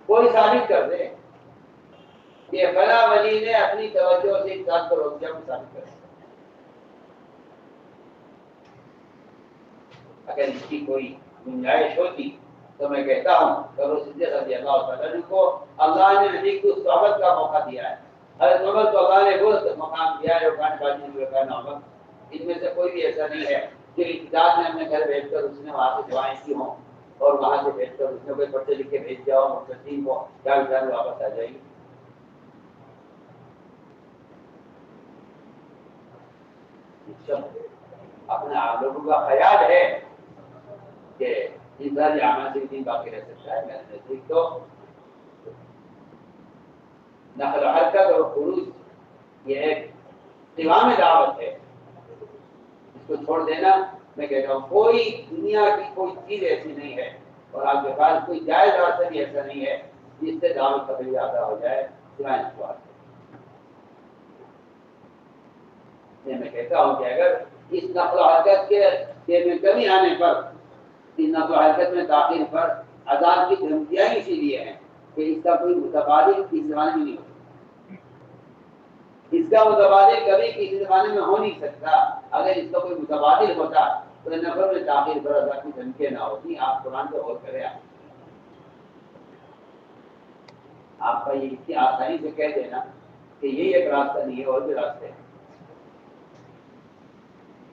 کوئی ثابت کر دے کہ فلاں ولی نے اپنی توجہ سے امتداد کو روک دیا، کوئی ثابت کر دے. اگر اس کی کوئی گنجائش ہوتی تو میں کہتا ہوں کرو صدیق رضی اللہ تعالیٰ عنہ کو اللہ نے نبی کی صحبت کا موقع دیا ہے. حضرت عمر کو اللہ نے وہ مقام دیا ہے جو کان باجی نے کہا عمر. ان میں سے کوئی بھی ایسا نہیں ہے کہ ابتداء میں اپنے گھر بیٹھ کر اس نے وہاں سے دعائیں کی ہوں اور وہاں سے بیٹھ کر اس نے کوئی پڑھے لکھ کے بھیج دیا ہو مختصین کو کیا بیچارے واپس آ جائیں گے. اپنے آپ لوگوں کا خیال ہے کہ انسان جامع سے دن باقی رہ سکتا ہے. میں نزدیک تو نقل و حرکت اور خروج یہ ایک دیوان دعوت ہے، اس کو چھوڑ دینا میں کہتا ہوں کوئی دنیا کی کوئی چیز ایسی نہیں ہے اور آپ کے پاس کوئی جائز راستہ بھی ایسا نہیں ہے جس سے دعوت کا بھی ادا ہو جائے سوائے اس بات سے. میں کہتا ہوں کہ اگر اس نقل و حرکت کے میں کمی آنے پر، اس نقل و حرکت میں تاخیر پر عذاب کی دھمکیاں اسی لیے ہیں کہ اس کا کوئی متبادل اس زمانے میں نہیں ہوتا. اس کا متبادل کبھی کسی زمانے میں ہو نہیں سکتا. اگر اس کا کوئی متبادل ہوتا تو نفر میں تاخیر پر عذاب کی دھمکیاں نہ ہوتی. آپ قرآن پہ غور کریں. آپ کا یہ اتنی آسانی سے کہہ دینا کہ یہی ایک راستہ نہیں ہے اور بھی راستے ہیں.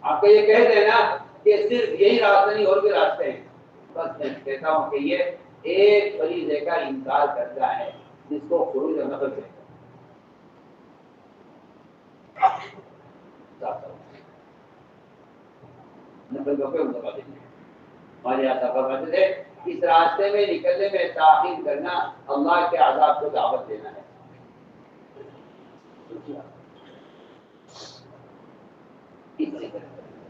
آپ کا یہ کہہ دینا کہ صرف یہی راستہ نہیں اور بھی راستے ہیں. بس میں کہتا ہوں کہ یہ ایک فریضے کا انکار کرتا ہے جس کو خروج اور نقل کہتے ہیں. نقل کو کوئی متبادل نہیں. ہمارے یہاں سفر کرتے تھے اس راستے میں نکلنے میں تاخیر کرنا اللہ کے عذاب کو دعوت دینا ہے.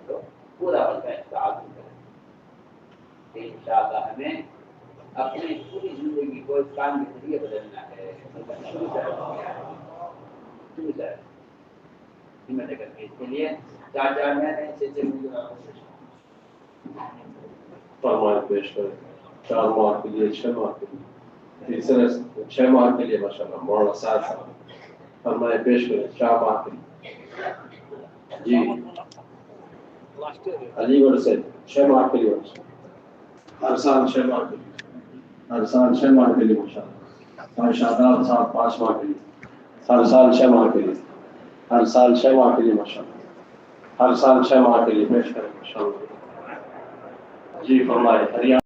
تو پورا بلکہ تعاون کریں. انشاءاللہ ہمیں اپنی پوری زندگی کو اسلام کے ذریعے بدلنا ہے. ہمت کر کے اس کے لیے چار چار مہینے فرمائے پیش کریں. 4 ماہ کے لیے 6 ماہ کے لیے تیسرے 6 ماہ کے لیے ماشاءاللہ مولانا صاحب فرمائے پیش کریں. 4 ماہ کے لیے جی علی گڑھ سے 6 ماہ کے لیے ہر سال 6 ماہ کے لیے ہر سال 6 ماہ کے لیے ماشاءاللہ شاداب صاحب 5 ماہ کے لیے ہر سال 6 ماہ کے لیے ہر سال 6 ماہ کے لیے ماشاءاللہ ہر سال 6 ماہ کے لیے پیش کریں ماشاءاللہ. جی فرمائے.